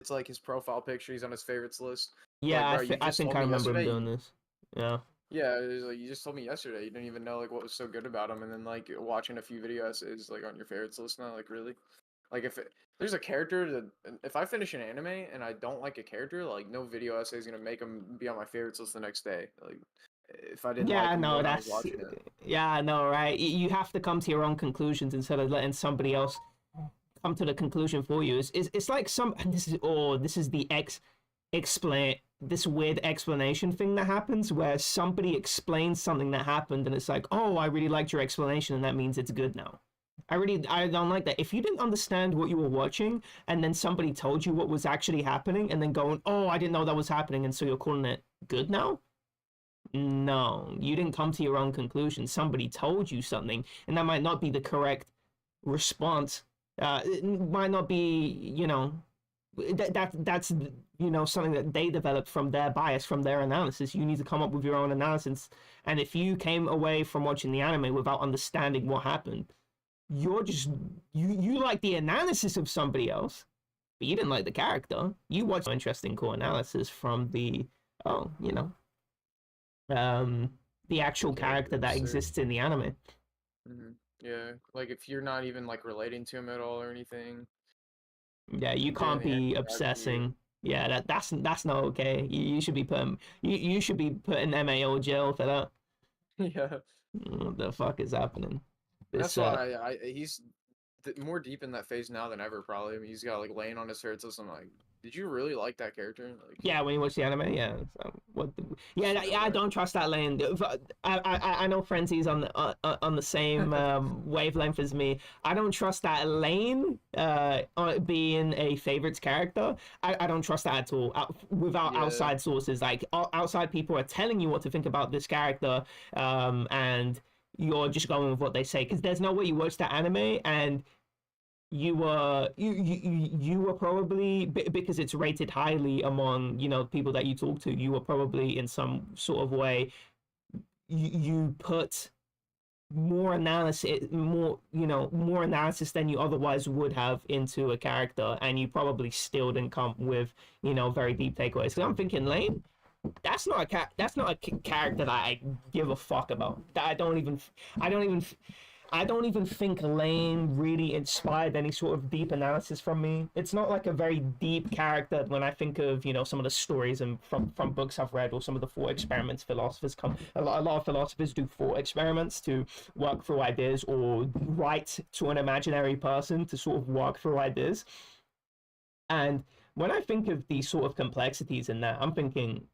it's like his profile picture. He's on his favorites list. Yeah, Like, bro, you I just think told I me remember him yesterday. doing this. Yeah. Yeah, it was like you just told me yesterday. You didn't even know like what was so good about him, and then like watching a few video essays like on your favorites list now. Like really, like there's a character that if I finish an anime and I don't like a character, like no video essay is gonna make him be on my favorites list the next day. Like if I didn't like Yeah, him no, when I was that's watching it. yeah, I know, right? You have to come to your own conclusions instead of letting somebody else come to the conclusion for you. It's like this is the explain this weird explanation thing that happens where somebody explains something that happened and it's like, oh, I really liked your explanation and that means it's good now. I don't like that. If you didn't understand what you were watching and then somebody told you what was actually happening and then going, oh, I didn't know that was happening and so you're calling it good now? No, you didn't come to your own conclusion. Somebody told you something, and that might not be the correct response. It might not be, that's something that they developed from their bias, from their analysis. You need to come up with your own analysis. And if you came away from watching the anime without understanding what happened, you're just you like the analysis of somebody else, but you didn't like the character. You watched interesting, cool analysis from oh, the actual character that exists in the anime. Yeah, like if you're not even like relating to him at all or anything. Yeah, you can't be obsessing. Yeah, that's not okay. You should be putting you should be putting MAO jail for that. Yeah. What the fuck is happening? That's why he's more deep in that phase now than ever. Probably. I mean, he's got like laying on his favorites list. I'm like, did you really like that character? Like, yeah, when you watch the anime, yeah. So I don't trust that lane. I know Frenzy's on the same wavelength as me. I don't trust that lane being a favorites character. I don't trust that at all. Without outside sources, like outside people are telling you what to think about this character, and you're just going with what they say. Because there's no way you watch that anime and you were probably, because it's rated highly among people that you talk to, you were probably in some sort of way you put more analysis than you otherwise would have into a character, and you probably still didn't come with very deep takeaways. So I'm thinking, Lane, that's not a character that I give a fuck about. That I don't even think Lane really inspired any sort of deep analysis from me. It's not like a very deep character when I think of, some of the stories and from books I've read, or some of the thought experiments philosophers a lot of philosophers do thought experiments to work through ideas, or write to an imaginary person to sort of work through ideas. And when I think of these sort of complexities in that, I'm thinking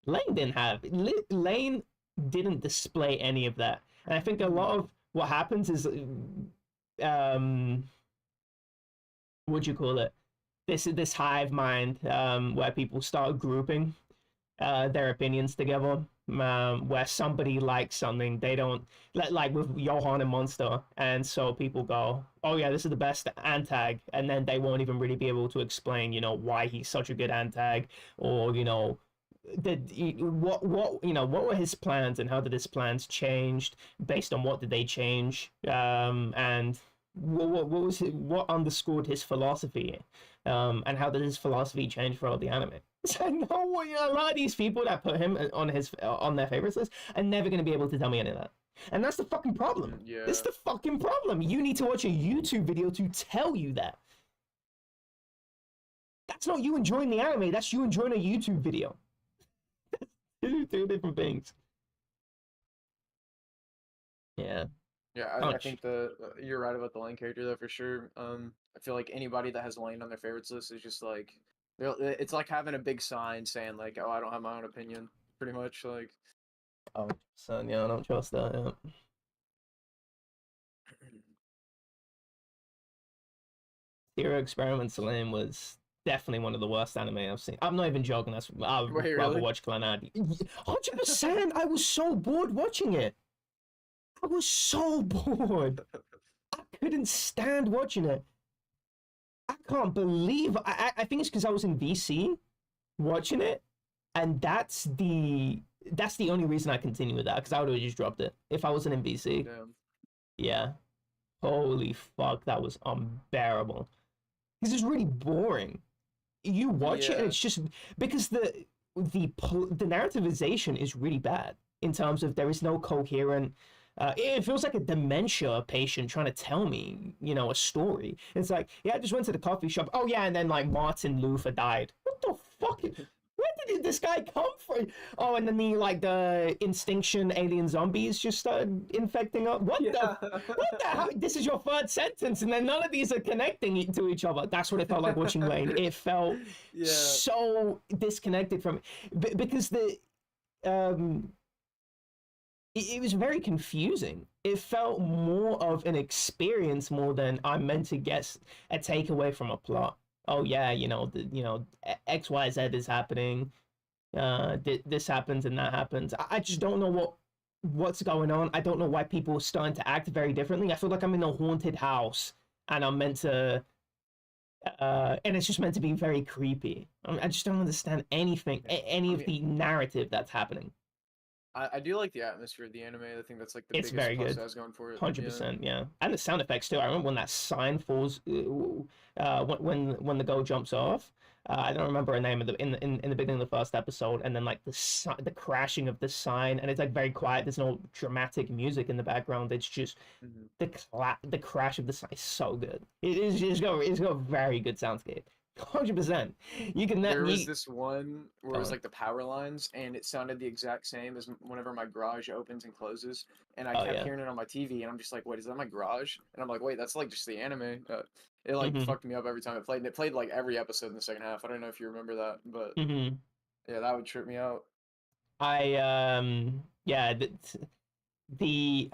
Lane didn't display any of that. And I think a lot of what happens is, what do you call it? This hive mind, where people start grouping their opinions together. Where somebody likes something, they don't like with Johan and Monster, and so people go, "Oh yeah, this is the best antag," and then they won't even really be able to explain, why he's such a good antag, or what were his plans and how did his plans changed based on what did they change, and what underscored his philosophy, and how did his philosophy change throughout the anime. So no, a lot of these people that put him on their favorites list are never going to be able to tell me any of that. And that's the fucking problem. Yeah. It's the fucking problem. You need to watch a YouTube video to tell you that. That's not you enjoying the anime, that's you enjoying a YouTube video. Two different things. Yeah. Yeah, I think you're right about the Lane character though, for sure. I feel like anybody that has Lane on their favorites list is just like, it's like having a big sign saying like, "Oh, I don't have my own opinion," pretty much. Like, oh, son, yeah, I don't trust that. Yeah. Hero Experiments Lane was definitely one of the worst anime I've seen. I'm not even joking. I'd rather watch Clannad. 100%. I was so bored watching it. I was so bored. I couldn't stand watching it. I can't believe. I think it's because I was in VC watching it, and that's the only reason I continue with that, because I would have just dropped it if I wasn't in VC. Damn. Yeah. Holy fuck, that was unbearable. Because it's really boring. you watch it and Yeah. it's just because the narrativization is really bad in terms of there is no coherent. It feels like a dementia patient trying to tell me, a story. It's like, yeah, I just went to the coffee shop. Oh yeah, and then like Martin Luther died. What the fuck? Where did this guy come from? Oh, and then the Instinction alien zombies just started infecting up. Yeah. What the hell? This is your third sentence, and then none of these are connecting to each other. That's what it felt like watching Lane. It felt Yeah. so disconnected from because um it was very confusing. It felt more of an experience more than I'm meant to guess a takeaway from a plot. Oh yeah, XYZ is happening. This happens and that happens. I just don't know what's going on. I don't know why people are starting to act very differently. I feel like I'm in a haunted house and I'm meant to and it's just meant to be very creepy. I just don't understand anything, any I of mean, the narrative that's happening. I do like the atmosphere of the anime. I think that's like the It's biggest very plus good. I was going for it. Yeah. 100%, yeah, and the sound effects too. I remember when that sign falls, when the girl jumps off. I don't remember her name in the beginning of the first episode, and then like the crashing of the sign, and it's like very quiet. There's no dramatic music in the background. It's just Mhm. the crash of the sign is so good. It's got a very good soundscape. 100%. You can There was you, this one where it was like the power lines, and it sounded the exact same as whenever my garage opens and closes, and I oh kept yeah. hearing it on my TV, and I'm just like, wait, is that my garage? And I'm like, wait, that's like just the anime. It like hmm fucked me up every time it played, and it played like every episode in the second half. I don't know if you remember that, but hmm yeah, that would trip me out. I yeah, the the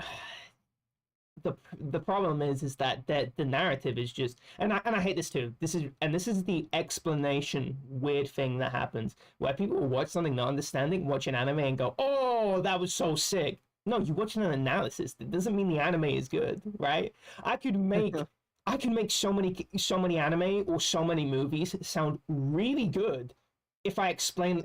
the problem is that the narrative is just, and I hate this too. This is the explanation weird thing that happens where people will watch something not understanding, watch an anime and go, "Oh, that was so sick." No, you watch an analysis. That doesn't mean the anime is good, right? I could make I can make so many anime or so many movies sound really good if I explain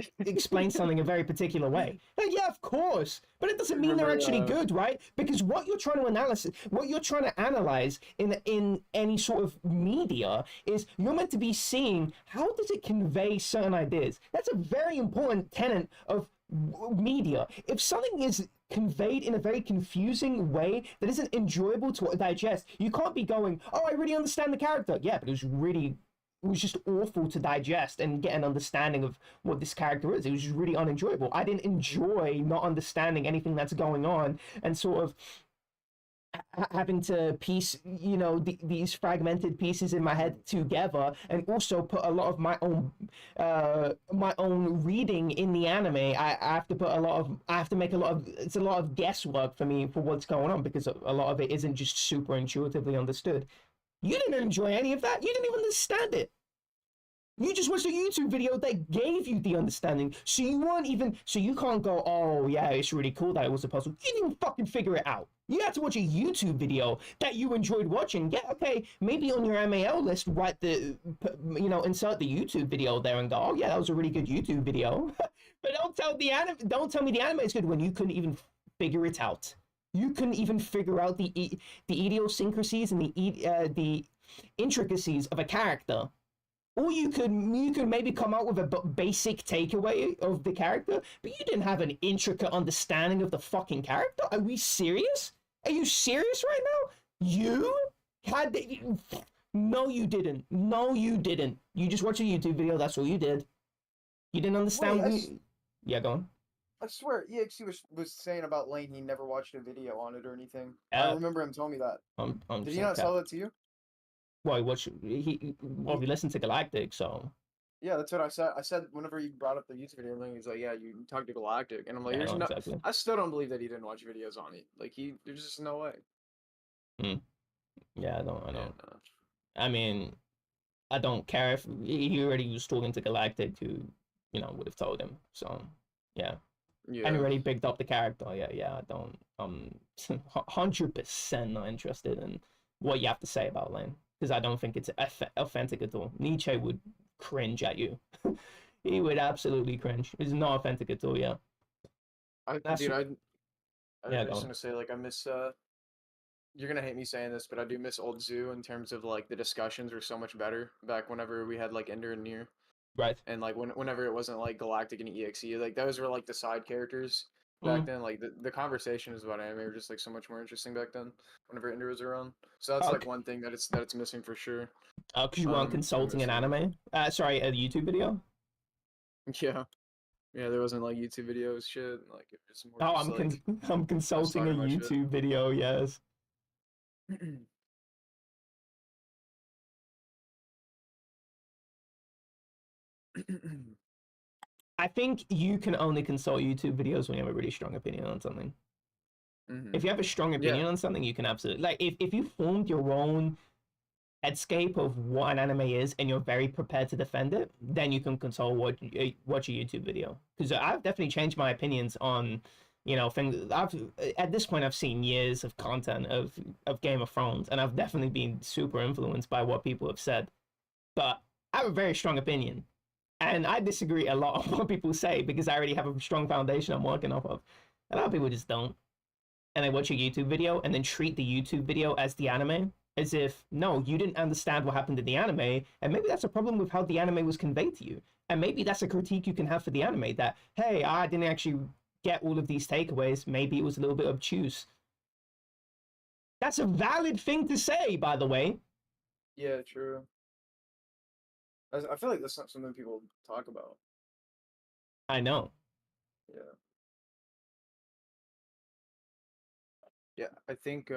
something a very particular way. Yeah, of course, but it doesn't mean they're Remember, actually good, right? Because what you're trying to analyze in any sort of media is you're meant to be seeing how does it convey certain ideas. That's a very important tenet of media. If something is conveyed in a very confusing way that isn't enjoyable to digest, you can't be going, "Oh, I really understand the character." Yeah, but it was just awful to digest and get an understanding of what this character is. It was just really unenjoyable. I didn't enjoy not understanding anything that's going on and sort of having to piece, these fragmented pieces in my head together, and also put a lot of my own reading in the anime. I have to I have to make it's a lot of guesswork for me for what's going on because a lot of it isn't just super intuitively understood. You didn't enjoy any of that. You didn't even understand it. You just watched a YouTube video that gave you the understanding. So you can't go, "Oh, yeah, it's really cool that it was a puzzle." You didn't even fucking figure it out. You had to watch a YouTube video that you enjoyed watching. Yeah, okay, maybe on your MAL list, insert the YouTube video there and go, "Oh, yeah, that was a really good YouTube video." But don't tell me the anime is good when you couldn't even figure it out. You couldn't even figure out the idiosyncrasies and the intricacies of a character, or you could maybe come out with a basic takeaway of the character, but you didn't have an intricate understanding of the fucking character. Are we serious? Are you serious right now? You had the... No, you didn't. No, you didn't. You just watched a YouTube video. That's all you did. You didn't wait, understand. Yeah, go on. I swear, EXC was saying about Lane he never watched a video on it or anything. I Uh, remember him telling me that. I'm Did he saying not tell that to you? Well, he listened to Galactic, so Yeah, that's what I said. I said whenever you brought up the YouTube video thing, he's like, "Yeah, you talked to Galactic," and I'm like, yeah, I "There's know no." exactly. I still don't believe that he didn't watch videos on it. Like there's just no way. Hmm. Yeah, I don't. I Yeah, don't. no. I mean, I don't care if he already was talking to Galactic, who would have told him. So yeah, and Yeah. already picked up the character. Yeah, yeah. I don't. 100% not interested in what you have to say about Lane because I don't think it's authentic at all. Nietzsche would cringe at you. He would absolutely cringe. It's not authentic at all. Yeah, that's Dude, I yeah. Go just on. gonna say like I miss you're gonna hate me saying this, but I do miss old Zoo in terms of like the discussions were so much better back whenever we had like Ender and Near. Right. And like whenever it wasn't like Galactic and EXE, like those were like the side characters back Mm. then. Like the conversations about anime were just like so much more interesting back then. Whenever Ender was around, so that's like Okay. one thing that it's missing for sure. Oh, because you weren't From consulting an missing out. anime. Sorry, a YouTube video. Yeah, yeah. There wasn't like YouTube videos, shit. Like it was more Oh, just like I'm us consulting a talking about shit. YouTube video. Yes. I think you can only consult YouTube videos when you have a really strong opinion on something. If you have a strong Yeah, opinion on something, you can absolutely like if you formed your own headscape of what an anime is and you're very prepared to defend it, then you can console watch a YouTube video. Because I've definitely changed my opinions on, things. At this point I've seen years of content of Game of Thrones, and I've definitely been super influenced by what people have said. But I have a very strong opinion, and I disagree a lot on what people say because I already have a strong foundation I'm working off of. A lot of people just don't, and they watch a YouTube video and then treat the YouTube video as the anime, as if, no, you didn't understand what happened in the anime, and maybe that's a problem with how the anime was conveyed to you. And maybe that's a critique you can have for the anime, that, hey, I didn't actually get all of these takeaways, maybe it was a little bit obtuse. That's a valid thing to say, by the way. yeah, true. I feel like that's not something people talk about. I know. Yeah, yeah. I think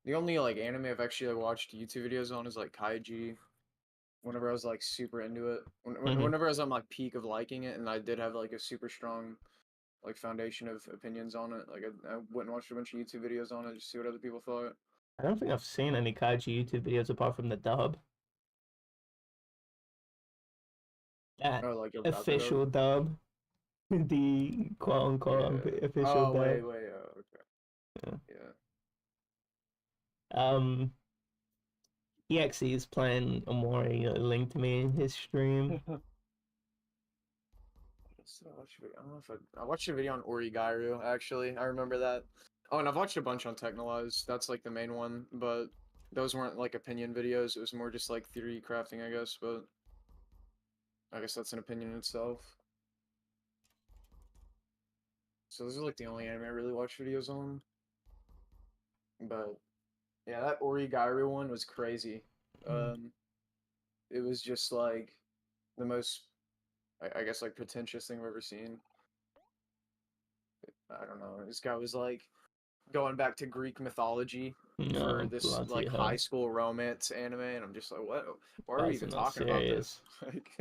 the only like anime I've actually like watched YouTube videos on is like Kaiji. Whenever I was like super into it, Mm-hmm. whenever I was on like peak of liking it, and I did have like a super strong like foundation of opinions on it. Like I went and watched a bunch of YouTube videos on it just to see what other people thought. I don't think I've seen any Kaiji YouTube videos apart from the dub. That Oh, like about the dub. official dub. The quote unquote Yeah. official Oh dub. wait. Oh, okay. Yeah. Yeah. Um, EXE is playing Omori, linked me in his stream. I don't know if I watched a video on Origairu actually. I remember that. Oh, and I've watched a bunch on Technolize. That's like the main one, but those weren't like opinion videos. It was more just like theory crafting, I guess. But I guess that's an opinion in itself. So those are like the only anime I really watch videos on. But yeah, that Origairu one was crazy. Um, it was just like the most, I guess, like pretentious thing I've ever seen. I don't know. This guy was like going back to Greek mythology for No, this bloody like high hell. school romance anime, and I'm just like, what? Why are we That's even not talking about this? serious. Like,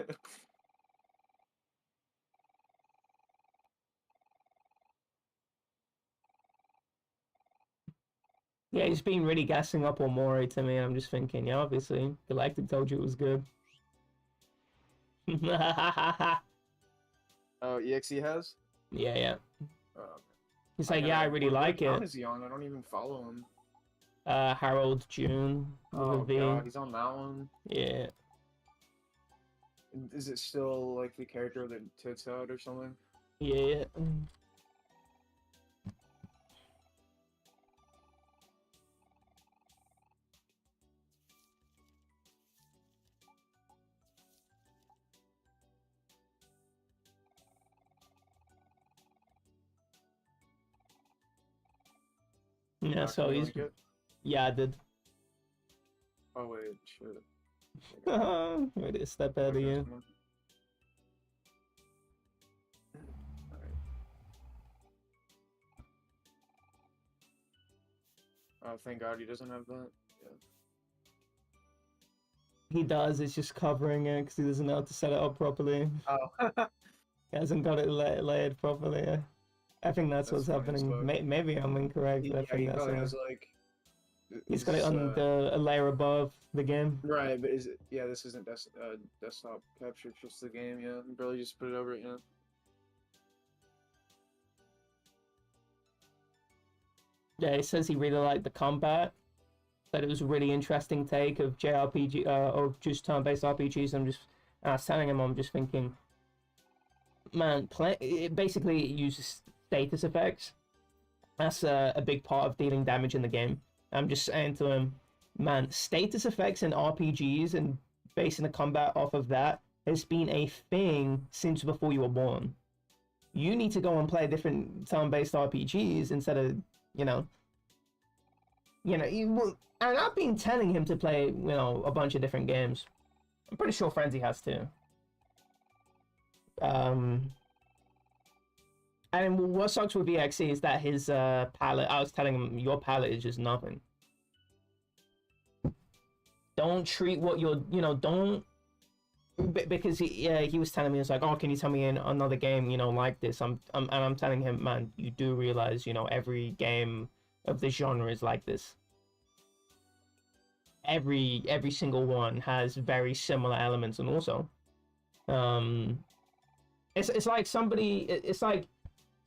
Yeah, he's been really gassing up Omori to me. I'm just thinking, yeah, obviously, Galactic told you it was good. Yeah, oh, EXE has. yeah. Oh, He's I like, yeah, I gotta. really What like account it. is he on? I don't even follow him. Harold June with a Oh V. god, he's on that one. Yeah. Is it still like the character that tits out or something? Yeah. Yeah, Can so you he's, link it? yeah, I did. Oh wait, shit. Wait a step out of Okay, you. come on. Alright. Oh, thank God he doesn't have that. Yeah. He does, it's just covering it because he doesn't know how to set it up properly. Oh, He hasn't got it layered properly. I think that's that's what's funny as happening. fuck. Maybe I'm incorrect, but I Yeah, think he that's probably it. has like. He's Is got it this on a layer above the game. right? But is it? Yeah, this isn't desktop capture. It's just the game. Yeah, you barely just put it over it. Yeah. Yeah, he says he really liked the combat. That it was a really interesting take of JRPG, of just turn-based RPGs. I was telling him, I'm just thinking, man, it basically uses status effects. That's a big part of dealing damage in the game. I'm just saying to him, man, status effects in RPGs and basing the combat off of that has been a thing since before you were born. You need to go and play different turn-based RPGs instead of, you know, and I've been telling him to play, a bunch of different games. I'm pretty sure Frenzy has too. And what sucks with VXC is that his palette, I was telling him, your palette is just nothing. Don't treat what you're, don't, because he was telling me, it's like, oh, can you tell me another game, like this? And I'm telling him, man, you do realize, every game of this genre is like this. Every single one has very similar elements, and also, it's like somebody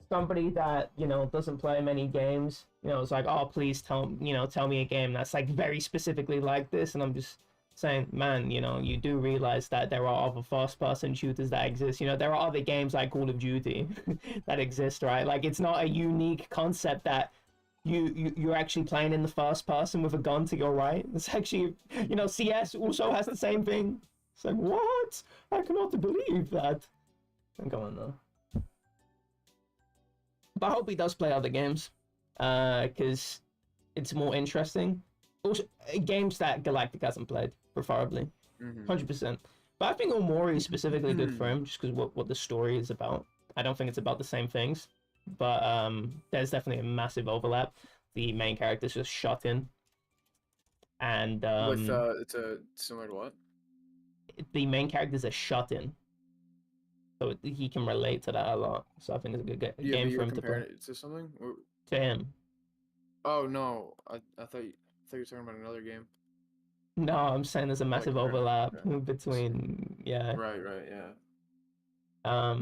that doesn't play many games. It's like, oh, please tell me a game that's like very specifically like this, and I'm just saying, man, you do realize that there are other first-person shooters that exist. There are other games like Call of Duty that exist, right? Like, it's not a unique concept that you're actually playing in the first person with a gun to your right. It's actually, CS also has the same thing. It's like, what? I cannot believe that. I'm going though. But I hope he does play other games, because it's more interesting. Also, games that Galactic hasn't played, preferably, 100%. But I think Omori is specifically good for him, just because what the story is about. I don't think it's about the same things, but there's definitely a massive overlap. The main character's just shut in, and it's a similar to what? The main characters are shut in. So he can relate to that a lot. So I think it's a good game for him to play. It to something? To him. Oh no, I thought you were talking about another game. No, I'm saying there's a massive overlap between Right, yeah.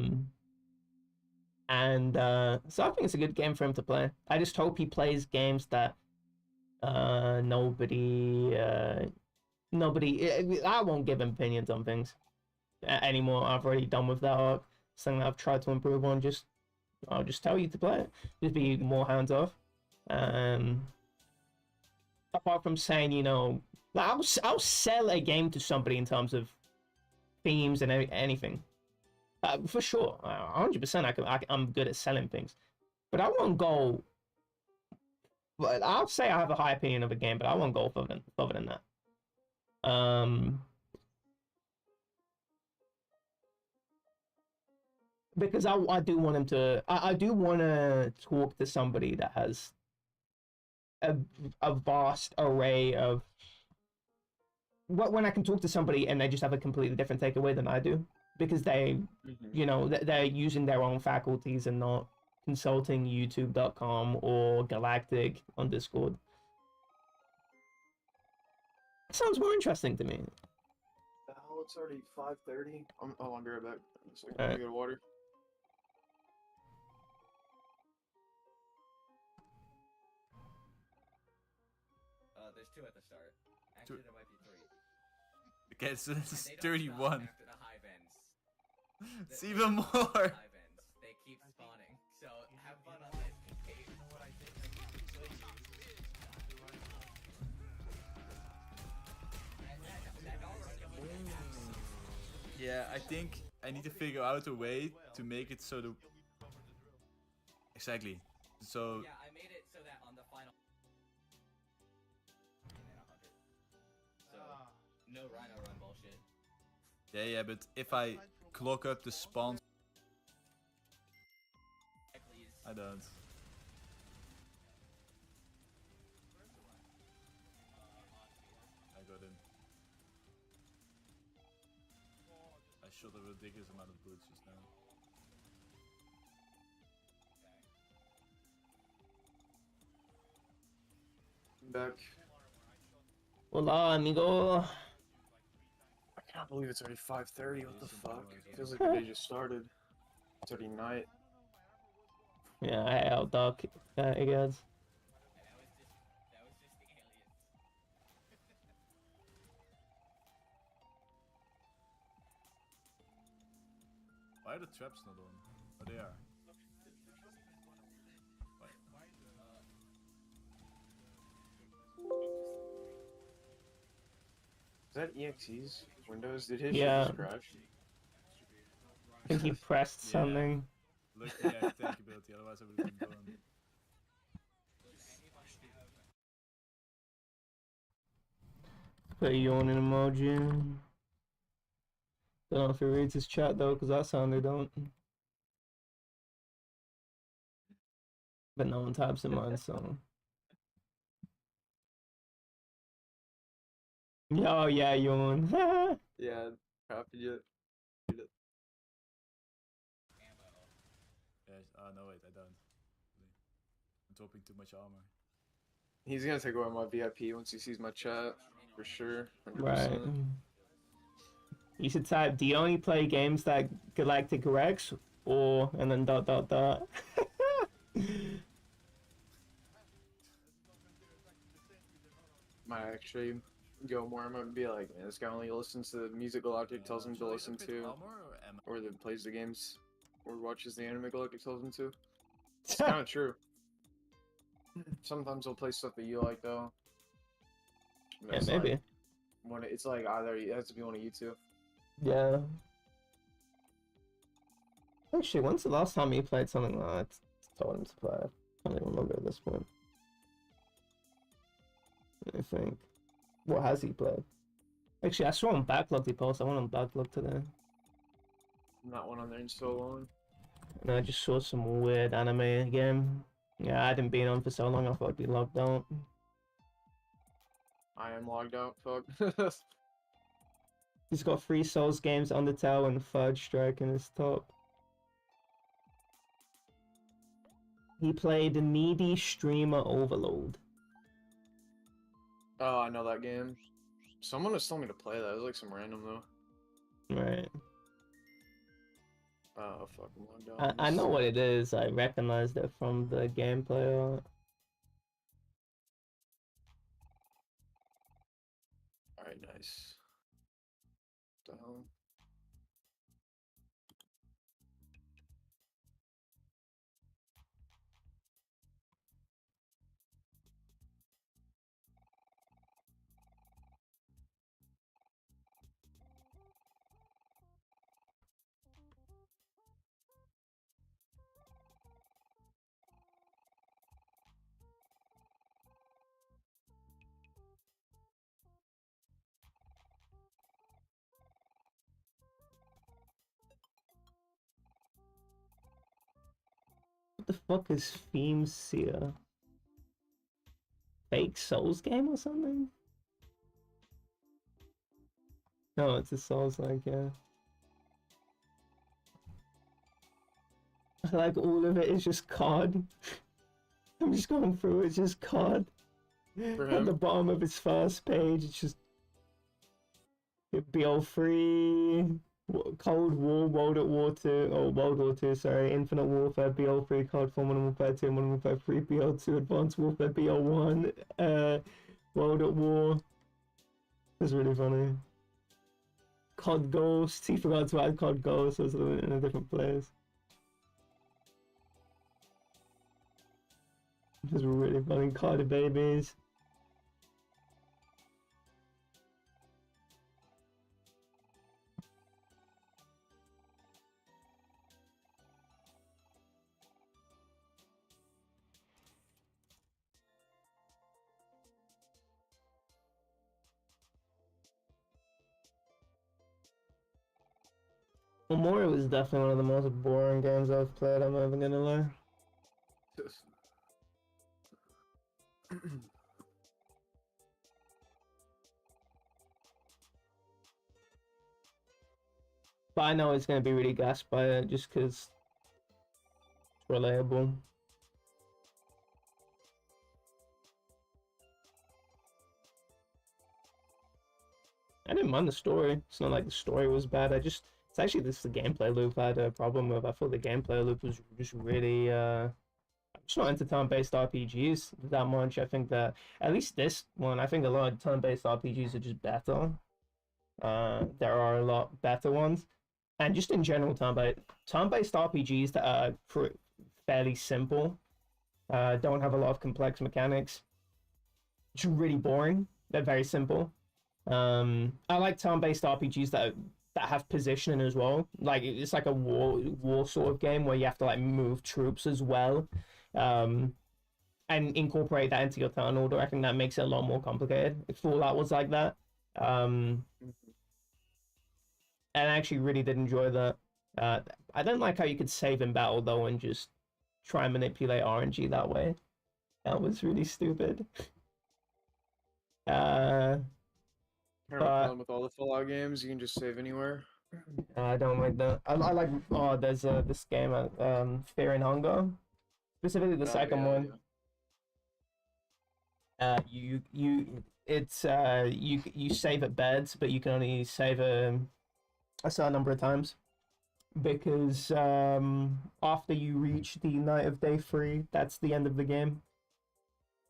And so I think it's a good game for him to play. I just hope he plays games that nobody I won't give him opinions on things anymore. I've already done with that arc. Something that I've tried to improve on. I'll just tell you to play it. Just be more hands off. Apart from saying, like I'll sell a game to somebody in terms of themes and anything. For sure, 100%. I'm good at selling things, but I won't go. But I'll say I have a high opinion of a game, but I won't go further than that. Because I do want him to. I do want to talk to somebody that has a vast array of. When I can talk to somebody and they just have a completely different takeaway than I do, because they, they're using their own faculties and not consulting YouTube.com or Galactic on Discord. It sounds more interesting to me. Oh, it's already 5:30. I'll be right back. So I Alright. get water. There's 2 at the start. Actually, there might be 3. Okay, so this is 31. After the hive ends. It's even more. Hive ends. They keep spawning. So have fun on this. Yeah, I think I need to figure out a way to make it so the... Exactly. So... Yeah, I made it so that on the final... So, no Rhino Run bullshit. Yeah, but if I clock up the spawn... I don't. I got in. I shot a ridiculous amount of bullets just now. Back. Hola, amigo. I can't believe it's already 5:30. What the fuck? It feels like the day just started. It's already night. Yeah, I out dark, guys. That was just the aliens. Why are the traps not on? Oh, they are. Why? Is that EXE's Windows? Did his Yeah. shit just crash? think he pressed Yeah. something. Lucky I have tank ability, otherwise I would have been done. Put a yawning emoji. Don't know if he reads his chat though, because that sounded don't. But no one types in mine, so. Oh yeah, yawn. Yeah, copied it. Yes. Oh no, wait, I don't. I'm dropping too much armor. He's gonna take away my VIP once he sees my chat, for sure. 100%. Right. You should type, do you only play games that Galactic Rex? Or, and then dot dot dot. Might actually go more. I'm gonna be like, man, this guy only listens to the music Galactic tells him to Should I listen upgrade to, armor or am I? or that plays the games, or watches the anime Galactic tells him to. It's kind of true. Sometimes he'll play stuff that you like though. And Yeah, it's maybe. Like, it's like either it has to be one of you two. Yeah. Actually, when's the last time you played something like that? I told him to play. I can't even remember at this point. I think. What has he played? Actually, I saw him backlog he posted. I went on backlog today. Not one on there in so long. And I just saw some weird anime game. Yeah, I hadn't been on for so long, I thought I'd be logged out. I am logged out. Fuck. He's got 3 Souls games, Undertale, and Third Strike in his top. He played Needy Streamer Overload. Oh, I know that game. Someone was telling me to play that. It was like some random though. Right. Oh fuck, I'm logged out. I know what it is. I recognized it from the gameplay art. Alright, nice. What the hell? What the fuck is Theme Seer? Fake Souls game or something? No, it's a Souls like, yeah. Like all of it is just COD. I'm just going through it's just COD. For At him? the bottom of his first page, it's just BO3, Cold War, World at War 2, oh World War 2, sorry, Infinite Warfare, BO3, Cold 4, Modern Warfare 2, Modern Warfare 3, BO2, Advanced Warfare, BO1, World at War. It's really funny. COD Ghost, he forgot to add COD Ghost, so it's in a different place. It's really funny. Carter babies. Memorial is definitely one of the most boring games I've played, I'm not even gonna lie. But I know it's gonna be really gassed by it just because it's reliable. I didn't mind the story. It's not like the story was bad. It's actually this the gameplay loop I had a problem with. I thought the gameplay loop was just really just not into turn-based RPGs that much. I think that at least this one, I think a lot of turn-based RPGs are just better. There are a lot better ones, and just in general, turn-based RPGs that are fairly simple, don't have a lot of complex mechanics. Just really boring. They're very simple. I like turn-based RPGs that that have positioning as well. Like it's like a war sort of game where you have to like move troops as well, and incorporate that into your turn order. I think that makes it a lot more complicated. If Fallout was like that, and I actually really did enjoy that. I don't like how you could save in battle though and just try and manipulate RNG that way. That was really stupid. Kind of a problem with all the Fallout games. You can just save anywhere. I don't like that. I like there's this game Fear and Hunger, specifically the second one. You save at beds, but you can only save a certain number of times because after you reach the night of day 3, that's the end of the game.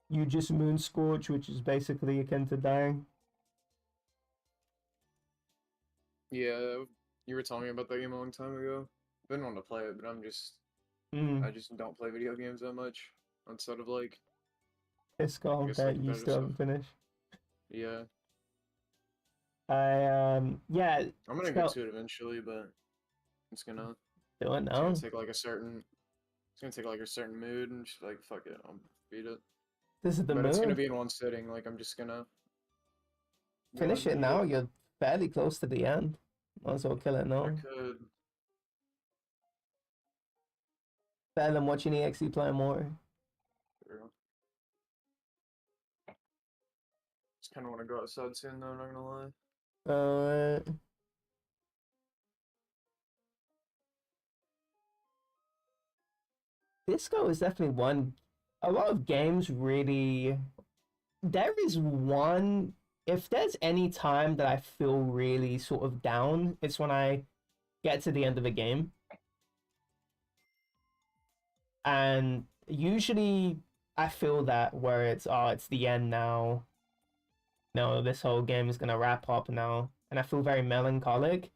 You just moon scorch, which is basically akin to dying. Yeah, you were telling me about that game a long time ago. I've been wanting to play it, but I just don't play video games that much. Instead of like It's called guess, that like, you better still haven't stuff. finished. yeah, Yeah, I'm gonna get to it eventually, but it's gonna do it it's now. gonna take like a certain mood and just like fuck it, I'll beat it. This is the But it's gonna mood. be in one sitting. Like I'm just gonna go Finish and it beat now. You're fairly close to the end. Might as well kill it I now. could. Better than watching EXE play more. Just kind of want to go outside soon, though. I'm not gonna lie. Disco is definitely one. A lot of games really. There is one. If there's any time that I feel really sort of down, it's when I get to the end of a game. And usually I feel that where it's the end now. No, this whole game is gonna wrap up now. And I feel very melancholic.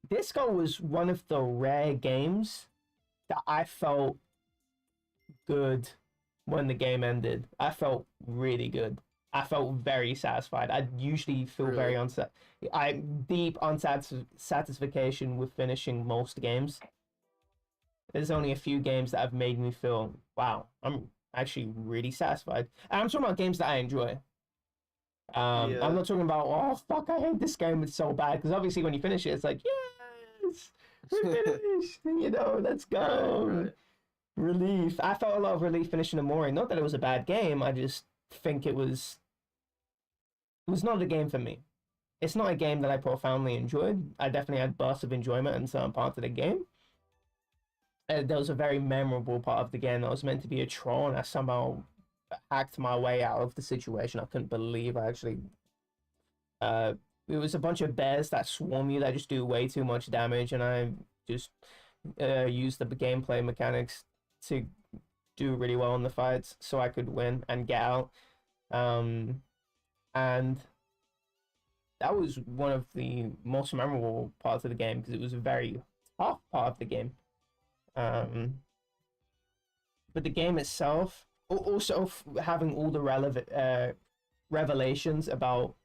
Disco was one of the rare games that I felt good when the game ended. I felt really good. I felt very satisfied. I usually feel very deep unsatisfaction with finishing most games. There's only a few games that have made me feel, wow, I'm actually really satisfied. And I'm talking about games that I enjoy. I'm not talking about, oh fuck, I hate this game, it's so bad. Because obviously when you finish it, it's like, yes, we're finished. You know, let's go. Right. Relief. I felt a lot of relief finishing Amori. Not that it was a bad game. I just think it was not a game for me. It's not a game that I profoundly enjoyed. I definitely had bursts of enjoyment in certain parts of the game. There was a very memorable part of the game that was meant to be a troll, and I somehow hacked my way out of the situation. I couldn't believe I actually. It was a bunch of bears that swarm you that just do way too much damage, and I just used the gameplay mechanics to do really well in the fights so I could win and get out. And that was one of the most memorable parts of the game because it was a very tough part of the game. But the game itself, also having all the relevant revelations about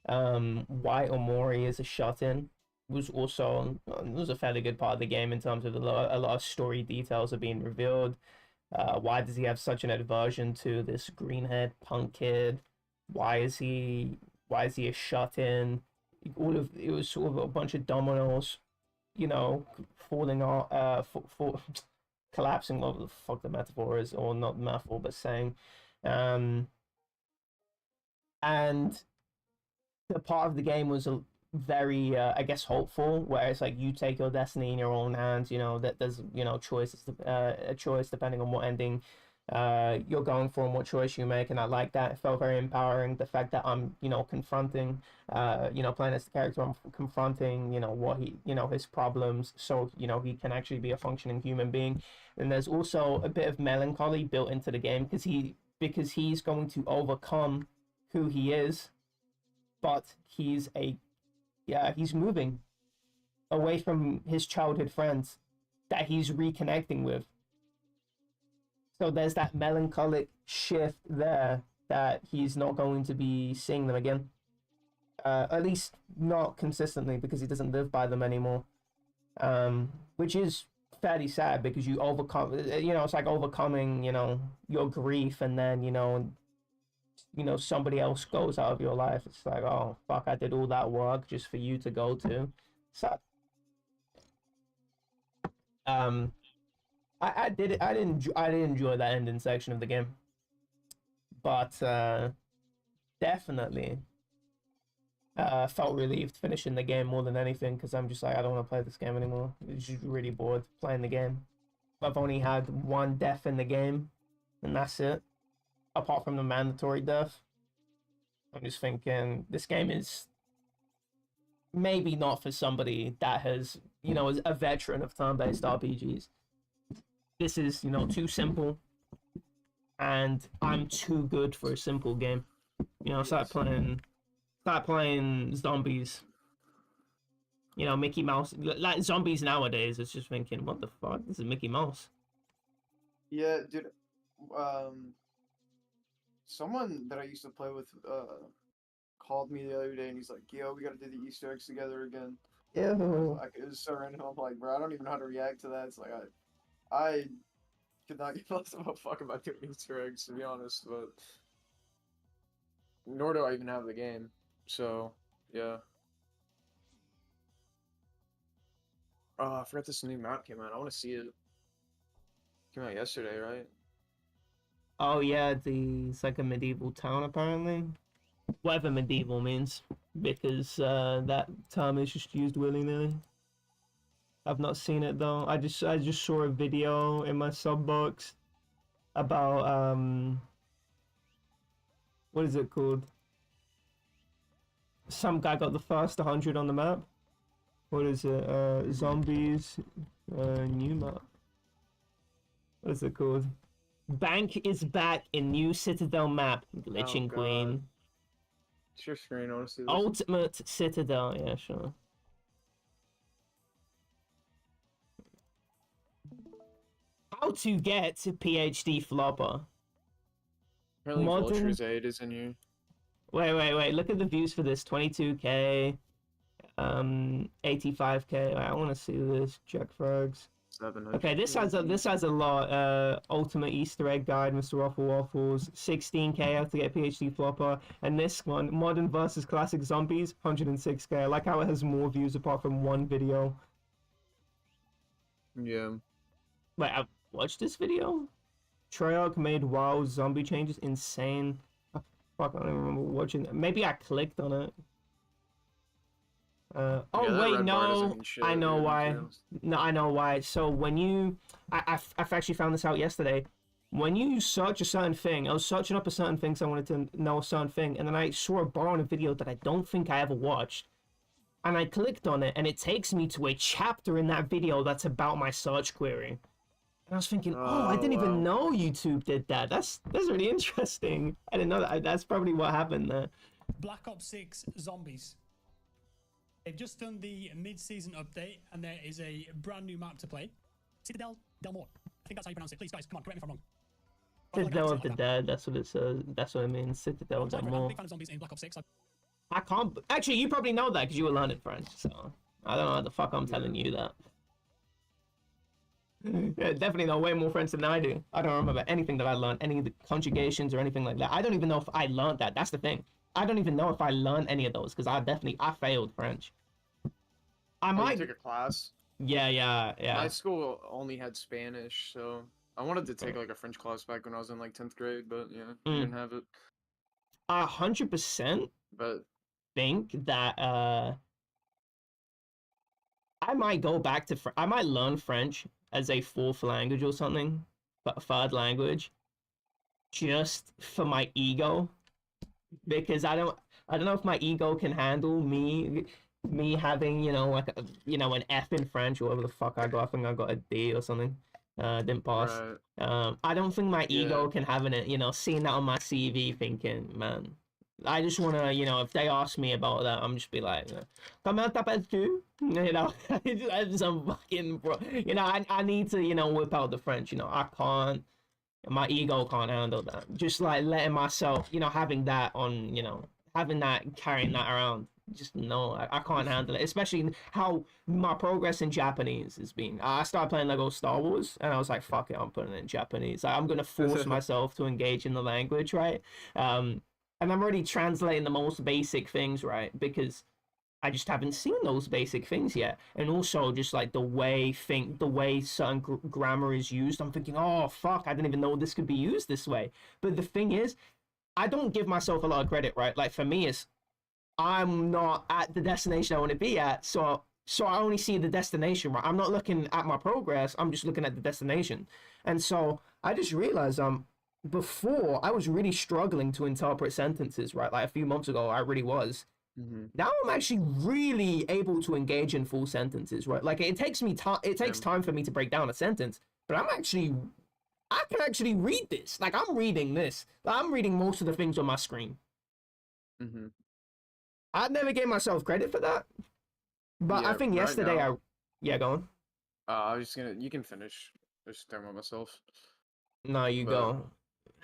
why Omori is a shut-in was also a fairly good part of the game in terms of a lot of story details are being revealed. Why does he have such an aversion to this green-haired punk kid? Why is he a shut-in? It was sort of a bunch of dominoes, you know, falling off, collapsing. What the fuck the metaphor is, or not metaphor, but saying, and the part of the game was a very I guess hopeful, where it's like you take your destiny in your own hands, you know, that there's, you know, choices, a choice depending on what ending you're going for and what choice you make. And I like that. It felt very empowering. The fact that I'm, you know, confronting you know, playing as the character, I'm confronting, you know, what he, you know, his problems, so, you know, he can actually be a functioning human being. And there's also a bit of melancholy built into the game because he's going to overcome who he is, but he's moving away from his childhood friends that he's reconnecting with. So there's that melancholic shift there that he's not going to be seeing them again. At least not consistently because he doesn't live by them anymore. Which is fairly sad because you overcome, it's like overcoming, your grief, and then, somebody else goes out of your life. It's like, oh fuck, I did all that work just for you to go to. Sad. I did it. I didn't enjoy that ending section of the game, but definitely felt relieved finishing the game more than anything, because I'm just like, I don't want to play this game anymore. It's just really bored playing the game. I've only had one death in the game, and that's it. Apart from the mandatory death, I'm just thinking this game is maybe not for somebody that has, is a veteran of turn-based RPGs. This is, too simple, and I'm too good for a simple game. Start playing zombies. Mickey Mouse, like zombies nowadays. It's just thinking, what the fuck? This is Mickey Mouse. Yeah, dude. Someone that I used to play with called me the other day, and he's like, "Yo, we gotta do the Easter eggs together again." Ew. Like, it was so random. I'm like, bro, I don't even know how to react to that. It's like I could not give less of a fuck about doing Easter eggs, to be honest. But nor do I even have the game. So yeah. Oh, I forgot this new map came out. I want to see it. Came out yesterday, right? Oh yeah, it's like a medieval town apparently. Whatever medieval means, because that term is just used willy-nilly. I've not seen it though. I just saw a video in my sub box about what is it called? Some guy got the first 100 on the map. What is it? Zombies, new map. What is it called? Bank is back in new Citadel map. Glitching Queen. It's your screen, honestly. Ultimate Citadel, yeah, sure. How to get to PhD Flopper. Apparently Modern... Vulture's Aid is in here. Wait. Look at the views for this. 22k. 85k. I want to see this. Check frags. 700. Okay, this has a lot. Ultimate Easter Egg Guide, Mr. Waffle Waffles, 16k how to get PhD Flopper, and this one, Modern versus Classic Zombies, 106k. I like how it has more views apart from one video. Yeah. Wait, I've watched this video? Treyarch made WoW zombie changes insane. Fuck, I don't even remember watching it. Maybe I clicked on it. Oh wait, no, I know why. No, I know why. So when I've actually found this out yesterday. When you search a certain thing, I was searching up a certain thing, so I wanted to know a certain thing, and then I saw a bar on a video that I don't think I ever watched, and I clicked on it, and it takes me to a chapter in that video that's about my search query. And I was thinking, I didn't even know YouTube did that. That's really interesting. I didn't know that. That's probably what happened there. Black Ops 6 Zombies. They've just done the mid-season update, and there is a brand new map to play. Citadel Del Mor. I think that's how you pronounce it. Please, guys, come on, correct me if I'm wrong. Citadel of the Dead, that's what it says. That's what it means. Citadel Del Mor. I'm a big fan of zombies in Black Ops 6. I can't... Actually, you probably know that because you were learning French, so... I don't know how the fuck I'm telling you that. Yeah, definitely know way more French than I do. I don't remember anything that I learned, any of the conjugations or anything like that. I don't even know if I learned that. That's the thing. I don't even know if I learned any of those because I failed French. I might take a class. Yeah. My school only had Spanish, so I wanted to take like a French class back when I was in like 10th grade, but yeah, we didn't have it. 100%. But think that I might go back to I might learn French as a fourth language or something, but a third language, just for my ego, because I don't know if my ego can handle me having like an F in French or whatever the fuck I got. I think I got a D or something. Didn't pass. Right. I don't think my ego can have it. Seeing that on my CV, thinking, man, I just want to, if they ask me about that, I'm just be like, comment t'appelles-tu? Some fucking bro. I need to, whip out the French. I can't. My ego can't handle that. Just like letting myself, having that on, having that, carrying that around, just no, I can't handle it. Especially how my progress in Japanese has been. I started playing Lego Star Wars, and I was like, fuck it, I'm putting it in Japanese. Like, I'm gonna force myself to engage in the language, right? And I'm already translating the most basic things, right? Because I just haven't seen those basic things yet. And also just like the way certain grammar is used, I'm thinking, oh fuck, I didn't even know this could be used this way. But the thing is, I don't give myself a lot of credit, right? Like for me, it's I'm not at the destination I want to be at, so I only see the destination, right? I'm not looking at my progress, I'm just looking at the destination. And so I just realized before I was really struggling to interpret sentences, right? Like a few months ago, I really was. Now I'm actually really able to engage in full sentences, right? Like it takes me time. It takes time for me to break down a sentence, but I can actually read this. Like I'm reading this. I'm reading most of the things on my screen. I never gave myself credit for that, but Yeah, I think right yesterday now- yeah, go on. I was just gonna. You can finish. Just talking about myself. No, you But- go.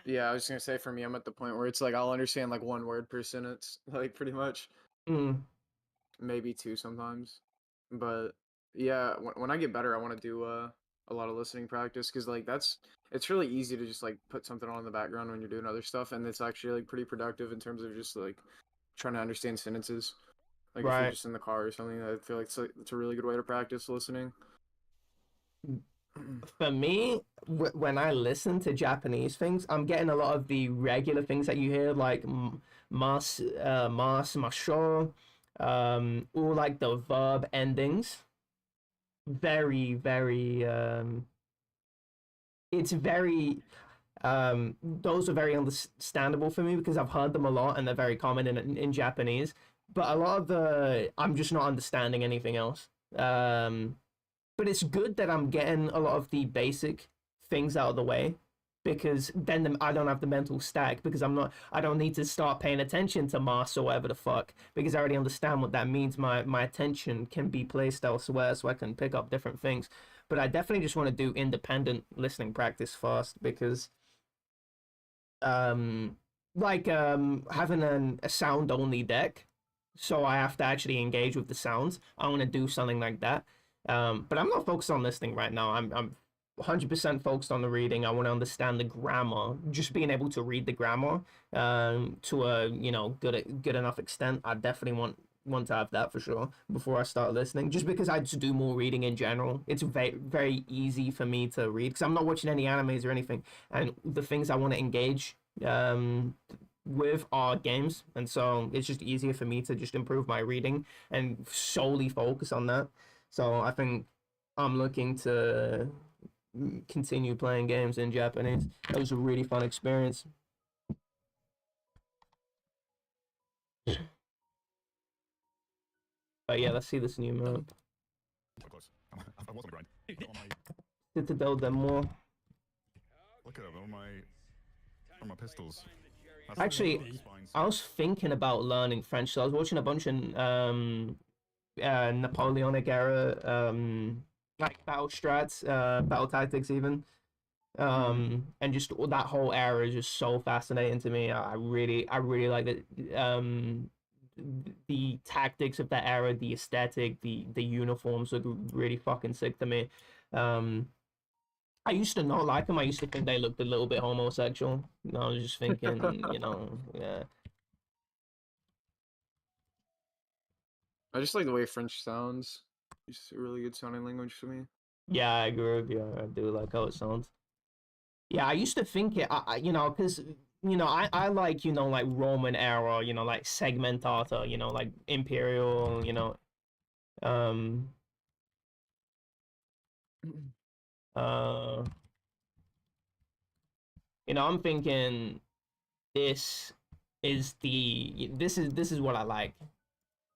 Yeah, I was gonna say for me, I'm at the point where it's like I'll understand like one word per sentence, like pretty much, maybe two sometimes. But yeah, when I get better, I want to do a lot of listening practice because like it's really easy to just like put something on in the background when you're doing other stuff, and it's actually like pretty productive in terms of just like trying to understand sentences. Like if you're Right. just in the car or something, I feel like it's a really good way to practice listening. For me, when I listen to Japanese things, I'm getting a lot of the regular things that you hear, like masho, or like the verb endings. Very, very, it's very, those are very understandable for me because I've heard them a lot and they're very common in Japanese. But a lot of I'm just not understanding anything else. But it's good that I'm getting a lot of the basic things out of the way because then I don't have the mental stack because I don't need to start paying attention to mass or whatever the fuck because I already understand what that means. My attention can be placed elsewhere so I can pick up different things. But I definitely just want to do independent listening practice first because having a sound only deck, so I have to actually engage with the sounds. I want to do something like that. But I'm not focused on listening right now. I'm 100% focused on the reading. I want to understand the grammar. Just being able to read the grammar to a good enough extent. I definitely want to have that for sure before I start listening. Just because I just do more reading in general. It's very very easy for me to read because I'm not watching any animes or anything. And the things I want to engage with our games, and so it's just easier for me to just improve my reading and solely focus on that. So I think I'm looking to continue playing games in Japanese. That was a really fun experience. But yeah, let's see this new map. Quite close. I was on the grind. On my, Citadel them more. look at it, on my pistols. Actually, Spines. I was thinking about learning French, so I was watching a bunch of Napoleonic era like battle strats, battle tactics even. And just that whole era is just so fascinating to me. I really like it. The tactics of that era, the aesthetic, the uniforms look really fucking sick to me. I used to not like them. I used to think they looked a little bit homosexual. I was just thinking, yeah. I just like the way French sounds. It's a really good sounding language to me. Yeah, I agree with you. I do like how it sounds. Yeah, I used to think it, because, I like, like Roman era, like Segmentata, like Imperial, uh, I'm thinking this this is what I like.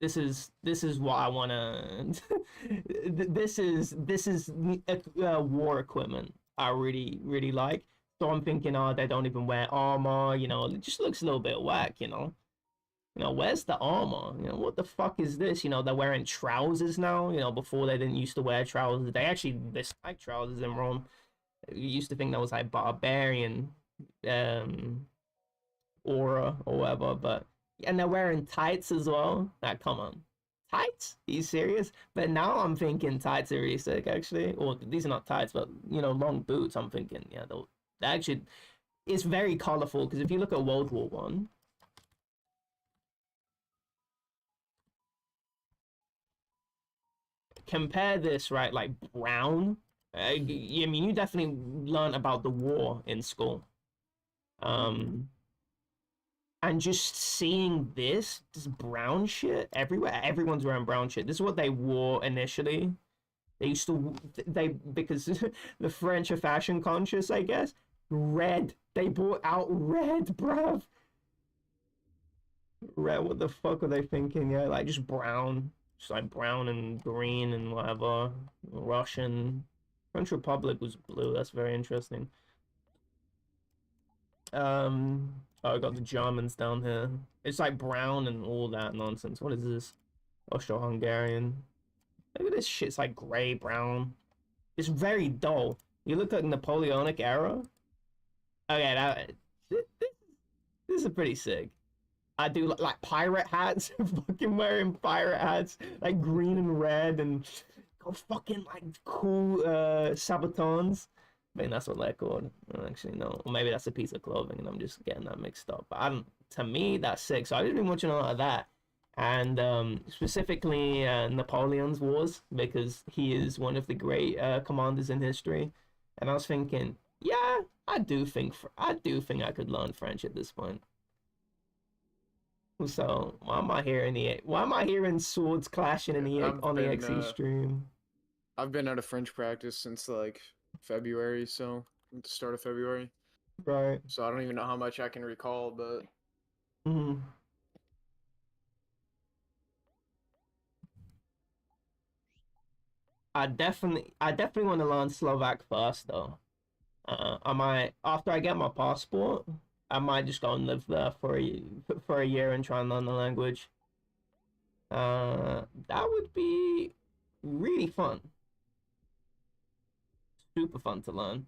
This is what I want to this is war equipment I really really like. So I'm thinking, oh, they don't even wear armor, it just looks a little bit whack, where's the armor? What the fuck is this? They're wearing trousers now. Before they didn't used to wear trousers. They actually dislike trousers in Rome. You used to think that was like barbarian aura or whatever, but And they're wearing tights as well. Like, come on. Tights? Are you serious? But now I'm thinking tights are really sick, actually. Or these are not tights, but, you know, long boots. I'm thinking, yeah, they'll actually... It's very colorful, because if you look at World War One, compare this, right, like brown. I mean, you definitely learn about the war in school. And just seeing this brown shit everywhere. Everyone's wearing brown shit. This is what they wore initially. They used to, because the French are fashion conscious, I guess. Red. They brought out red, bruv. Red, what the fuck are they thinking? Yeah, like just brown. Just like brown and green and whatever. Russian. French Republic was blue. That's very interesting. Oh, I got the Germans down here. It's like brown and all that nonsense. What is this? Austro-Hungarian. Look at this shit. It's like gray, brown. It's very dull. You look at Napoleonic era. Okay, this is pretty sick. I do like pirate hats. Fucking wearing pirate hats. Like green and red and fucking like cool sabatons. I think that's what they're called. Actually, no. Or maybe that's a piece of clothing and I'm just getting that mixed up. But to me, that's sick. So I've just been watching a lot of that. And specifically Napoleon's wars, because he is one of the great commanders in history. And I was thinking, yeah, I do think I could learn French at this point. So why am I hearing swords clashing on the XE stream? I've been out of French practice since like February, so at the start of February. Right. So I don't even know how much I can recall, but I definitely want to learn Slovak first though. I might, after I get my passport, I might just go and live there for a year and try and learn the language. That would be really fun. Super fun to learn.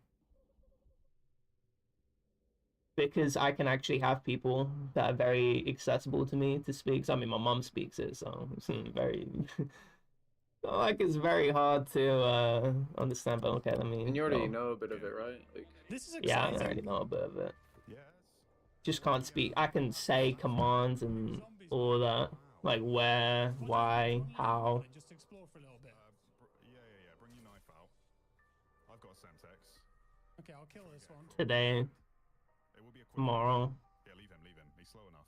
Because I can actually have people that are very accessible to me to speak. I mean, my mom speaks it, so it's very... like, it's very hard to understand, but okay, let me... And you already know a bit of it, right? Like, This is exciting. Yeah, I already know a bit of it. Yes. Just can't speak. I can say commands and all that. Like where, why, how. Just explore for a little bit. Yeah. Bring your knife out. I've got a Semtex. Okay, I'll kill this one. Today, It will be a quick tomorrow. Yeah, leave him. He's slow enough.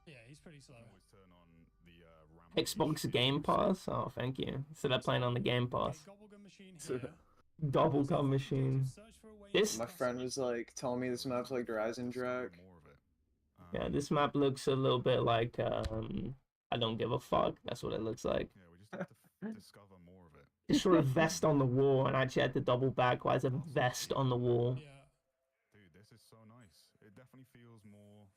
Yeah, he's pretty slow. Always turn on the ramp. Xbox Game Pass? Oh, thank you. So they're playing on the Game Pass. Okay, Gobblegum machine here. Double Gun Machine. Search for a way This- to my friend was like telling me this map's like Horizon Track. More of it. Yeah, this map looks a little bit like, I don't give a fuck. That's what it looks like. Yeah, we just have to discover more of it. Just sort of vest on the wall, and I actually had to double back. Why is a vest on the wall? Yeah. Dude, this is so nice. It definitely feels more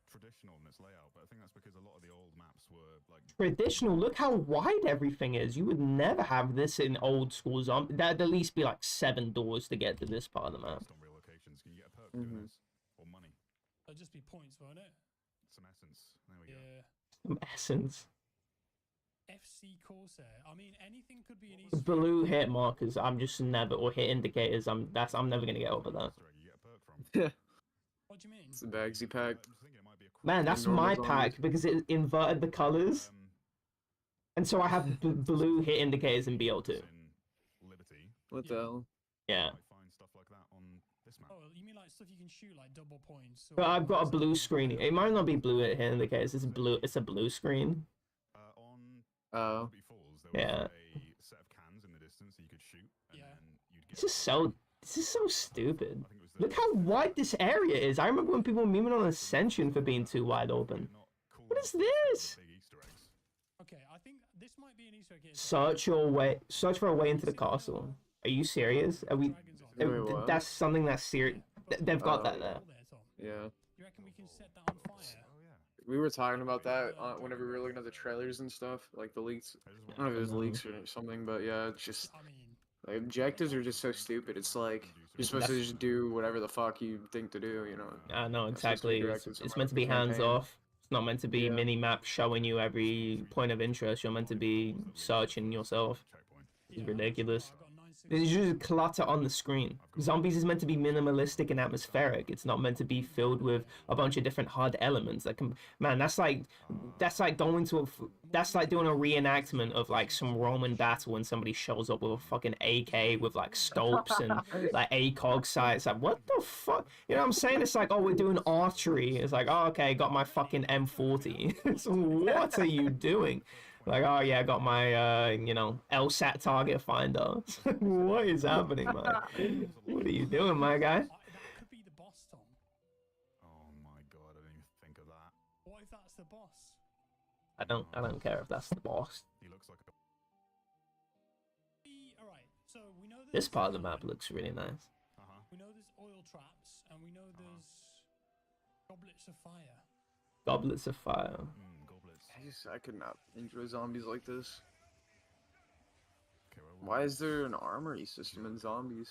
traditional in its layout, but I think that's because a lot of the old maps were like Traditional. Look how wide everything is. You would never have this in old school zombie. That'd at least be like 7 doors to get to this part of the map. based on real locations. Can you get a perk doing this? Or money? That'd just be points, won't it? Some essence. There we go. Yeah. Some essence. FC Corsair. I mean, anything could be an Easter egg. Blue hit markers. I'm just never, or hit indicators. I'm never gonna get over that. Easter egg you get a perk from. What do you mean? It's the Bagsy pack. I'm just thinking it might be a quick Man, that's normal my zombies. pack because it inverted the colors, and so I have blue hit indicators in BO2. in Liberty. What the hell? Yeah, Might find stuff like that on this map. Oh, you mean like stuff you can shoot, like double points? but I've got a blue screen. It might not be blue hit indicators. It's blue. It's a blue screen. On Oh. Liberty Falls, there Yeah. was a set of cans in the distance that you could shoot, and Yeah. then you'd get. This is so. This is so stupid. I think it was the- Look how wide this area is. I remember when people were memeing on Ascension for being too wide open. not cool What is enough to this? big Easter eggs. Okay, I think this might be an Easter egg here. Search for a way into the castle. Are you serious? Are we? Dragons on Wait, what? That's something that's serious. They've got that there. There, Tom. Yeah. You reckon we can set that on fire? Oh yeah. We were talking about that whenever we were looking at the trailers and stuff, like the leaks. I just I don't know if it was leaks or something, but yeah, it's just I mean, like objectives are just so stupid. It's like you're supposed to just do whatever the fuck you think to do, you know. I know That's supposed to be exactly. directed It's somewhere meant to be with campaign. hands off. It's not meant to be Yeah. mini map showing you every point of interest. You're meant to be searching yourself. It's ridiculous. It's just clutter on the screen. Zombies is meant to be minimalistic and atmospheric. It's not meant to be filled with a bunch of different hard elements that can. Man, that's like going to that's like doing a reenactment of like some Roman battle and somebody shows up with a fucking AK with like scopes and like ACOG sights. Like, what the fuck? You know what I'm saying? It's like, oh, we're doing archery. It's like, oh, okay, got my fucking M40. So what are you doing? Like, oh yeah, I got my you know, LSAT target finder. What is happening, man? What are you doing, my guy? That could be the boss, Tom. Oh my god, I didn't even think of that. What if that's the boss? I don't care if that's the boss. He looks like a Alright, so we know This part of the map looks really nice. We know there's oil traps, and we know there's goblets of fire. Goblets of fire. goblets. I could not enjoy zombies like this. Okay, Why is there an armory system in zombies?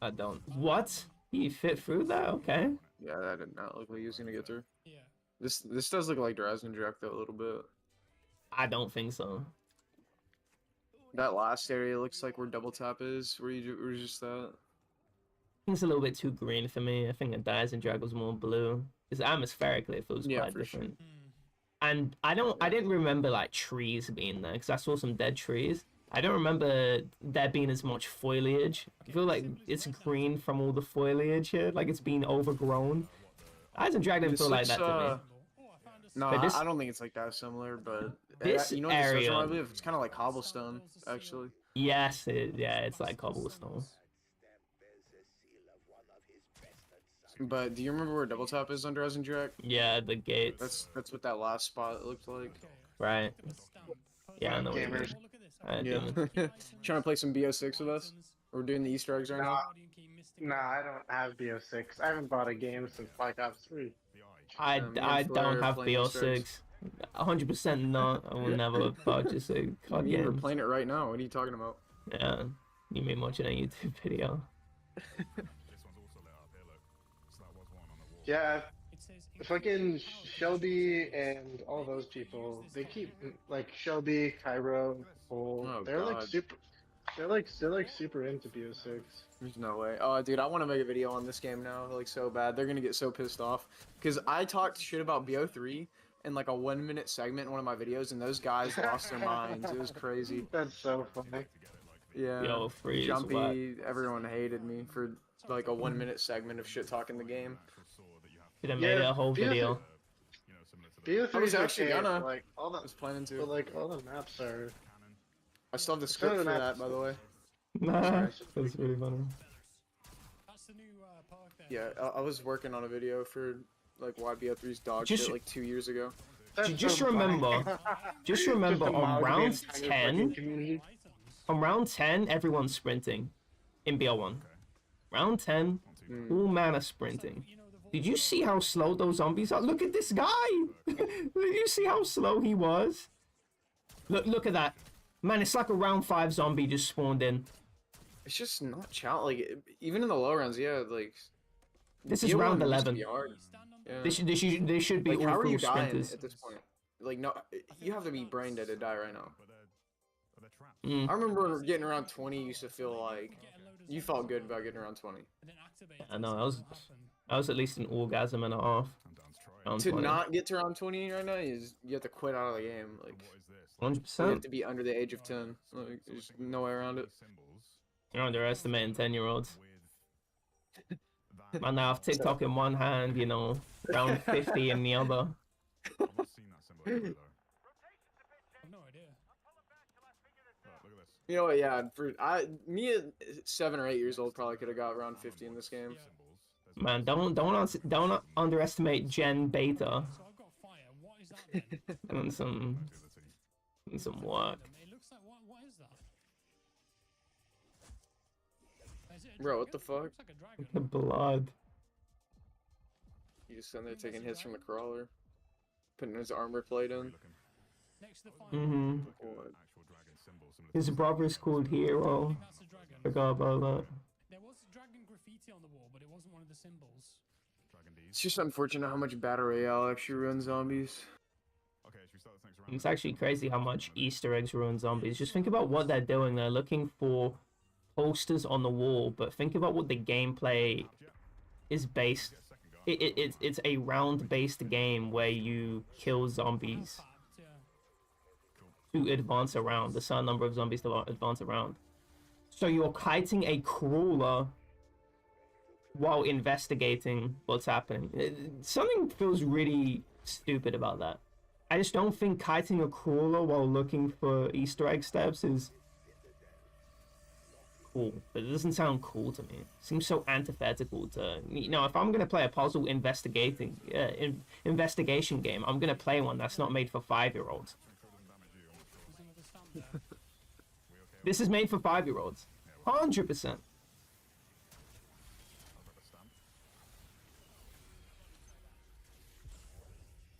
I don't. What? You fit through that? Okay. Yeah, that did not look like he was gonna get through. Yeah. This does look like Drazen Jack though a little bit. I don't think so. That last area looks like where double tap is, where were just that. I think it's a little bit too green for me. I think the Dies and Drag was more blue. Because atmospherically it feels Yeah, quite for different. Hmm. And I didn't remember like trees being there because I saw some dead trees. I don't remember there being as much foliage. I feel like it's green from all the foliage here, like it's been overgrown. Dies and Drag didn't This feel like looks, that to me. Oh, I found a No, But this- I don't think it's like that similar, but This you know what this does area- remind me of? It's kind of like cobblestone, actually. Yes, yeah, it's like cobblestone. But do you remember where double tap is on Drazen Jack? Yeah, the gates. That's what that last spot looked like. Right. Yeah, I know what you mean. Gamers. Alright, Yeah. Dylan. Trying to play some BO6 with us? We're doing the Easter eggs right now. Nah, I don't have BO6. I haven't bought a game since Black Ops 3. I me and don't Fleur have playing Easter eggs. BO6. 100% not. I will never purchase a COD We're game. playing it right now. What are you talking about? Yeah, you mean watching a YouTube video. This one's also lit up here, look. So that was one on the wall. Yeah, fucking Shelby and all those people, they keep, like, Shelby, Cairo, Cole, Oh, they're like God. super, they're like super into BO6. There's no way. Oh, dude, I want to make a video on this game now, like so bad. They're gonna get so pissed off because I talked shit about BO3 in like a 1-minute segment in one of my videos, and those guys lost their minds. It was crazy. That's so funny. Yeah. Yo, free Jumpy. Everyone hated me for like a 1-minute segment of shit talking the game. Should have made it a whole BO3 video. BO3 I was is actually okay, gonna. but, like all I the, was planning but to. like all the maps are. I still have the script for that, by the way. Nah, that's really funny. That's the new park there. Yeah, I was working on a video for like why BO3's dog Just- shit like 2 years ago. That's Just so funny. remember, just remember Just on amalgamate round the entire 10, fucking community. on round 10, everyone's sprinting in BL1. Round 10, all man are sprinting. Did you see how slow those zombies are? Look at this guy! Did you see how slow he was? Look at that. Man, it's like a round 5 zombie just spawned in. It's just not like even in the low rounds, yeah, like This is BO1 round used to 11. be hard. Yeah. They should be Like, all how are full you dying sprinters. at this point? Like, no, you have to be brain dead to die right now. Mm. I remember getting around 20 used to feel like you felt good about getting around 20. I know, I was at least an orgasm and a half. Round To 20. not get to round 20 right now is you have to quit out of the game. Like, you 100%. have to be under the age of 10. Like, there's no way around it. You're underestimating 10-year-olds. Man, I have TikTok in one hand, you know, round 50 in the other. I've not seen that symbol either, though. I've no idea. Look at this. You know what? Yeah, me at 7 or 8 years old probably could have got around 50 in this game. Man, don't underestimate Gen Beta So I've got fire. What is that then? and some work. It looks like what is that? Is it a Bro, what dragon? the fuck? Looks like a dragon. The blood. You just sitting there taking hits from the crawler, putting his armor plate in. Next to the fire. Mm-hmm. God. Actual dragon symbol, similar His brother's called Hero. That's a dragon. Forgot about that. There was dragon graffiti on the wall, but it wasn't one of the symbols. dragon It's just unfortunate how much Battle Royale actually ruins zombies. Okay, should we start this next round? It's actually crazy how much Easter eggs ruin zombies. Just think about what they're doing. They're looking for posters on the wall, but think about what the gameplay is based. It's a round-based game where you kill zombies to advance around. A certain number of zombies to advance around. So you're kiting a crawler while investigating what's happening. Something feels really stupid about that. I just don't think kiting a crawler while looking for Easter egg steps is cool. But it doesn't sound cool to me. It seems so antithetical to, you know, if I'm gonna play a puzzle investigation game, I'm gonna play one that's not made for 5-year-olds. This is made for 5-year-olds. 100%.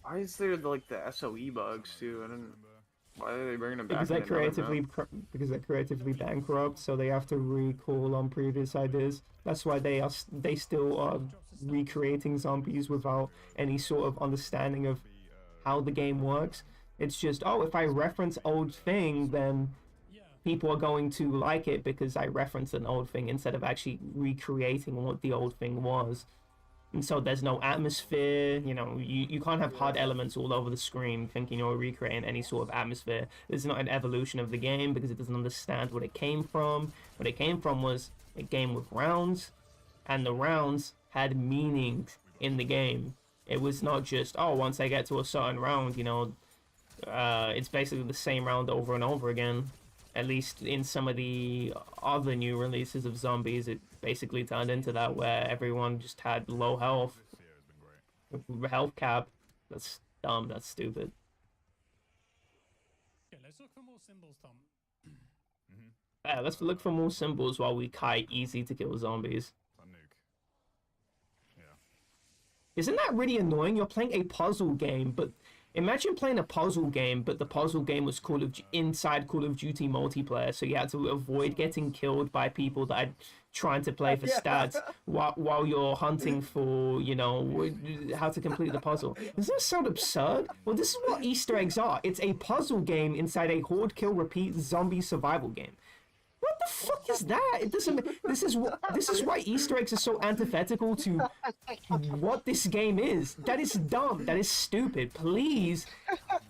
Why is there like the SOE bugs too? I didn't. Why are they bringing them back? Because they're creatively bankrupt, so they have to recall on previous ideas. That's why they still are recreating zombies without any sort of understanding of how the game works. It's just, oh, if I reference old thing, then people are going to like it because I referenced an old thing instead of actually recreating what the old thing was. And so there's no atmosphere, you know, you can't have hard elements all over the screen thinking you're recreating any sort of atmosphere. There's not an evolution of the game because it doesn't understand what it came from. What it came from was a game with rounds, and the rounds had meaning in the game. It was not just, oh, once I get to a certain round, you know, it's basically the same round over and over again. At least in some of the other new releases of zombies, it basically turned into that where everyone just had low health. Health cap. That's dumb, that's stupid. Okay, let's look for more symbols, Tom. Yeah, let's look for more symbols while we kite easy to kill zombies. That nuke. Yeah. Isn't that really annoying? You're playing a puzzle game, but imagine playing a puzzle game, but the puzzle game was inside Call of Duty multiplayer, so you had to avoid getting killed by people that are trying to play for stats while you're hunting for, you know, how to complete the puzzle. Doesn't that sound absurd? Well, this is what Easter eggs are. It's a puzzle game inside a horde kill repeat zombie survival game. What the fuck is that? It doesn't. This is why Easter eggs are so antithetical to what this game is. That is dumb. That is stupid. Please,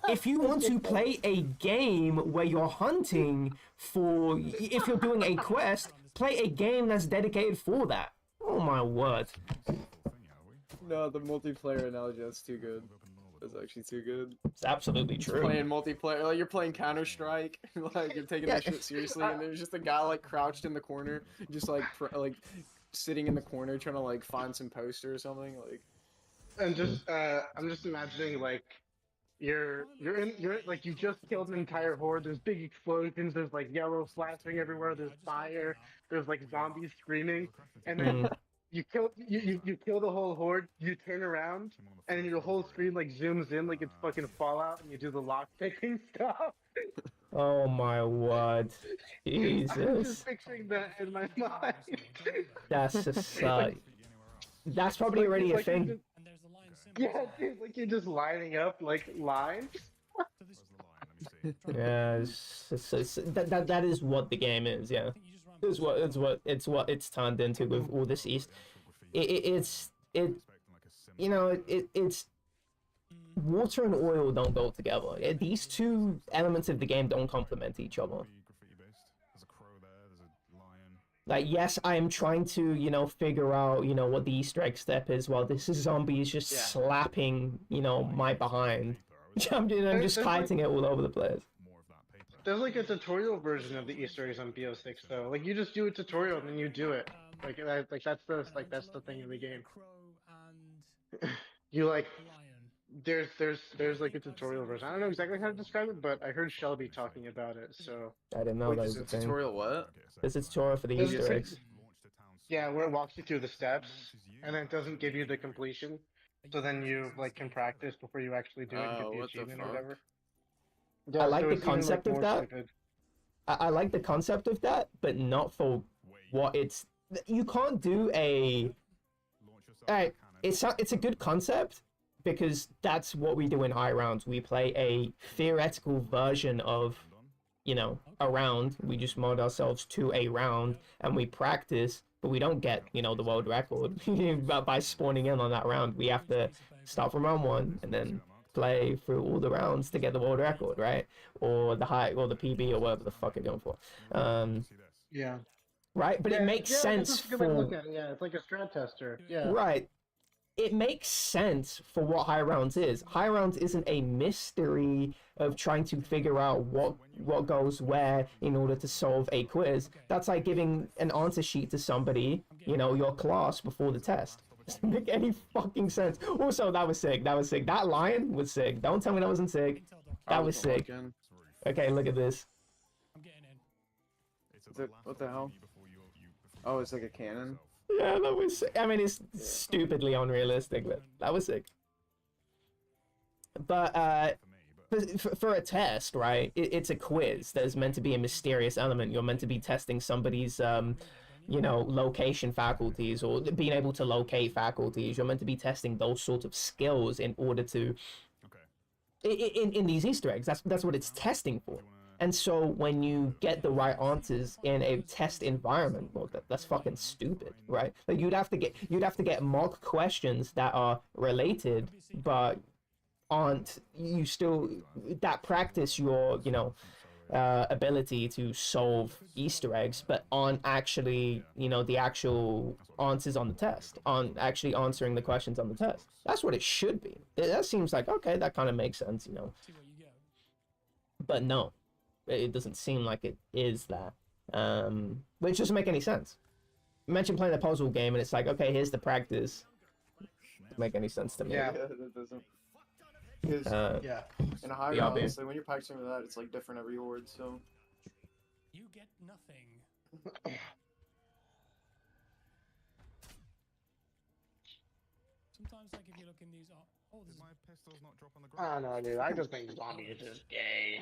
if you want to play a game where you're hunting for, if you're doing a quest, play a game that's dedicated for that. Oh my word. No, the multiplayer analogy, that's too good. That's actually too good. It's absolutely Just true. playing multiplayer, like you're playing Counter-Strike, like you're taking that shit seriously, and there's just a guy like crouched in the corner, just like sitting in the corner trying to like find some poster or something, like. And just I'm just imagining like you're like you just killed an entire horde. There's big explosions. There's like yellow flashing everywhere. There's fire. There's like zombies screaming, and then. You kill the whole horde, you turn around, and then your whole screen like zooms in like it's fucking Fallout, and you do the lock picking stuff. Oh my word. Jesus. I'm just picturing that in my mind. That's just that's probably already a thing. And there's the line symbol. Yeah, dude, like you're just lining up like lines. Yeah, that is what the game is. Yeah, it's what it's turned into with all this East. It's water and oil don't go together. These two elements of the game don't complement each other. Like, yes, I am trying to, you know, figure out, you know, what the Easter egg step is while this zombie is just slapping, you know, my behind. I'm just kiting it all over the place. There's like a tutorial version of the Easter eggs on BO6 though. Like you just do a tutorial and then you do it. Like that's the thing in the game. You like there's like a tutorial version. I don't know exactly how to describe it, but I heard Shelby talking about it. So I didn't know Wait, that was there's a a thing. tutorial what? There's a tutorial for the There's Easter a- eggs. yeah, where it walks you through the steps and then it doesn't give you the completion. So then you like can practice before you actually do it and get the what the achievement or fuck? whatever. I like so the it's even, concept of more that. stupid. I like the concept of that, but not for what it's. You can't do a. Alright, it's a good concept because that's what we do in high rounds. We play a theoretical version of, you know, a round. We just mod ourselves to a round and we practice, but we don't get, you know, the world record by spawning in on that round. We have to start from round 1 and then play through all the rounds to get the world record, right? Or the PB or whatever the fuck you're going for. Yeah. Right, but it makes sense that's a good way to look at it. Yeah, it's like a strat tester. Yeah. Right. It makes sense for what high rounds is. High rounds isn't a mystery of trying to figure out what goes where in order to solve a quiz. That's like giving an answer sheet to somebody, you know, your class before the test. Doesn't make any fucking sense. Also, that was sick. That was sick. That lion was sick. Don't tell me that wasn't sick. That was sick. Okay, look at this. What the hell? Oh, it's like a cannon. Yeah, that was sick. I mean, it's stupidly unrealistic, but that was sick. But for a test, right? It's a quiz. There's meant to be a mysterious element. You're meant to be testing somebody's, you know, location faculties or being able to locate faculties. You're meant to be testing those sorts of skills in order to, in these Easter eggs. That's what it's testing for. And so when you get the right answers in a test environment, well, that's fucking stupid, right? Like you'd have to get mock questions that are related, but aren't you still that practice your, you know, ability to solve Easter eggs, but aren't actually, you know, the actual answers on the test, aren't actually answering the questions on the test. That's what it should be. That seems like, okay, that kind of makes sense, you know. But no. It doesn't seem like it is that, which doesn't make any sense. Imagine playing a puzzle game and it's like, okay, here's the practice. Doesn't make any sense to me. Yeah. That doesn't. Because Yeah. in a high round, honestly, when you're practicing with that, it's like different every horde. So You get nothing. Sometimes, like if you look in these, oh, Did my pistols not drop on the I ground? don't know, dude. I just think zombies are just gay.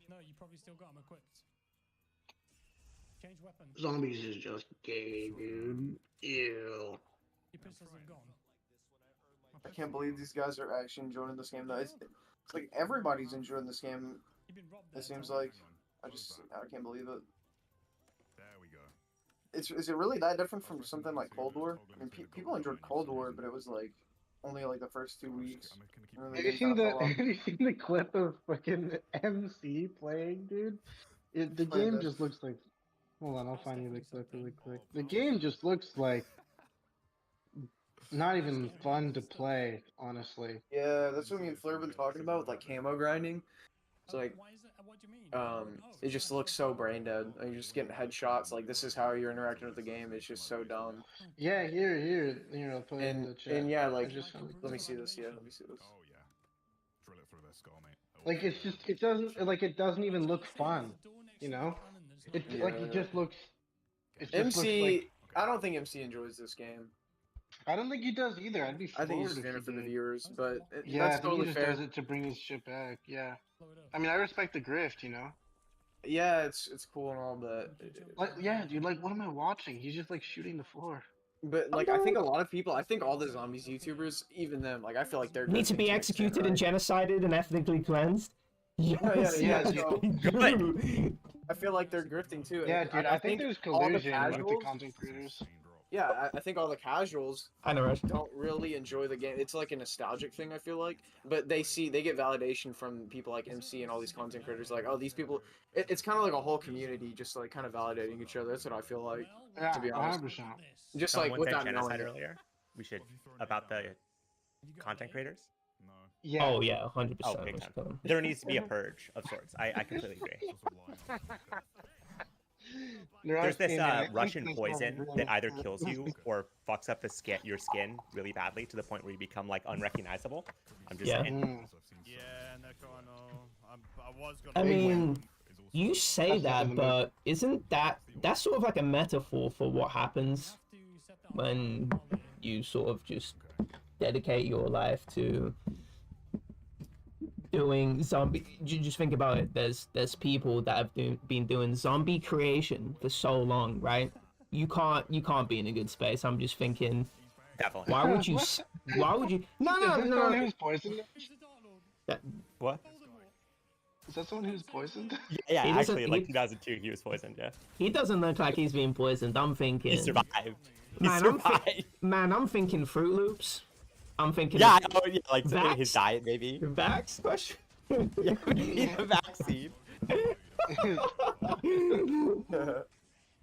no, you probably still got them equipped. Change weapon. Zombies is just gay, dude. Ew. Your pistols are gone. I can't believe these guys are actually enjoying this game. Though it's like everybody's enjoying this game. You've been robbed. It seems like I can't believe it. There we go. Is it really that different from something like Cold War? I mean, people enjoyed Cold War, but it was like only like the first 2 weeks. And then the Have you game seen kinda the fell off. Have you seen the clip of fucking MC playing, dude? The Play game this. just looks like. Hold on, I'll find you the clip really quick. The game just looks like not even fun to play, honestly. Yeah, that's what me and Fleur have been talking about with like camo grinding. It's like Why is it? What do you mean? it just looks so brain dead. Like, you're just getting headshots. Like this is how you're interacting with the game. It's just so dumb. Yeah, here, I'll put it in the chat. And yeah, like I just found it. let me see this. Yeah, let me see this. Oh yeah. Drill it through their skull, mate. Like it's just, it doesn't even look fun, you know? It like it just looks. It just MC, looks like, I don't think MC enjoys this game. I don't think he does either. I'd be I think he's floored just if doing it for he the did. viewers, but Yeah, I that's think he totally just fair. does it to bring his shit back. Yeah. I mean, I respect the grift, you know. Yeah, it's cool and all, but Like, yeah, dude. Like, what am I watching? He's just like shooting the floor. like I think a lot of people, I think all the zombies YouTubers, even them, like I feel like they're Need to grifting be to an executed extent, and genocided and ethnically cleansed. Yes, yeah, yes, so- they do. I feel like they're grifting too. Yeah, and dude. I think there's all the collusion with the casuals- content creators. Yeah, I think all the casuals I know, right? don't really enjoy the game. It's like a nostalgic thing, I feel like. But they get validation from people like MC and all these content creators. Like, oh, these people. It's kind of like a whole community, just like kind of validating each other. That's what I feel like. Yeah, To be honest. 100%. Just Someone like said without genocide knowing it. earlier. We should about the content creators. No. Yeah. Oh yeah, 100%. Oh, big time. There needs to be a purge of sorts. I completely agree. There's this Russian poison that either kills you or fucks up your skin really badly to the point where you become like unrecognizable. I'm just Yeah. saying. Yeah, Neko, I know. I was gonna. I mean, you say That's that, something but isn't that's sort of like a metaphor for what happens when you sort of just dedicate your life to doing zombie? You just think about it. There's people that have been doing zombie creation for so long, right? You can't be in a good space. I'm just thinking Definitely. Why would you? Why would you? No, Is no, this no, someone no. who's poisoned? What? Is that someone who's poisoned? Yeah, He doesn't- actually, in like 2002, he was poisoned. Yeah, He doesn't look like he's being poisoned. I'm thinking. he survived. He Man, survived. I'm thinking Fruit Loops. I'm thinking. Yeah, yeah, like Vax? his diet maybe. Vax question. Yeah, maybe the vaccine.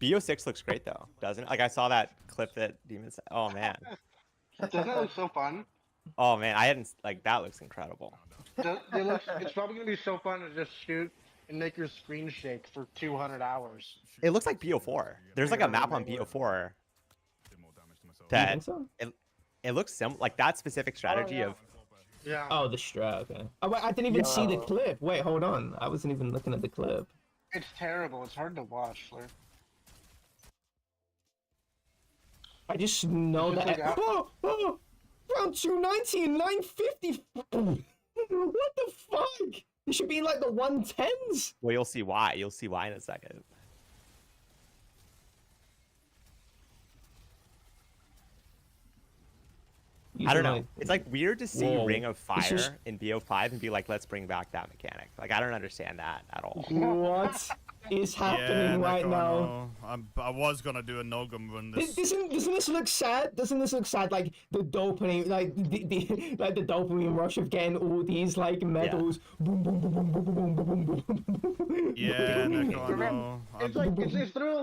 BO6 looks great though, doesn't it? Like I saw that clip that Demon said. Oh man. Doesn't that look so fun? Oh man, I hadn't like that looks incredible. It's probably gonna be so fun to just shoot and make your screen shake for 200 hours. It looks like BO4. There's like a map on BO4 You that think so? it looks like that specific strategy yeah. of Yeah. Oh, the strat. Okay. Oh, wait, I didn't even see the clip. Wait, hold on. I wasn't even looking at the clip. It's terrible. It's hard to watch, Fleur. I just know It's that. just like, Oh, round 290 and 950. What the fuck? It should be like the 110s. well, you'll see why. You'll see why in a second. I don't know. It's like weird to see Whoa. Ring of It's just- Fire in BO5 and be like, let's bring back that mechanic. Like I don't understand that at all. What is happening right now? I was gonna do a Nogum run this. Doesn't this look sad? Doesn't this look sad? Like the dopamine, like the like the dopamine rush of getting all these like medals. Boom, boom, boom, boom, boom, boom, boom, boom, boom. Yeah, Neko, I know. It's like it's literally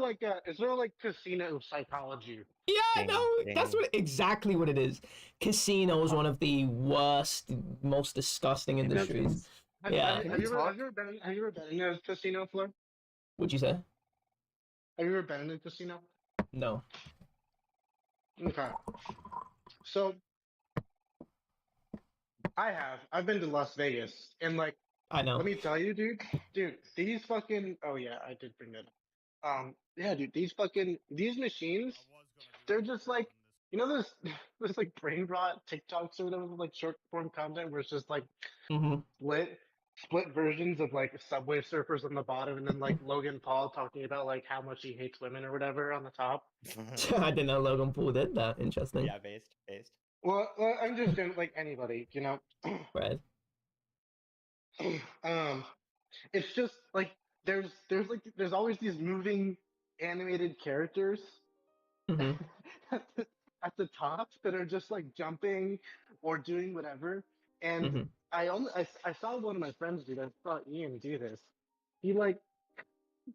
like casino psychology. Yeah, Ding, no, that's ding. exactly what it is. Casino is one of the worst, most disgusting industries. Yeah. Have you ever been in a casino, Fleur? What'd you say? Have you ever been in a casino? No. Okay. So I've been to Las Vegas, and like, I know. let me tell you, dude, these fucking. Oh yeah, I did bring that up. Yeah, dude, these machines, they're just like, you know, those like brain rot TikToks or whatever, like short form content where it's just like Mm-hmm. split versions of like Subway Surfers on the bottom, and then like Logan Paul talking about like how much he hates women or whatever on the top. I didn't know Logan Paul did that. Interesting. Yeah, based. Well, I'm just doing like anybody, you know. Right. It's just like there's always these moving animated characters Mm-hmm. at the top that are just like jumping or doing whatever. And Mm-hmm. I saw one of my friends do that. I saw Ian do this. He like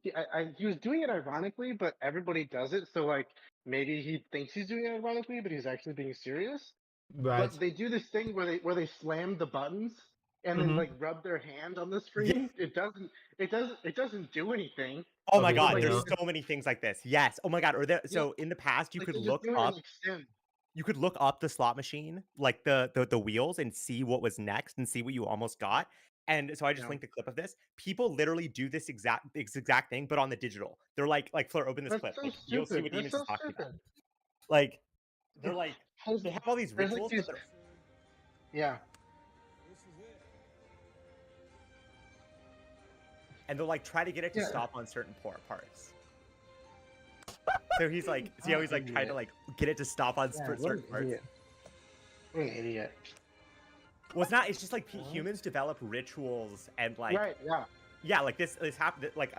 he was doing it ironically, but everybody does it. So like maybe he thinks he's doing it ironically, but he's actually being serious. Right. But they do this thing where they slam the buttons and then like rub their hand on the screen. It doesn't do anything. Oh my Okay, god, so there's no. so many things like this. Yes. Oh my god. Or there, so in the past, you Like, could they're just look doing it up. like Sim. You could look up the slot machine, like the wheels, and see what was next, and see what you almost got. And so I just Yeah. linked a clip of this. People literally do this exact thing, but on the digital. They're like Fleur, open this That's clip. so Like, you'll see stupid. what That's Demon's so talking about. stupid. Like they're like There's- they have all these there's, like, rituals. these- but they're- Yeah. and they'll like try to get it to Yeah. stop on certain parts. So he's like, see how he's like trying to like get it to stop on Yeah, what certain an parts. idiot. What an idiot. Well, it's not. It's just like humans develop rituals and like Right. Yeah. yeah, like this happened. Like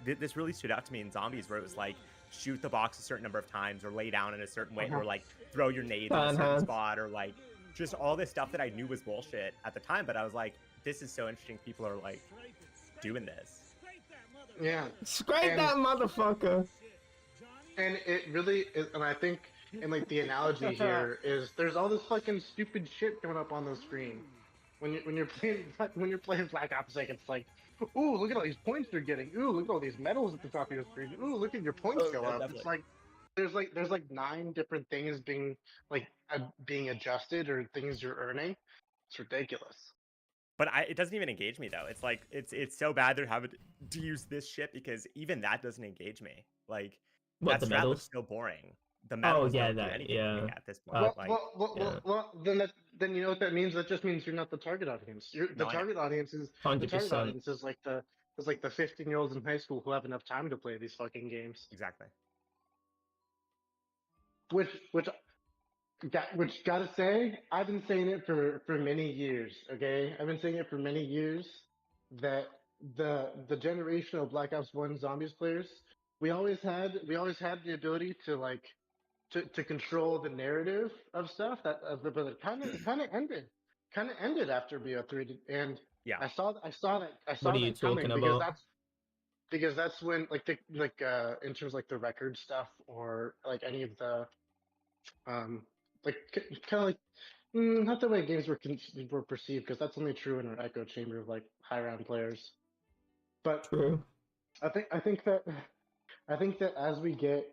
this really stood out to me in Zombies, where it was like shoot the box a certain number of times, or lay down in a certain way, or like throw your nades in a certain spot, or like just all this stuff that I knew was bullshit at the time. But I was like, this is so interesting. People are like doing this. Yeah. Scrape that motherfucker. And it really is, and I think, and like the analogy here is, there's all this fucking stupid shit coming up on the screen. When you're playing Black Ops, like it's like, ooh, look at all these points you're getting. Ooh, look at all these medals at the top of your screen. Ooh, look at your points go up. Definitely. It's like there's like 9 different things being being adjusted, or things you're earning. It's ridiculous. But it doesn't even engage me though. It's like it's so bad they're having to use this shit, because even that doesn't engage me. Like What, that the strat medals? looks so boring. The medals yeah, don't do that- anything yeah. to me at this point. Well, like, then you know what that means. That just means you're not the target audience. The No, I know. target audience is the target 100%. audience is like the 15-year-olds in high school who have enough time to play these fucking games. exactly. Which which gotta say, I've been saying it for many years. Okay, I've been saying it for many years that the generation of Black Ops One Zombies players, we always had the ability to like to control the narrative of stuff but it kind of ended after BO3, and Yeah. I saw What are you that coming talking about? because that's when in terms of like the record stuff or like any of the like kind of like not the way games were perceived, because that's only true in an echo chamber of like high round players. But True. I think that as we get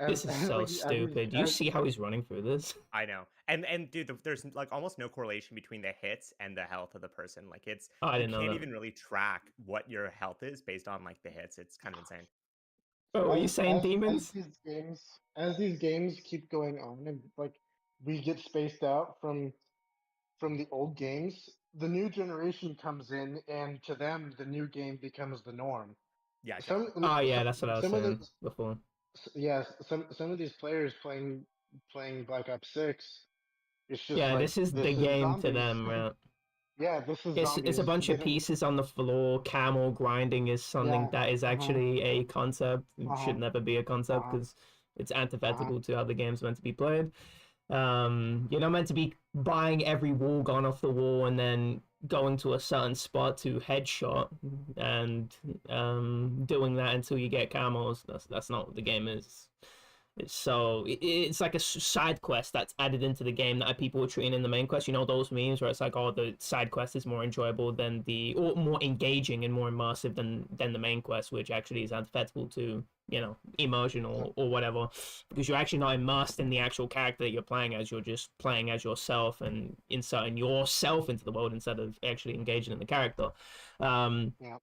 This is so stupid. Do you see how he's running through this? I know. And dude, there's like almost no correlation between the hits and the health of the person. Like it's Oh, I you didn't know can't that. even really track what your health is based on like the hits. It's kind of insane. Oh, are you as, saying as demons? these games keep going on, and like we get spaced out from the old games, the new generation comes in, and to them the new game becomes the norm. Yeah, Some definitely. Oh yeah, that's what I was some of the saying before. yes, some of these players playing Black Ops 6, it's just Yeah, like this is the this is game to zombies. them, right? Yeah, this is It's a zombies. bunch They of don't. pieces on the floor. Camel grinding is something Yeah. that is Uh huh. actually a concept. It Uh huh. should never be a Uh concept huh. because it's Uh huh. antithetical to how the game's meant to be played. You're not meant to be buying every wall gone off the wall and then going to a certain spot to headshot and doing that until you get camos. That's not what the game is. It's like a side quest that's added into the game that people are treating in the main quest. You know those memes where it's like, oh, the side quest is more enjoyable than or more engaging and more immersive than the main quest, which actually is antithetical to immersion or whatever, because you're actually not immersed in the actual character that you're playing as. You're just playing as yourself and inserting yourself into the world instead of actually engaging in the character. Um, Yeah.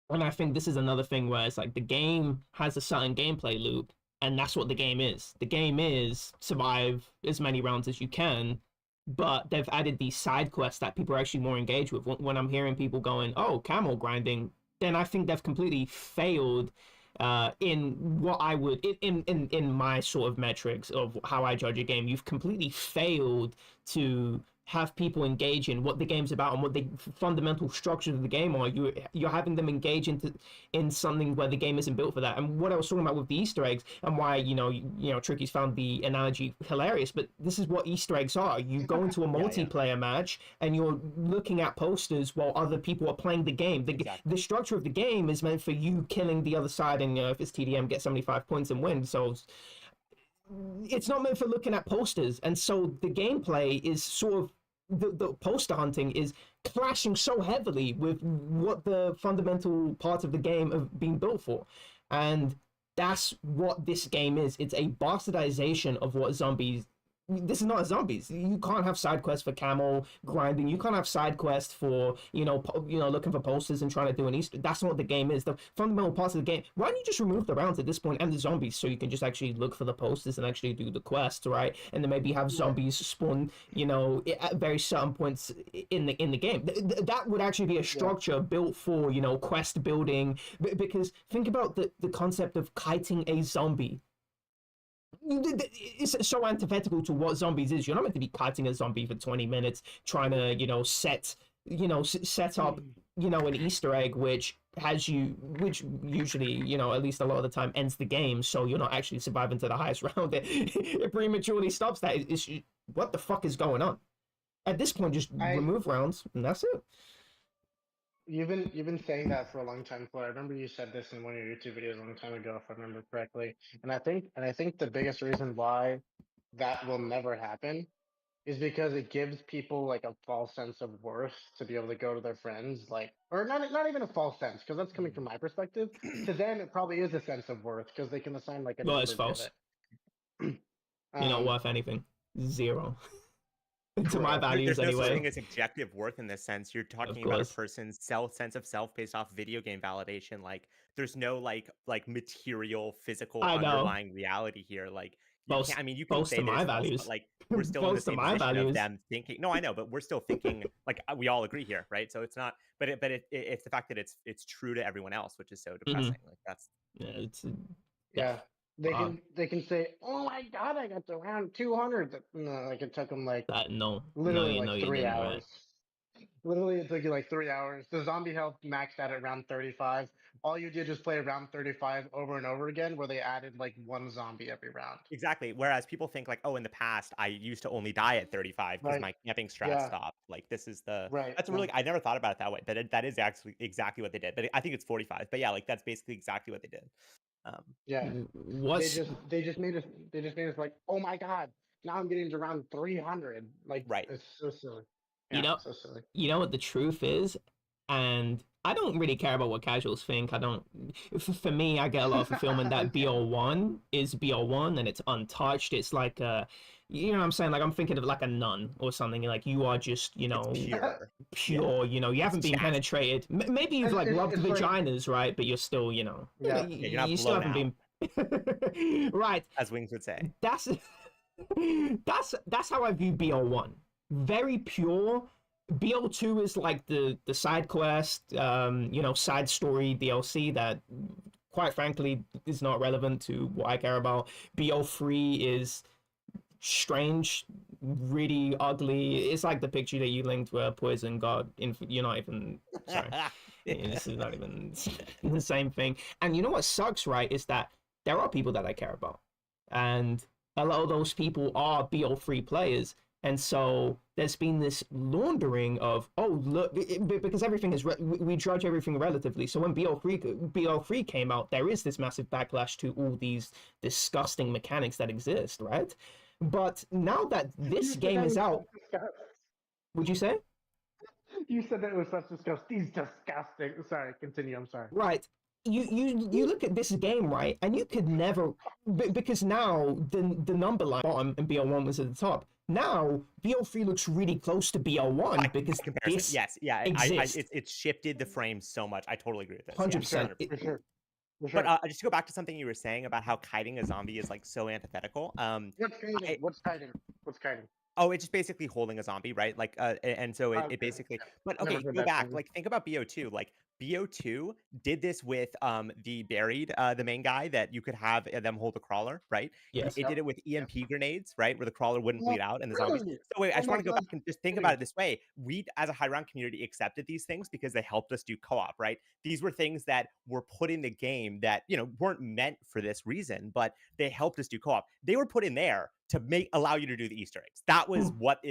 and I think this is another thing where it's like the game has a certain gameplay loop, and that's what the game is. The game is survive as many rounds as you can, but they've added these side quests that people are actually more engaged with. When I'm hearing people going, "Oh, camel grinding," then I think they've completely failed in what I would in my sort of metrics of how I judge a game. You've completely failed to have people engage in what the game's about and what the fundamental structures of the game are. You're having them engage in something where the game isn't built for that. And what I was talking about with the Easter eggs and why Tricky's found the analogy hilarious, but this is what Easter eggs are. You go into a multiplayer match and you're looking at posters while other people are playing the game. The structure of the game is meant for you killing the other side, and if it's TDM, get 75 points and win. So it's not meant for looking at posters, and so the gameplay is sort of the poster hunting is clashing so heavily with what the fundamental parts of the game have been built for, and that's what this game is. It's a bastardization of what zombies. This is not a zombies. You can't have side quests for camo grinding. You can't have side quests for looking for posters and trying to do an Easter. That's not what the game is. The fundamental parts of the game. Why don't you just remove the rounds at this point and the zombies so you can just actually look for the posters and actually do the quests, right? And then maybe have zombies spawn, at very certain points in the game. That would actually be a structure built for quest building. Because think about the concept of kiting a zombie. It's so antithetical to what zombies is. You're not meant to be kiting a zombie for 20 minutes trying to set up an Easter egg which usually at least a lot of the time ends the game, so you're not actually surviving to the highest round. It prematurely stops that. What the fuck is going on at this point? Just remove rounds and that's it. You've been saying that for a long time, Claire. I remember you said this in one of your YouTube videos a long time ago, if I remember correctly. And I think the biggest reason why that will never happen is because it gives people like a false sense of worth to be able to go to their friends, like, or not even a false sense, because that's coming from my perspective. To them, it probably is a sense of worth because they can assign like a Well, number it's to false. it. You're not worth anything. Zero. To my There's values no anyway. such thing as objective worth in this sense. You're talking about a person's sense of self based off video game validation. Like there's no like material, physical underlying reality here. Like you can't. I mean, you can say there's false, but like we're still in the same position of them thinking. No, I know, but we're still thinking like we all agree here, right? So it's not. But it's the fact that it's true to everyone else, which is so depressing. Like that's yeah. they can say, "Oh my god, I got to round 200." No, like it took them like No, literally no, like you 3 didn't, right? hours. Literally, it took you like 3 hours. The zombie health maxed out at round 35. All you did was play round 35 over and over again, where they added like one zombie every round. Exactly. Whereas people think like, oh, in the past, I used to only die at 35 because Right. my camping strat Yeah. stopped. Like this is the Right. that's a really I never thought about it that way, but that is actually exactly what they did. But I think it's 45. But yeah, like that's basically exactly what they did. Yeah. What's They just made us like, oh my god, now I'm getting to round 300. Like Right. it's so silly. you Yeah, know so silly. you know what the truth is, and I don't really care about what casuals think. I don't. For me, I get a lot of fulfillment that BO1 is BO1 and it's untouched. It's like you know what I'm saying? Like I'm thinking of like a nun or something. Like you are just It's pure. pure. You know, you haven't been penetrated. Maybe you've like rubbed it's like- vaginas, right? But you're still, you know, Yeah. you're not you still blown haven't been right. As Wings would say. That's how I view BO1. Very pure. BO2 is like the side quest, you know, side story DLC that, quite frankly, is not relevant to what I care about. BO3 is strange, really ugly. It's like the picture that you linked where Poison God. You're not even sorry. This is not even the same thing. And you know what sucks, right? Is that there are people that I care about, and a lot of those people are BO3 players. And so there's been this laundering of, oh, look, because everything is, we judge everything relatively. So when BO3 came out, there is this massive backlash to all these disgusting mechanics that exist, right? But now that this game is out, would you say? You said that it was such disgusting. Sorry, continue. I'm sorry. Right. You look at this game, right, and you could never, because now the number line bottom and BO1 was at the top. Now BO3 looks really close to BO1 because this it's shifted the frame so much. I totally agree with this. 100%. For sure. But just to go back to something you were saying about how kiting a zombie is like so antithetical. What's kiting? What's kiting? Oh, it's just basically holding a zombie, right? Like, and so it basically. But okay, go back. Like, think about BO2. Like, BO2 did this with the buried, the main guy that you could have them hold a crawler, right? Yes. It did it with EMP grenades, right, where the crawler wouldn't bleed out and the zombies. So wait, I just want to go back and just think about it this way: we, as a high round community, accepted these things because they helped us do co-op, right? These were things that were put in the game that weren't meant for this reason, but they helped us do co-op. They were put in there to allow you to do the Easter eggs. That was what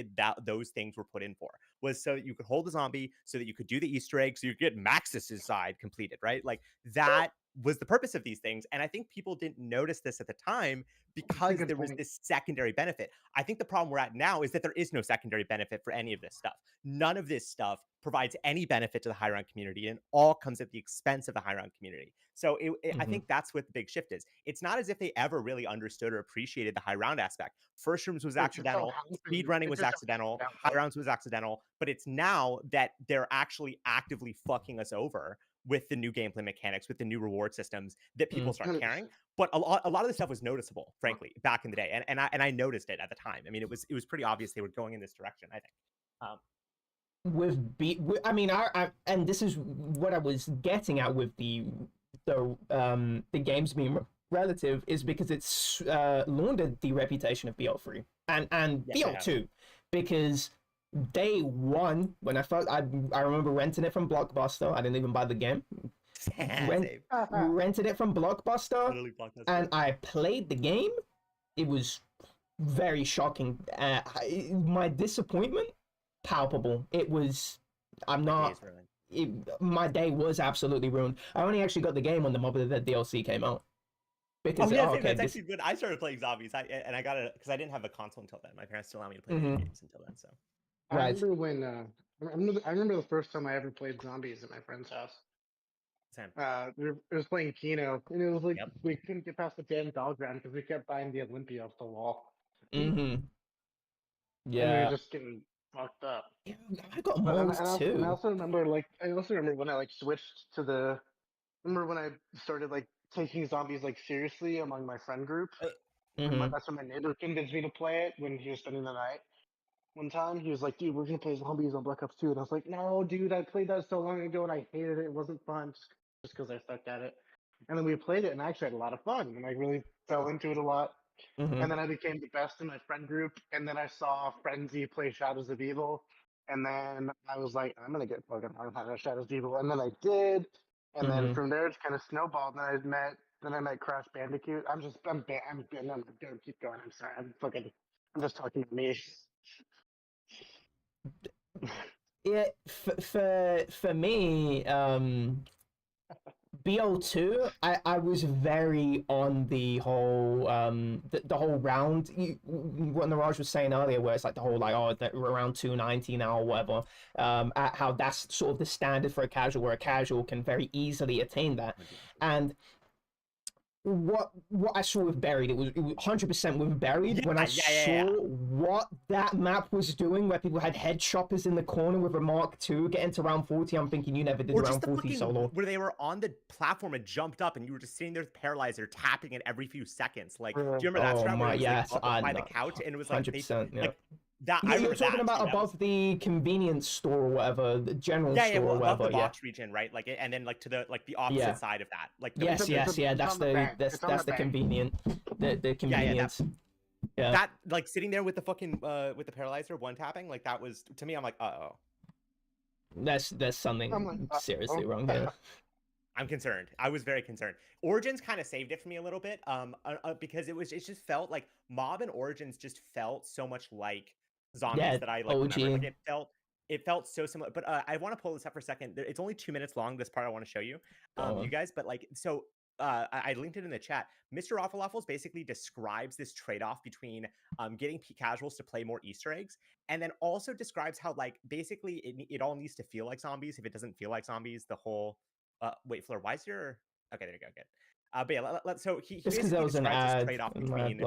those things were put in for, was so that you could hold the zombie, so that you could do the Easter eggs, so you could get Maxis's side completed, right? Like that was the purpose of these things. And I think people didn't notice this at the time because there was this secondary benefit. I think the problem we're at now is that there is no secondary benefit for any of this stuff. None of this stuff provides any benefit to the high round community, and all comes at the expense of the high round community. So I think that's what the big shift is. It's not as if they ever really understood or appreciated the high round aspect. First rooms was accidental, speed running was accidental, high rounds was accidental, but it's now that they're actually actively fucking us over with the new gameplay mechanics, with the new reward systems, that people start caring. But a lot of the stuff was noticeable, frankly, back in the day, and I noticed it at the time. I mean, it was pretty obvious they were going in this direction, I think. I mean, and this is what I was getting at with the games being relative, is because it's laundered the reputation of BO3 and BO2, because day one, when I remember renting it from Blockbuster. I didn't even buy the game. Rented it from Blockbuster, and I played the game. It was very shocking. My disappointment, palpable. It was. My day was absolutely ruined. I only actually got the game when the Mob of the Dead DLC came out. Because that's actually good. I started playing zombies, and I got it because I didn't have a console until then. My parents didn't allow me to play video games until then. So I remember when I remember the first time I ever played zombies at my friend's house. Same. It was playing Kino, and it was like we couldn't get past the damn dog ground because we kept buying the Olympia off the wall. Yeah. And we were just getting fucked up. Yeah, I got moles too. And I also remember when I like switched to the. Remember when I started like taking zombies like seriously among my friend group. That's when my neighbor convinced me to play it when he was spending the night. One time he was like, "Dude, we're gonna play zombies on Black Ops 2," and I was like, "No, dude, I played that so long ago and I hated it. It wasn't fun just because I sucked at it." and then we played it, and I actually had a lot of fun, and I really fell into it a lot. Mhm. And then I became the best in my friend group, and then I saw Frenzy play Shadows of Evil, and then I was like, I'm gonna get fucking hard at Shadows of Evil, and then I did, and then Mhm. from there it's kind of snowballed. And then I met Crash Bandicoot. I'm gonna keep going. I'm sorry. I'm just talking to me. Yeah, for me, BO2, I was very on the whole the whole round. What Niraj was saying earlier, where it's like the whole like, oh, that we're around 290 now or whatever. At how that's sort of the standard for a casual, where a casual can very easily attain that. And what I saw with Buried, it was 100% with Buried. When I saw what that map was doing, where people had head choppers in the corner with a Mark II getting to round 40, I'm thinking you never did Or round just the 40 fucking, solo. where they were on the platform and jumped up, and you were just sitting there with Paralyzer, tapping it every few seconds. Like, do you remember that strat where it was yes, like up by the couch, and it was like 100%, yeah. like that? I You're remember talking that, about too. above the convenience store or whatever, the general Yeah, store well, or above whatever, the box region, right? Like, and then like to the opposite Yeah. side of that, like Yes, It's that's on the bank. It's on that's the bank. convenient, the convenience. Yeah, that like sitting there with the fucking with the Paralyzer one tapping, like that was to me. I'm like, There's something I'm like, seriously wrong here. I'm concerned. I was very concerned. Origins kind of saved it for me a little bit, because it just felt like Mob and Origins just felt so much like Zombies that I like OG. remember. Like it felt so similar. But I want to pull this up for a second. It's only 2 minutes long. This part I want to show you, you guys. But like so. I linked it in the chat. Mr. Awful basically describes this trade-off between getting casuals to play more Easter eggs, and then also describes how like basically it all needs to feel like Zombies. If it doesn't feel like Zombies, the whole wait, Fleur, why is your okay? There you go. Good. But yeah, so he basically describes this trade-off between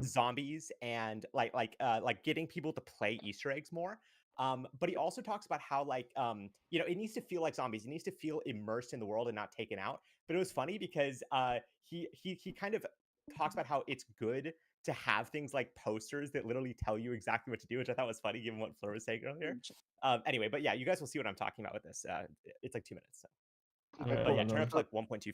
Zombies and like getting people to play Easter eggs more. But he also talks about how like it needs to feel like Zombies. It needs to feel immersed in the world and not taken out. But it was funny because he kind of talks about how it's good to have things like posters that literally tell you exactly what to do, which I thought was funny given what Fleur was saying earlier. Anyway, but yeah, you guys will see what I'm talking about with this. It's like 2 minutes. So. But yeah, turn up to like 1.25.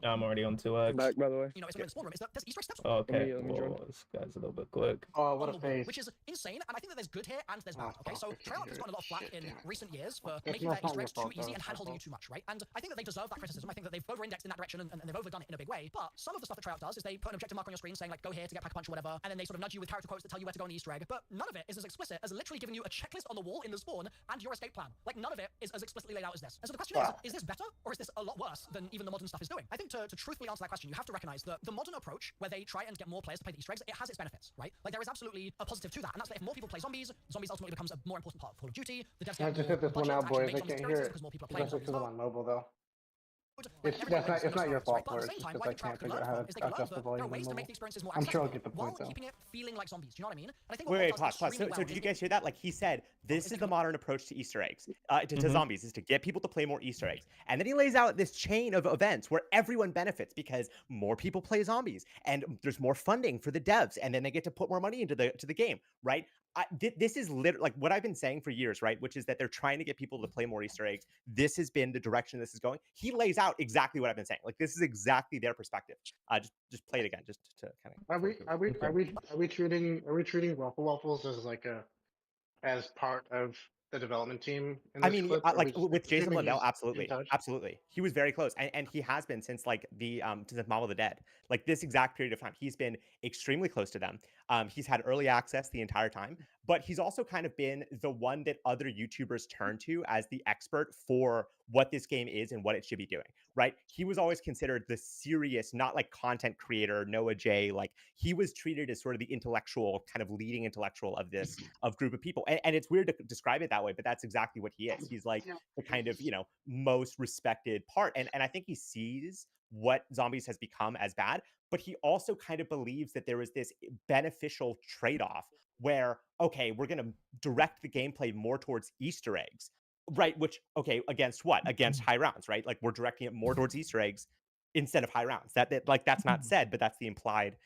I'm already on to it. Back, by the way. You know, it's in the spawn room. Is that there's Easter egg steps. Okay, let me join. this guy's a little bit quick. Oh, what a face. Which is insane, and I think that there's good here and there's bad. Okay, so Treyarch has gotten a lot of flack in recent years for making their Easter eggs too easy and hand-holding you too much, right? And I think that they deserve that criticism. I think that they've over-indexed in that direction and they've overdone it in a big way. But some of the stuff that Treyarch does is they put an objective marker on your screen saying like, go here to get Pack-a-Punch or whatever, and then they sort of nudge you with character quotes that tell you where to go on the Easter egg. But none of it is as explicit as literally giving you a checklist on the wall in the spawn and your escape plan. Like none of it is as explicitly laid out as this. And so the question is this better or is this a lot worse than even the modern stuff is doing? I think to truthfully answer that question, you have to recognize that the modern approach, where they try and get more players to play the Easter eggs, it has its benefits, right? Like there is absolutely a positive to that, and that's that if more people play Zombies ultimately becomes a more important part of Call of Duty. The devs I get just more hit this one budget out, to actually boys. make I some can't hear experiences it. because more people are playing Especially Zombies because I'm on mobile, though. That's not your fault for it. It's just I can't figure out how to adjust the volume on mobile. I'm sure I'll get the point, though. Keeping it feeling like Zombies. Do you know what I mean? And I think Wait, pause. So did you guys hear that? Like he said, this is the modern approach to Easter eggs, to Zombies, is to get people to play more Easter eggs. And then he lays out this chain of events where everyone benefits because more people play Zombies and there's more funding for the devs, and then they get to put more money into the game, right? This is literally like what I've been saying for years, right? Which is that they're trying to get people to play more Easter eggs. This has been the direction this is going. He lays out exactly what I've been saying. Like this is exactly their perspective. Just play it again, just to kind of. Are we treating Waffles as part of the development team? I mean, like with Jason Blundell, absolutely. He was very close, and he has been since like the Mom of the Dead. Like this exact period of time, he's been extremely close to them. He's had early access the entire time, but he's also kind of been the one that other YouTubers turn to as the expert for what this game is and what it should be doing, right? He was always considered the serious, not like content creator, Noah J. Like he was treated as sort of the intellectual, kind of leading intellectual of this group of people. And it's weird to describe it that way, but that's exactly what he is. He's like the kind of, most respected part. And I think he sees what Zombies has become as bad, but he also kind of believes that there is this beneficial trade-off where, okay, we're going to direct the gameplay more towards Easter eggs, right? Which, okay, against what? Against high rounds, right? Like we're directing it more towards Easter eggs instead of high rounds. That's not said, but that's the implied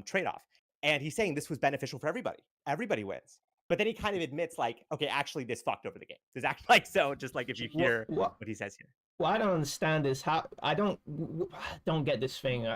trade-off. And he's saying this was beneficial for everybody. Everybody wins. But then he kind of admits like, okay, actually this fucked over the game. There's actually like, so just like if you hear what he says here. What I don't understand is how don't get this thing.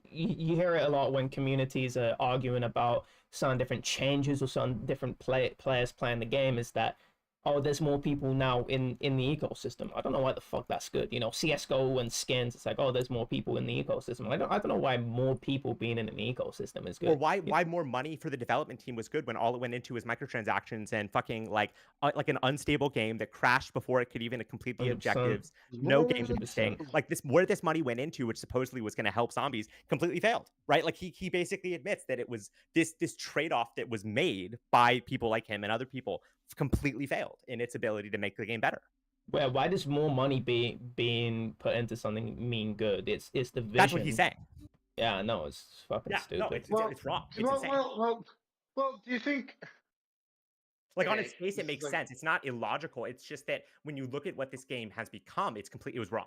You hear it a lot when communities are arguing about some different changes or some different players playing the game. Is that, oh, there's more people now in the ecosystem. I don't know why the fuck that's good. You know, CS:GO and skins. It's like, oh, there's more people in the ecosystem. I don't know why more people being in an ecosystem is good. Or why more money for the development team was good when all it went into was microtransactions and fucking like an unstable game that crashed before it could even complete the 100%. objectives. No games existing. Like this, where this money went into, which supposedly was going to help zombies, completely failed. Right? Like he basically admits that it was this trade-off that was made by people like him and other people completely failed in its ability to make the game better. Well, why does more money being put into something mean good? It's the vision. That's what he's saying. Yeah, no, it's fucking stupid. No, it's wrong. It's insane. Well, do you think? Like on its face, it makes sense. It's not illogical. It's just that when you look at what this game has become, it was wrong.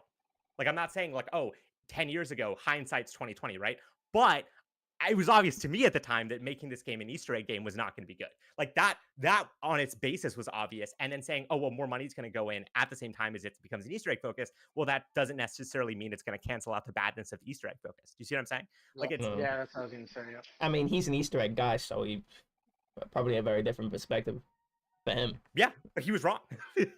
Like I'm not saying like, oh, 10 years ago, hindsight's 2020, right? But it was obvious to me at the time that making this game an Easter egg game was not going to be good. Like that on its basis was obvious. And then saying, oh, well, more money's going to go in at the same time as it becomes an Easter egg focus. Well, that doesn't necessarily mean it's going to cancel out the badness of Easter egg focus. Do you see what I'm saying? Like it's yeah, that's what I was going to say. Yeah. I mean, he's an Easter egg guy, so he probably a very different perspective for him. Yeah, but he was wrong.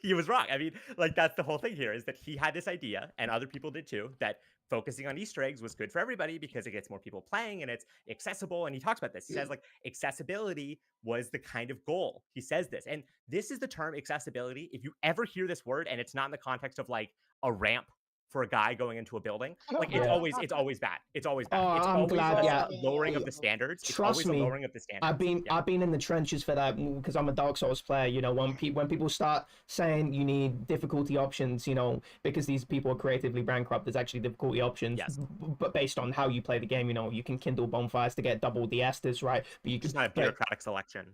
He was wrong. I mean, like that's the whole thing here is that he had this idea, and other people did too, that focusing on Easter eggs was good for everybody because it gets more people playing and it's accessible. And he talks about this. He says like accessibility was the kind of goal. He says this, and this is the term accessibility. If you ever hear this word and it's not in the context of like a ramp for a guy going into a building, like it's always bad. It's always bad. Oh, it's I'm always glad. lowering of the standards. Trust me, lowering of the standards. I've been in the trenches for that because I'm a Dark Souls player. You know, when people start saying you need difficulty options, you know, because these people are creatively bankrupt, there's actually difficulty options. Yes. But based on how you play the game, you know, you can kindle bonfires to get double the Estus, right? But you can just not a bureaucratic selection.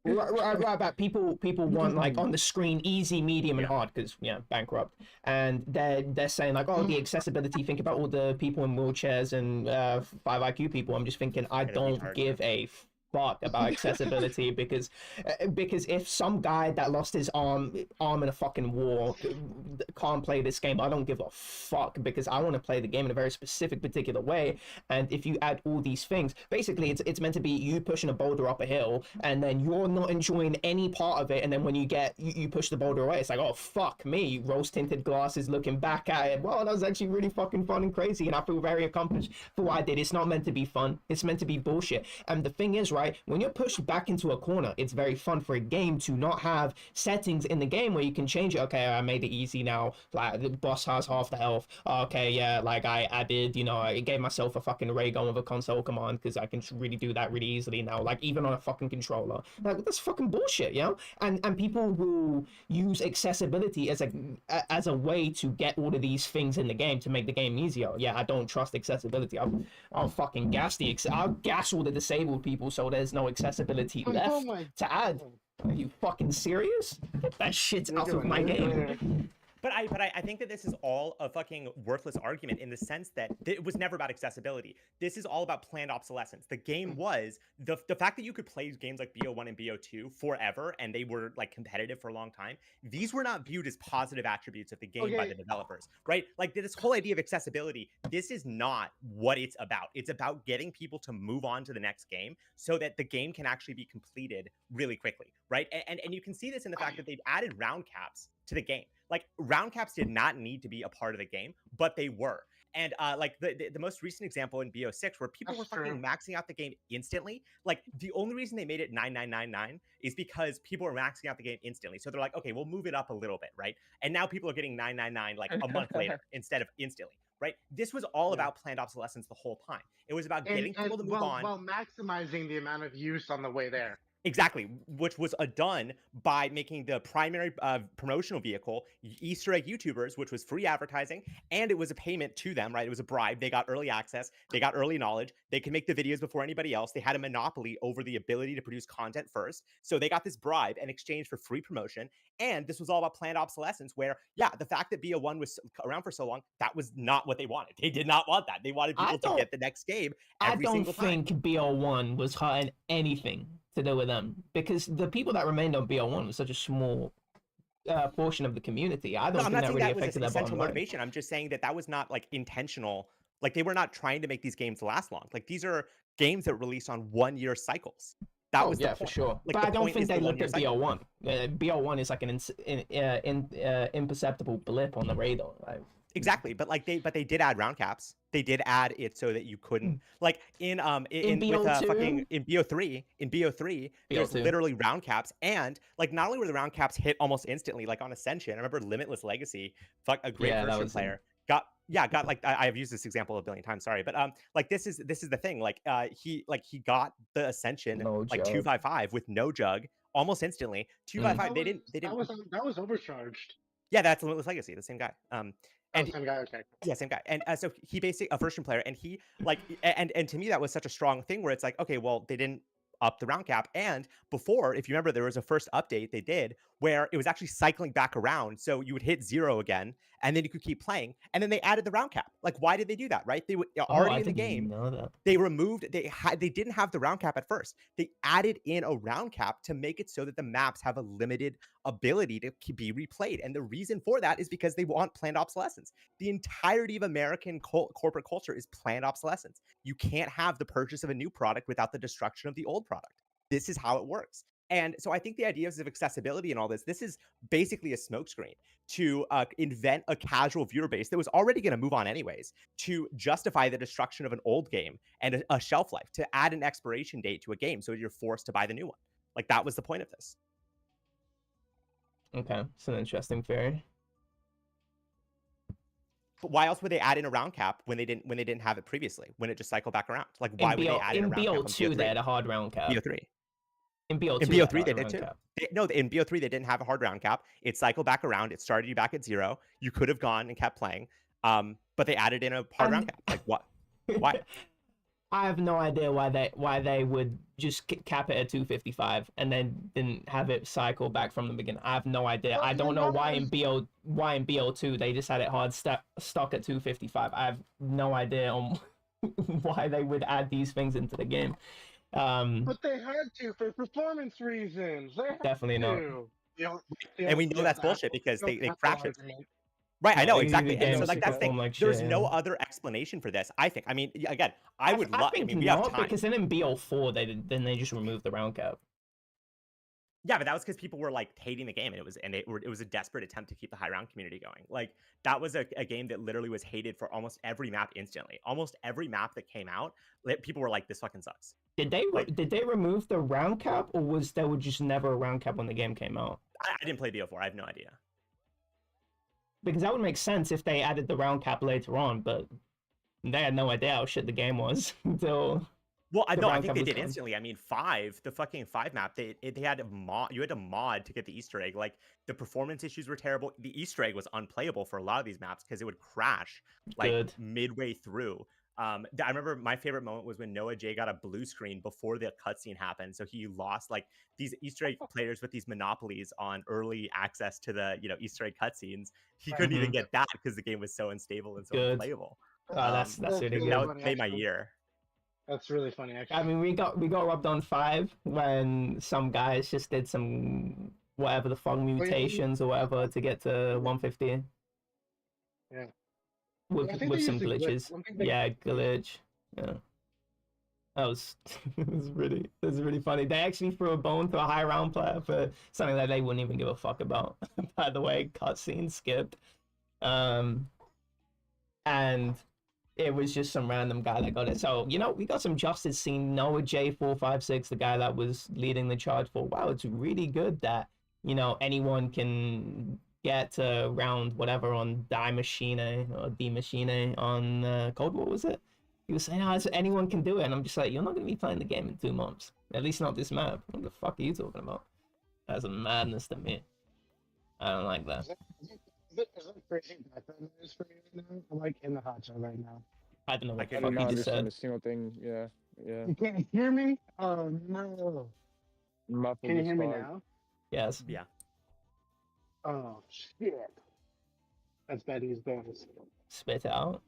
Right, but people want like on the screen easy, medium, and hard because bankrupt, and they're saying like, oh, the accessibility. Think about all the people in wheelchairs and 5 IQ people. I'm just thinking I don't give a fuck about accessibility because if some guy that lost his arm in a fucking war can't play this game, I don't give a fuck because I want to play the game in a very specific particular way. And if you add all these things, basically it's meant to be you pushing a boulder up a hill and then you're not enjoying any part of it, and then when you push the boulder away, it's like, oh fuck me, rose tinted glasses looking back at it, well, that was actually really fucking fun and crazy and I feel very accomplished for what I did. It's not meant to be fun, it's meant to be bullshit. And the thing is, right, when you're pushed back into a corner, it's very fun for a game to not have settings in the game where you can change it. Okay, I made it easy now. Like the boss has half the health. Okay, yeah, like I added, I gave myself a fucking ray gun with a console command because I can really do that really easily now. Like even on a fucking controller. Like that's fucking bullshit, you know? And people will use accessibility as a way to get all of these things in the game to make the game easier. Yeah, I don't trust accessibility. I'll fucking gas I'll gas all the disabled people so there's no accessibility left to add. Are you fucking serious? Get that shit out of my game. But I think that this is all a fucking worthless argument in the sense that it was never about accessibility. This is all about planned obsolescence. The game was the fact that you could play games like BO1 and BO2 forever and they were like competitive for a long time. These were not viewed as positive attributes of the game by the developers, right? Like this whole idea of accessibility, this is not what it's about. It's about getting people to move on to the next game so that the game can actually be completed really quickly, right? And you can see this in the fact that they've added round caps to the game. Like round caps did not need to be a part of the game, but they were. And like the most recent example in BO6 where people were fucking maxing out the game instantly. Like the only reason they made it 9999 is because people were maxing out the game instantly. So they're like, okay, we'll move it up a little bit, right? And now people are getting 999 like a month later instead of instantly, right? This was all about planned obsolescence the whole time. It was about getting people to move on while maximizing the amount of use on the way there. Exactly, which was done by making the primary promotional vehicle Easter egg YouTubers, which was free advertising, and it was a payment to them, right? It was a bribe. They got early access. They got early knowledge. They could make the videos before anybody else. They had a monopoly over the ability to produce content first. So they got this bribe in exchange for free promotion. And this was all about planned obsolescence where, yeah, the fact that BO1 was around for so long, that was not what they wanted. They did not want that. They wanted people to get the next game every single time. I don't think BO1 was hurting anything to do with them because the people that remained on BO1 was such a small portion of the community. I No, don't I'm think not that saying really that was affected an their essential bottom line. motivation. I'm just saying that that was not like intentional. Like they were not trying to make these games last long. Like these are games that released on 1-year cycles. That was the point. For sure. Like, But the I don't point think is they the looked 1-year at cycle. BO1. BO1 is like an imperceptible blip on the radar. Like, Exactly, but like they did add round caps. They did add it so that you couldn't like in with BO2? fucking in BO3 there's BO2. literally round caps, and like not only were the round caps hit almost instantly, like on Ascension. I remember Limitless Legacy, a great Yeah, that version was player got like I've used this example a billion times, sorry, but like this is the thing, like he got the Ascension No like jug. 255 with no jug almost instantly. 255 they didn't That was overcharged. yeah, that's Limitless Legacy, the same guy. And same guy, okay. yeah, same guy. And so he basically a first-gen player, and he like and to me that was such a strong thing where it's like, okay, well they didn't up the round cap, and before, if you remember, there was a first update they did where it was actually cycling back around, so you would hit 0 again, and then you could keep playing, and then they added the round cap. Like, why did they do that? Right? They were already in the game. Know that. They removed they didn't have the round cap at first. They added in a round cap to make it so that the maps have a limited ability to be replayed. And the reason for that is because they want planned obsolescence. The entirety of American corporate culture is planned obsolescence. You can't have the purchase of a new product without the destruction of the old product. This is how it works. And so I think the ideas of accessibility and all this is basically a smokescreen to invent a casual viewer base that was already going to move on anyways, to justify the destruction of an old game and a shelf life, to add an expiration date to a game so you're forced to buy the new one. Like, that was the point of this. Okay, it's an interesting theory. But why else would they add in a round cap when they didn't have it previously, when it just cycled back around? Like, why would they add in a round cap? In BO2, they had a hard round cap. BO3. In BO2, in BO3 they did too. In BO3 they didn't have a hard round cap. It cycled back around. It started you back at 0. You could have gone and kept playing, but they added in a hard round cap. Like, what? Why? I have no idea why they would just cap it at 255 and then didn't have it cycle back from the beginning. I have no idea. I don't know why in BO2 they just had it hard stock at 255. I have no idea on why they would add these things into the game. But they had to for performance reasons. Definitely not. And we know that's bullshit because they crash it. Right, I know, exactly. And so, like, that's the thing. Like there's shit, no other explanation for this, I think. I mean, again, I would love... I think we have not, time. because then in BO4, they just removed the round cap. Yeah, but that was because people were, like, hating the game, and it was a desperate attempt to keep the high round community going. Like, that was a game that literally was hated for almost every map instantly. Almost every map that came out, people were like, this fucking sucks. Did they remove the round cap, or was there just never a round cap when the game came out? I didn't play BO4. I have no idea. Because that would make sense if they added the round cap later on, but they had no idea how shit the game was until... Well, I think they did instantly. I mean, the fucking 5 map, they had you had to mod to get the Easter egg. Like, the performance issues were terrible. The Easter egg was unplayable for a lot of these maps because it would crash like midway through. I remember my favorite moment was when Noah J got a blue screen before the cutscene happened. So he lost like these Easter egg players with these monopolies on early access to the Easter egg cutscenes. He couldn't even get that because the game was so unstable and so unplayable. That's really good. That would play my year. That's really funny, actually. I mean, we got rubbed on 5 when some guys just did some whatever the fuck mutations or whatever to get to 150. Yeah. With some glitches. Yeah, glitch. Yeah. That was it was really funny. They actually threw a bone to a high round player for something that they wouldn't even give a fuck about. By the way, cutscene skipped. And it was just some random guy that got it. So, we got some justice scene. Noah J456, the guy that was leading the charge for, wow, it's really good that, anyone can get to round whatever on Die Machine or D Machine on Cold War, was it? He was saying, anyone can do it. And I'm just like, you're not going to be playing the game in 2 months. At least not this map. What the fuck are you talking about? That's a madness to me. I don't like that. Is that crazy background noise for you right now? I'm like in the hot zone right now. I don't know what the I fuck did not you just understand said. a single thing. Yeah. You can't hear me? Oh no. Muffled Can you as hear me fuck. now? Yes. Yeah. Oh shit. That's bad news bonus. Spit it out.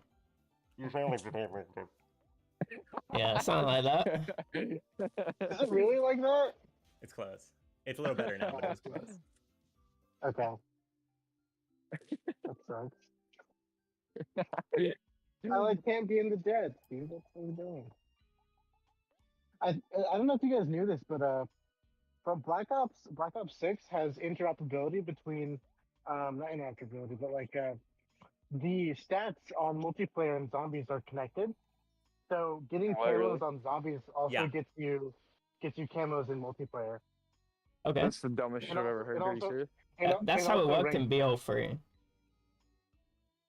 You sound like Yeah, something like that. Is it really like that? It's close. It's a little better now, but it was close. Okay. That sucks. I like Champion the Dead, Steve. That's what I'm doing. I don't know if you guys knew this, but from Black Ops 6 has interoperability between not interoperability, but like the stats on multiplayer and zombies are connected. So getting Oh, camos really? on zombies also Yeah. gets you camos in multiplayer. Okay. That's the dumbest shit I've ever heard. Are you serious? That's how it worked in BO3.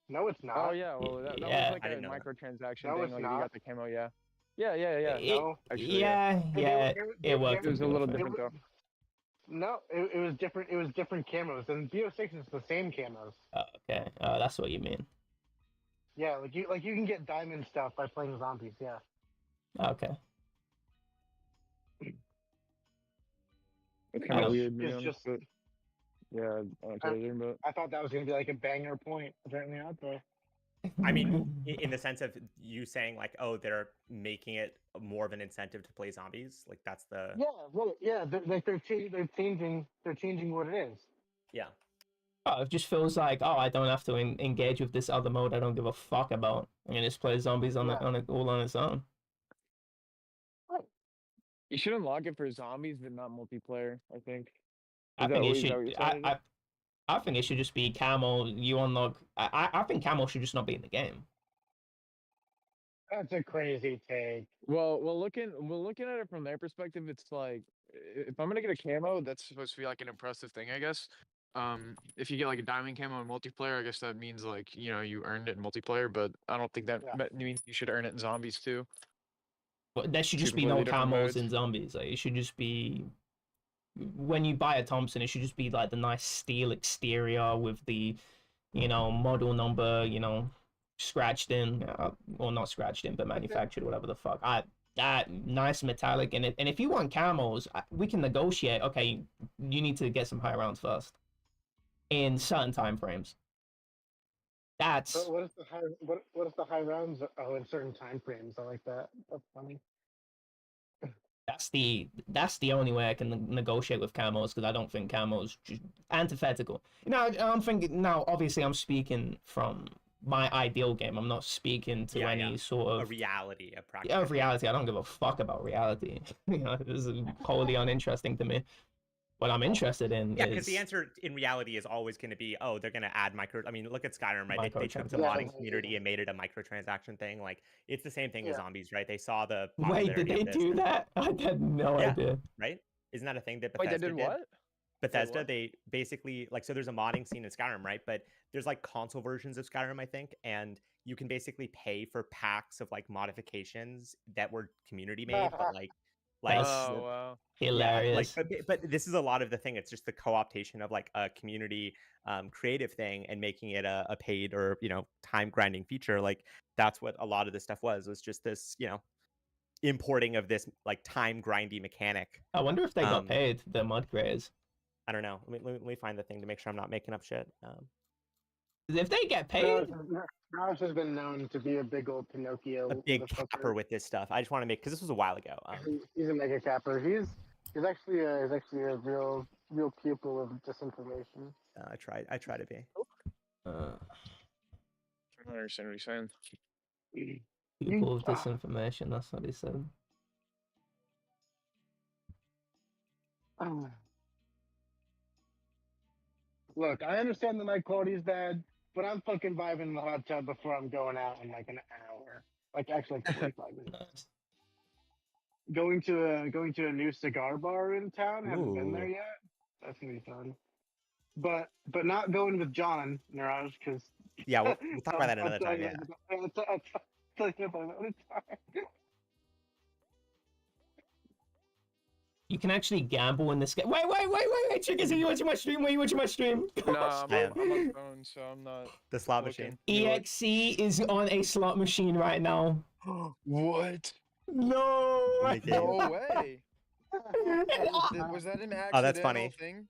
No, it's not. Oh yeah, well that Yeah. was like I a didn't know that. microtransaction No, thing. it's Like not. you got the camo, yeah. Yeah. No, Actually, yeah, it worked. It was a in little BO3. different though. No, it was different. It was different camos. And BO6 is the same camos. Oh, okay. Oh, that's what you mean. Yeah, like you can get diamond stuff by playing zombies. Yeah. Okay. It's kind of Oh. weird, to be It's honest, just- but yeah, I don't totally hear about. I thought that was gonna be like a banger point. Apparently not, though. I mean, in the sense of you saying like, oh, they're making it more of an incentive to play zombies. Like that's the Yeah, well, yeah. They're changing what it is. yeah. Oh, it just feels like, oh, I don't have to engage with this other mode I don't give a fuck about. I can just play zombies all on its own. You should unlock it for zombies, but not multiplayer. I think. I think it should. I think it should just be camo. You unlock. I think camo should just not be in the game. That's a crazy take. Well, looking at it from their perspective, it's like if I'm gonna get a camo, that's supposed to be like an impressive thing, I guess. If you get like a diamond camo in multiplayer, I guess that means like you earned it in multiplayer, but I don't think that means you should earn it in zombies too. But there should just be no camos in zombies. Like, it should just be when you buy a Thompson, it should just be like the nice steel exterior with the model number scratched in, or not scratched in, but manufactured, whatever the fuck. That nice metallic in it. And if you want camos, we can negotiate. Okay, you need to get some high rounds first in certain time frames. That's But what is the high rounds? Oh, in certain time frames. I like that. That's funny. that's the only way I can negotiate with camos, because I don't think camos just antithetical. I'm thinking now. Obviously, I'm speaking from my ideal game. I'm not speaking to any sort of a reality, a practice. Yeah, of reality. I don't give a fuck about reality. This is wholly uninteresting to me. What I'm interested in because the answer in reality is always going to be, oh, they're going to add I mean, look at Skyrim, right? They took the modding community and made it a microtransaction thing. Like, it's the same thing as zombies, right? They saw the Wait, did they do that? I had no idea. Right? Isn't that a thing that Bethesda Wait, they did what? Bethesda, they basically, like, so there's a modding scene in Skyrim, right? But there's like console versions of Skyrim, I think, and you can basically pay for packs of like modifications that were community made, but like oh, wow. Hilarious. But this is a lot of the thing. It's just the co-optation of like a community creative thing and making it a paid or time grinding feature. Like that's what a lot of this stuff was just this importing of this like time grindy mechanic. I wonder if they got paid, the mod creators. I don't know. Let me find the thing to make sure I'm not making up shit. If they get paid, Roush has been known to be a big old Pinocchio. A big capper with this stuff. I just want to make, because this was a while ago. He's a mega capper. He's actually a real pupil of disinformation. I try to be. I don't understand what he's saying. Pupil of disinformation. That's what he said. Look, I understand the mic quality is bad, but I'm fucking vibing in the hot tub before I'm going out in like an hour. Like actually like 45 minutes. Going to a new cigar bar in town. Haven't been there yet. That's gonna be fun. But not going with John Niraj, because we'll talk about that another time. Yeah. I'll tell you about another time. You can actually gamble in this game. Wait, Chickens, are you watching my stream? Were you watching my stream? No, I'm on my phone, so I'm not. The slot machine. EXE is on a slot machine right now. What? No! No way! Was that an accidental that's funny. thing?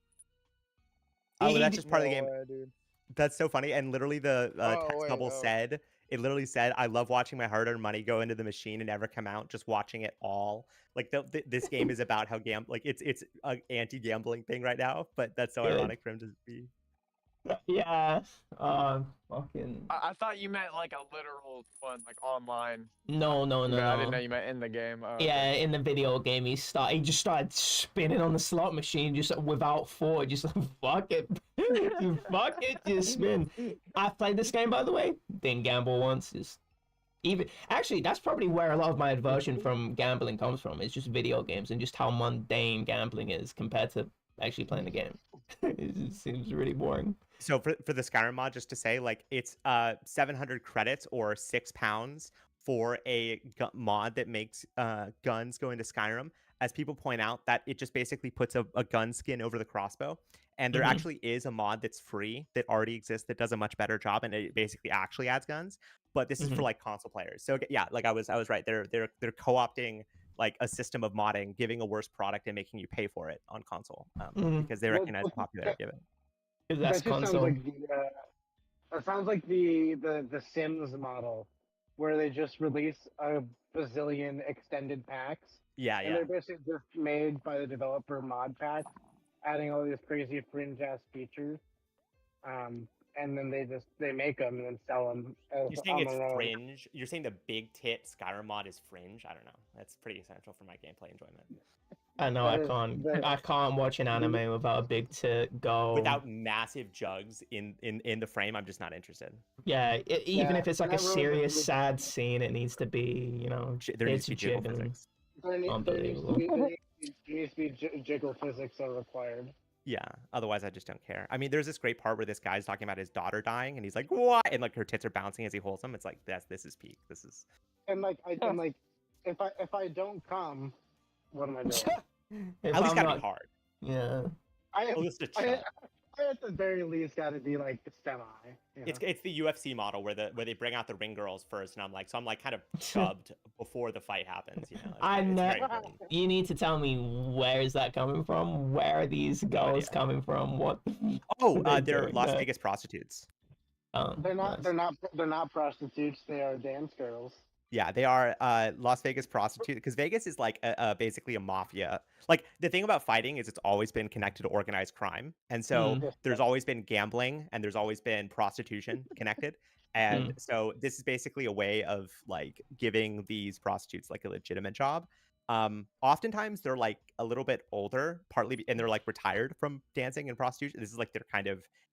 Oh, that's just part of the game. Dude. That's so funny. And literally the text bubble said, it literally said, I love watching my hard-earned money go into the machine and never come out, just watching it all. Like this game is about how it's an anti-gambling thing right now, but that's so ironic for him to be. Yeah. Fucking. I thought you meant like a literal one, like online. No, no, no, I didn't know no. you meant in the game. Oh, Yeah, okay. in the video game, he just started spinning on the slot machine just without thought, just fuck it, fuck it, just spin. I played this game, by the way, didn't gamble once. Just even actually, that's probably where a lot of my aversion from gambling comes from. It's just video games and just how mundane gambling is compared to actually playing the game. It just seems really boring. So for the Skyrim mod, just to say, like it's 700 credits or £6 for a mod that makes guns go into Skyrim. As people point out, that it just basically puts a gun skin over the crossbow. And there actually is a mod that's free that already exists that does a much better job, and it basically actually adds guns. But this is for like console players. So yeah, like I was right. They're co-opting like a system of modding, giving a worse product and making you pay for it on console because they recognize the popularity of it. That's That just console. sounds like that sounds like the Sims model, where they just release a bazillion extended packs. Yeah, And they're basically just made by the developer mod packs, adding all these crazy fringe ass features. And then they make them and then sell them. You're saying it's fringe? You're saying the big tit Skyrim mod is fringe? I don't know. That's pretty essential for my gameplay enjoyment. I know I can't watch an anime without a big tit go. Without massive jugs in the frame, I'm just not interested. Yeah, even if it's like a serious sad scene, it needs to be, you know, there needs to be jiggle jiggling. physics. Unbelievable. There needs to be jiggle physics are required. Yeah, otherwise I just don't care. I mean, there's this great part where this guy's talking about his daughter dying, and he's like, "What?" And like her tits are bouncing as he holds them. It's like this is peak. This is. And like if I don't come, what am I doing? At least gotta be hard. Yeah. I at the very least got to be like semi. You know? It's the UFC model where they bring out the ring girls first, and I'm like kind of chubbed before the fight happens. You know, I know. You need to tell me, where is that coming from? Where are these girls coming from? What? Oh, they're Las Vegas prostitutes. They're not. They're not prostitutes. They are dance girls. Yeah, they are Las Vegas prostitute because Vegas is like basically a mafia. Like the thing about fighting is it's always been connected to organized crime, and so there's always been gambling and there's always been prostitution connected. And so this is basically a way of like giving these prostitutes like a legitimate job. Oftentimes they're like a little bit older, partly, and they're like retired from dancing and prostitution. This is like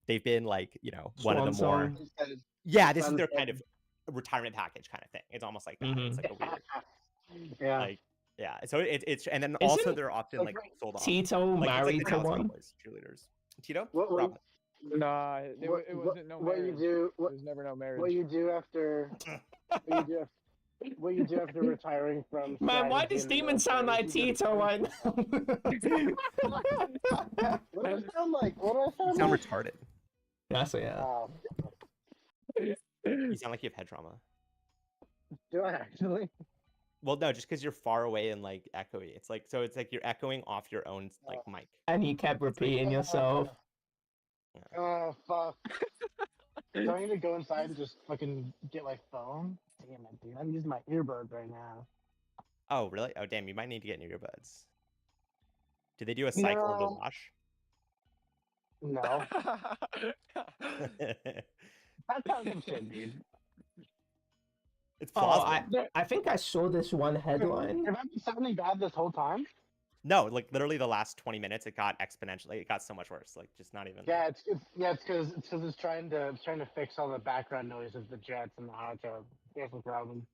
they've been like, you know, one of the more. Yeah, this is their kind of retirement package kind of thing. It's almost like that. It's like a weird, like, yeah. So it's and then also they're often like sold off. Tito married to one. Cheerleaders. Tito? Nah, it wasn't no marriage. It was never no marriage. What you do after? What you do after retiring from? Man, why does Demon sound like Tito right now? What do I sound like? What do I sound like? You sound like? retarded. Yeah, so yeah. You sound like you have head trauma. Do I actually? Well, no, just because you're far away and like echoey. It's like you're echoing off your own like mic. And you kept repeating yourself. Oh fuck! Do I need to go inside and just fucking get my phone? Damn it, dude! I'm using my earbuds right now. Oh really? Oh damn! You might need to get new earbuds. Did they do a cycle in the wash? No. That sounds some shit, dude. It's plausible. I think I saw this one headline. Have I been sounding bad this whole time? No, like literally the last 20 minutes, it got exponentially. It got so much worse. Like just not even. Yeah, it's because it's trying to fix all the background noise of the jets and the hot tub. That's the problem.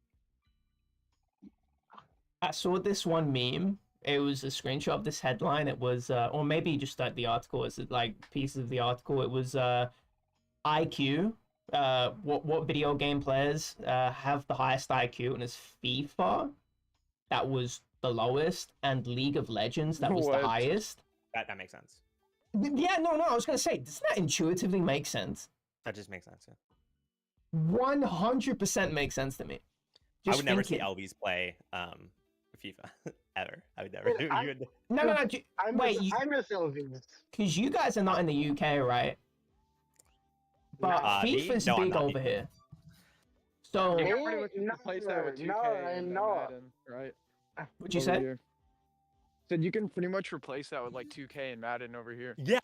I saw this one meme. It was a screenshot of this headline. It was, or maybe just like the article. It's like pieces of the article. It was IQ. What video game players have the highest IQ, and it's FIFA. That was the lowest, and League of Legends, that was the highest. That makes sense. Yeah, no, I was gonna say, doesn't that intuitively make sense? That just makes sense. 100% makes sense to me. I would never see LVs play FIFA ever. I would never do. No. I miss LVs. Because you guys are not in the UK, right? But FIFA's big over here. So you can pretty much replace that with 2K and Madden, right? What'd you say? Said you can pretty much replace that with like 2K and Madden over here. Yeah,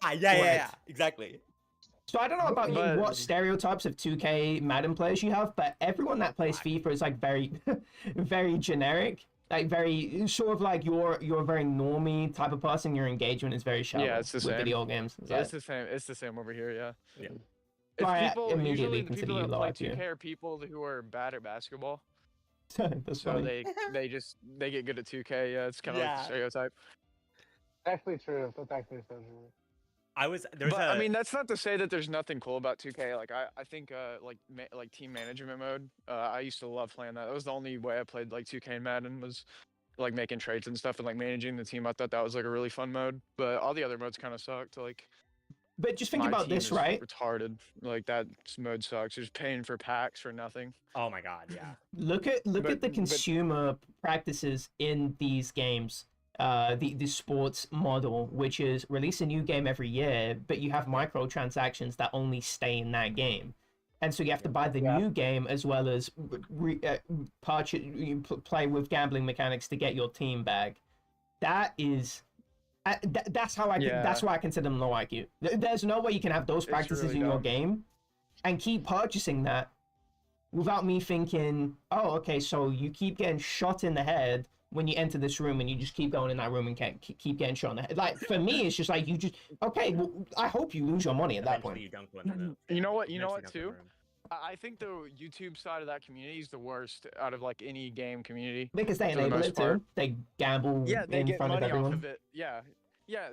exactly. So I don't know about you, But- what stereotypes of 2K Madden players you have, but everyone that plays FIFA is like very, very generic. Like very sort of like you're a very normie type of person. Your engagement is very shallow. Yeah, it's the with same. video games. It's Yeah, like, it's the same. It's the same over here. Yeah. Yeah. It's I people immediately usually the consider people you that low play IQ. 2K are people who are bad at basketball. That's So funny. they get good at 2K. Yeah, it's kind of like the stereotype. Actually true. That's actually so true. But I mean, that's not to say that there's nothing cool about 2K. Like I think like team management mode. I used to love playing that. That was the only way I played like 2K and Madden was like making trades and stuff and like managing the team. I thought that was like a really fun mode. But all the other modes kind of sucked. Like. But just think My about team this, is right? Retarded. Like that mode sucks. You're just paying for packs for nothing. Oh my god, yeah. Look at the consumer practices in these games. The sports model, which is release a new game every year, but you have microtransactions that only stay in that game, and so you have to buy the new game as well as play with gambling mechanics to get your team back. That is. That's how that's why I consider them low IQ. There's no way you can have those practices really in your dumb. game and keep purchasing that without me thinking, oh, okay, so you keep getting shot in the head when you enter this room and you just keep going in that room and keep getting shot in the head. Like, for me, it's just like, you just, okay, well, I hope you lose your money at that point. You don't go in the room. You know what? You know Eventually what don't go in too? the room. I think the YouTube side of that community is the worst out of like any game community. Because they for the enable most it part. too. They gamble Yeah, they in get front of money everyone. off of it. Yeah,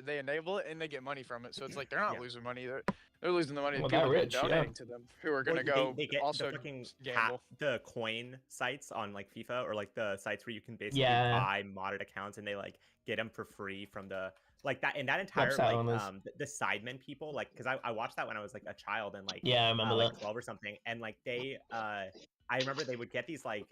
they enable it and they get money from it. So it's like they're not losing money. They're losing the money Well, to people they're that are rich, yeah. donating to them who are gonna Well, go they get also the fucking gamble. the coin sites on like FIFA or like the sites where you can basically Yeah. buy modded accounts and they like get them for free from the like that and that entire Website like owners. the Sidemen people like because I watched that when I was like a child and like Yeah, I remember like that. 12 or something and like they I remember they would get these like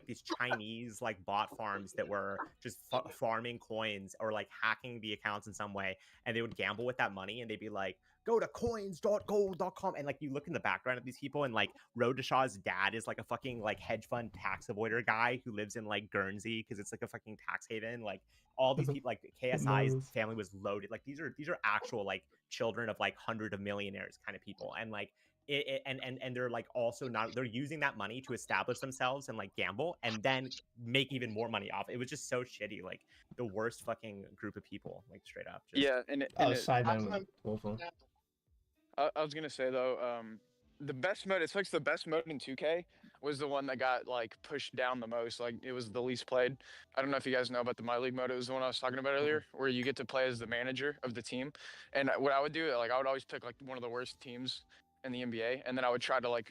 these Chinese like bot farms that were just farming coins or like hacking the accounts in some way and they would gamble with that money and they'd be like go to coins.gold.com and like you look in the background of these people and like Road to Shaw's dad is like a fucking like hedge fund tax avoider guy who lives in like Guernsey because it's like a fucking tax haven. Like all these people like KSI's Nice. family was loaded. Like these are actual like children of like hundred of millionaires kind of people and like and they're like also not they're using that money to establish themselves and like gamble and then make even more money off. It was just so shitty, like the worst fucking group of people, like straight up. Just, Yeah, and Sidemen was awful. I was gonna say though, the best mode. It's like the best mode in 2K was the one that got like pushed down the most. Like it was the least played. I don't know if you guys know about the My League mode. It was the one I was talking about earlier, where you get to play as the manager of the team. And what I would do, like I would always pick like one of the worst teams in the NBA, and then I would try to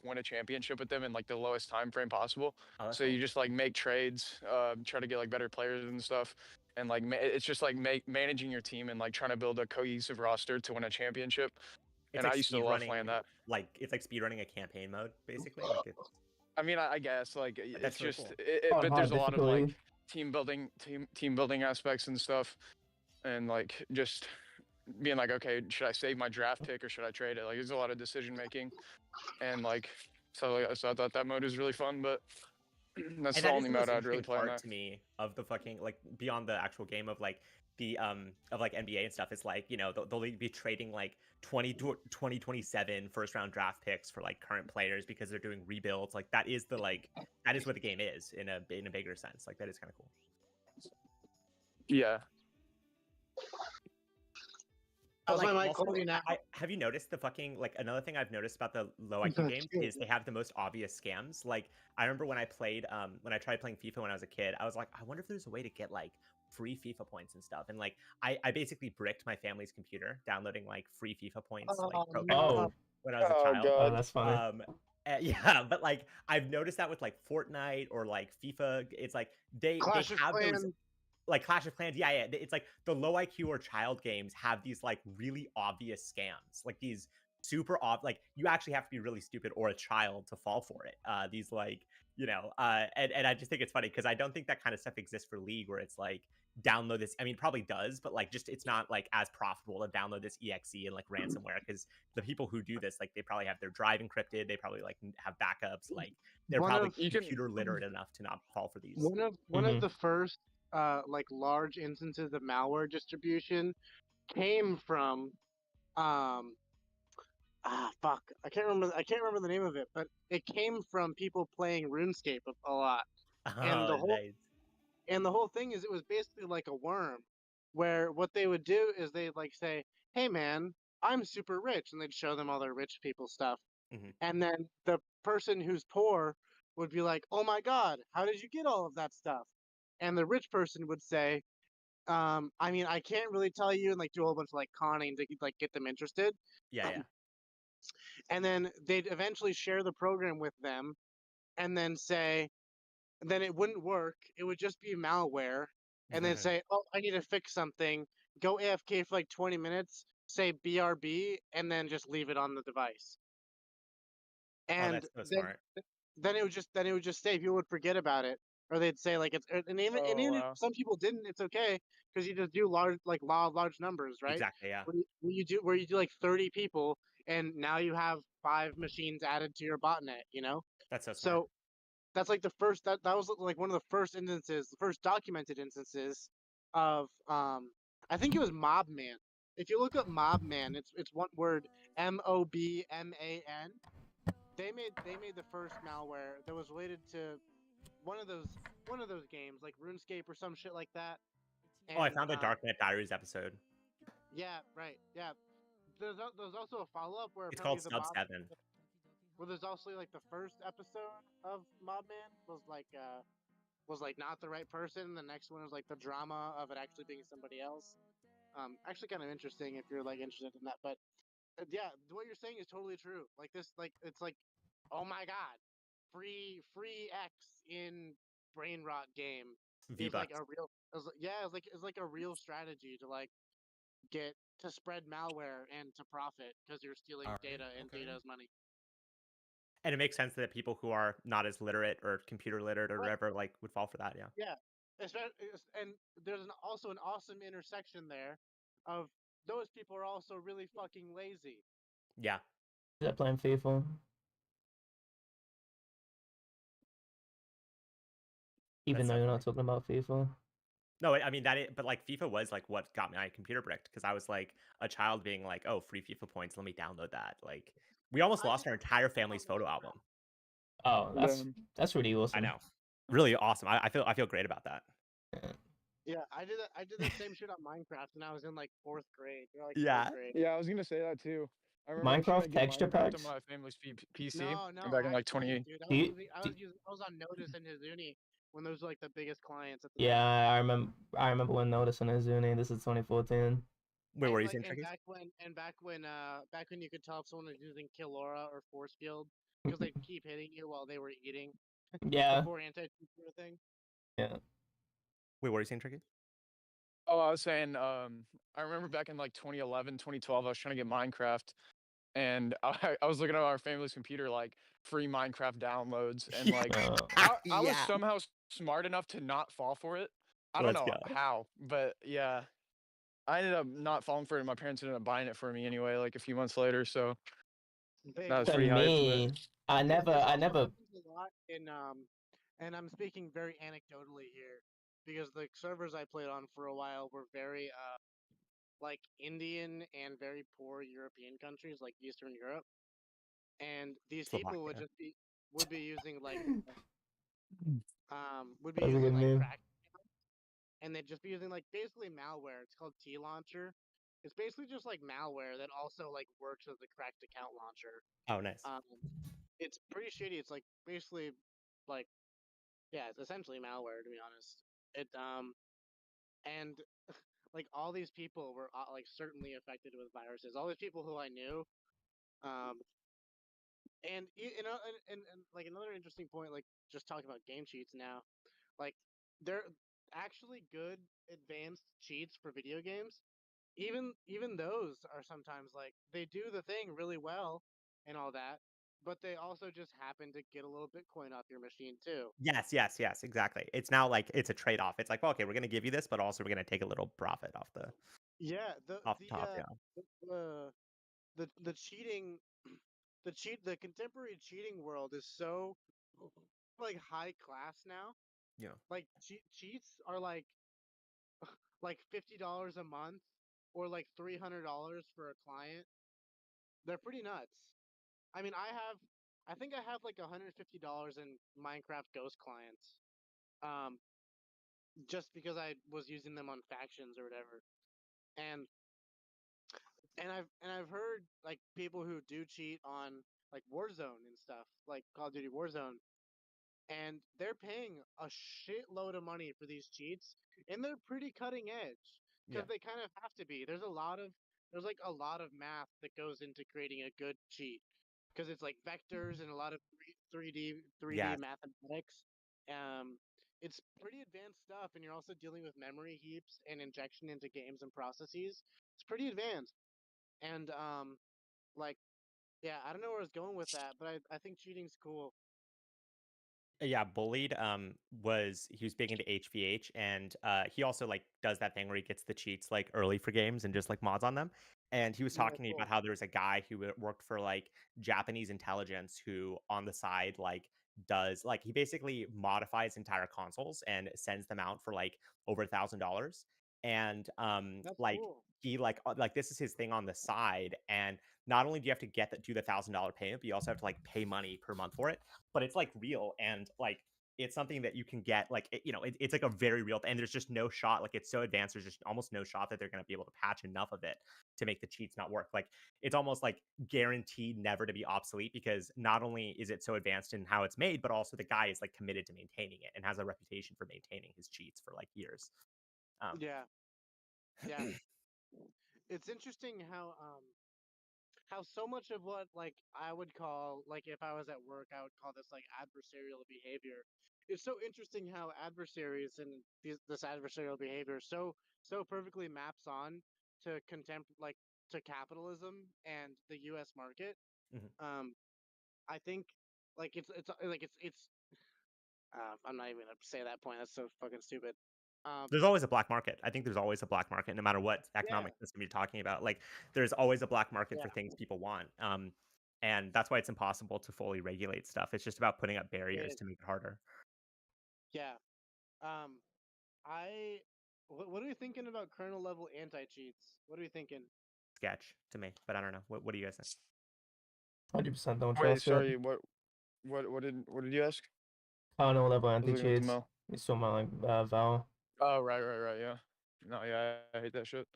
win a championship with them in like the lowest time frame possible. So you just like make trades, try to get like better players and stuff. And like it's just like managing your team and like trying to build a cohesive roster to win a championship. And like I used to love playing that. Like it's like speedrunning a campaign mode, basically. Like it's, I mean, I guess like it's really just, cool. but there's a lot of difficulty. like team building aspects and stuff, and like just being like, okay, should I save my draft pick or should I trade it? Like, there's a lot of decision making, and like so I thought that mode was really fun, but that's and the that only is the most mode I'd really interesting play on part that. to me of the fucking like beyond the actual game of like the of like NBA and stuff is like, you know, they'll be trading like 2027 first round draft picks for like current players because they're doing rebuilds. Like that is what the game is in a bigger sense. Like that is kind of cool. Yeah. How's my mic also, holding now? have you noticed the fucking like another thing I've noticed about the low IQ games is they have the most obvious scams. Like I remember when I tried playing FIFA when I was a kid, I was like, I wonder if there's a way to get like free FIFA points and stuff. And like I basically bricked my family's computer downloading like free FIFA points like programs when I was a child. Oh, that's funny. Yeah, but like I've noticed that with like Fortnite or like FIFA, it's like they have those like Clash of Clans. Yeah, it's like the low IQ or child games have these like really obvious scams, like these super like you actually have to be really stupid or a child to fall for it. These like, you know, and I just think it's funny because I don't think that kind of stuff exists for League where it's like download this. I mean, it probably does, but like just it's not like as profitable to download this exe and like ransomware because the people who do this, like they probably have their drive encrypted, they probably like have backups, like they're probably computer literate enough to not fall for these. One of the first like large instances of malware distribution came from fuck, I can't remember the name of it, but it came from people playing RuneScape a lot, and Oh, nice. the whole thing is it was basically like a worm, where what they would do is they'd like say, "Hey man, I'm super rich," and they'd show them all their rich people stuff, Mhm. and then the person who's poor would be like, "Oh my god, how did you get all of that stuff?" And the rich person would say, I mean, I can't really tell you," and like do a whole bunch of like conning to like get them interested. Yeah. And then they'd eventually share the program with them and then say, then it wouldn't work. It would just be malware. And then say, "Oh, I need to fix something." Go AFK for like 20 minutes, say BRB, and then just leave it on the device. Oh, And that's so smart. then it would just say people would forget about it, or they'd say like it's and Oh even if wow. some people didn't, it's okay because you just do large like law of large numbers, right? Exactly, yeah. Where you do like 30 people, and now you have 5 machines added to your botnet, you know. That's so smart. So that's like the first that was like one of the first instances, the first documented instances of I think it was Mobman. If you look up Mobman, it's one word, Mobman. They made the first malware that was related to one of those games like RuneScape or some shit like that. Oh, I And found the Darknet Diaries episode. yeah, right, yeah. There's also a follow up where It's apparently called Sub 7. where there's also like the first episode of Mobman was like not the right person. The next one was like the drama of it actually being somebody else. Actually, kind of interesting if you're like interested in that. But yeah, what you're saying is totally true. Like this, like it's like, oh my god, free X in brain rot game is like V-Bucks. a real. Yeah, it's like a real strategy to like get to spread malware and to profit because you're stealing data and data is money. And it makes sense that people who are not as literate or computer literate or Right. whatever like would fall for that, yeah. Yeah, and there's also an awesome intersection there of those people are also really fucking lazy. Yeah. They're playing FIFA. Even That's though so you're funny. not talking about FIFA. No, I mean but like FIFA was like what got my computer bricked because I was like a child being like, "Oh, free FIFA points, let me download that." Like we almost lost our entire family's photo album. Oh, Damn. that's really I awesome. know. Really awesome. I feel great about that. Yeah, I did that same shit on Minecraft when I was in like 4th grade or like third Yeah. grade. Yeah, I was gonna say that too. I remember I was trying to Minecraft get texture Minecraft on packs? my family's PC No, back in like actually, 20. dude, Do you, I was on Notice and Hizuni when those were like the biggest clients at the yeah, time. I remember when Notice and Izuni. This is 2014. Wait, what And are you like saying, Tricky? back when you could tell if someone was using Killora or Force Field because they'd keep hitting you while they were eating Yeah, before anti-cheat sort of thing. yeah. Wait, what are you saying, Tricky? Oh, I was saying, I remember back in like 2011, 2012, I was trying to get Minecraft, and I was looking at our family's computer, like free Minecraft downloads, and like I was Yeah. somehow smart enough to not fall for it. I don't Let's know go. how, but yeah, I ended up not falling for it, and my parents ended up buying it for me anyway, like a few months later. So Big that was To pretty hype. But me, I never, This I also never. happens a lot in and I'm speaking very anecdotally here because the servers I played on for a while were very like Indian and very poor European countries like Eastern Europe, and these people Slovakia. would be using like That's a good meme. crack, and they'd just be using like basically malware. It's called T launcher. It's basically just like malware that also like works as a cracked account launcher. Oh, nice. It's pretty shitty. It's like basically like yeah, it's essentially malware to be honest. It and like all these people were like certainly affected with viruses. All these people who I knew, um, and you know, and like another interesting point, like just talking about game cheats now, like they're actually good advanced cheats for video games. Even those are sometimes like they do the thing really well and all that, but they also just happen to get a little Bitcoin off your machine too. Yes, exactly. It's now like it's a trade-off. It's like, well, okay, we're gonna give you this, but also we're gonna take a little profit Yeah, off the top, yeah. the the cheating the contemporary cheating world is so like high class now. Yeah. Like cheats are like $50 a month or like $300 for a client. They're pretty nuts. I mean, I think I have like $150 in Minecraft Ghost clients. Um, just because I was using them on factions or whatever. And I've heard like people who do cheat on like Warzone and stuff, like Call of Duty Warzone, and they're paying a shitload of money for these cheats, and they're pretty cutting edge Yeah. because they kind of have to be. There's like a lot of math that goes into creating a good cheat because it's like vectors and a lot of 3D Yeah. mathematics. Um, it's pretty advanced stuff, and you're also dealing with memory heaps and injection into games and processes. It's pretty advanced, and like yeah, I don't know where I was going with that, but I think cheating's cool. Yeah, Bullied was he was big into HVH, and he also like does that thing where he gets the cheats like early for games and just like mods on them. And he was Yeah, talking to me about cool. how there was a guy who worked for like Japanese intelligence who on the side like does like he basically modifies entire consoles and sends them out for like over $1,000. And That's like cool. he like this is his thing on the side. And not only do you have to do the $1,000 payment, but you also have to like pay money per month for it, but it's like real and like it's something that you can get like it's like a very real and there's just no shot like it's so advanced there's just almost no shot that they're going to be able to patch enough of it to make the cheats not work. Like it's almost like guaranteed never to be obsolete because not only is it so advanced in how it's made, but also the guy is like committed to maintaining it and has a reputation for maintaining his cheats for like years. Yeah, yeah. It's interesting how so much of what like I would call like if I was at work I would call this like adversarial behavior. It's so interesting how adversaries and this adversarial behavior so perfectly maps on to to capitalism and the U.S. market. Mhm. Um, I think like it's I'm not even gonna say that point. That's so fucking stupid. There's always a black market. I think there's always a black market no matter what Yeah, economic system you're talking about. Like there's always a black market yeah, for things people want. And that's why it's impossible to fully regulate stuff. It's just about putting up barriers it, to make it harder. yeah. Um, I what are we thinking about kernel level anti cheats? What are we thinking? Sketch to me, but I don't know. What do you guys think? 100% don't Wait, trust it. sorry, what did you ask? Kernel level I was looking at the anti-cheats. mail. It's talking about like Val. Oh, right, yeah. No, yeah, I hate that shit.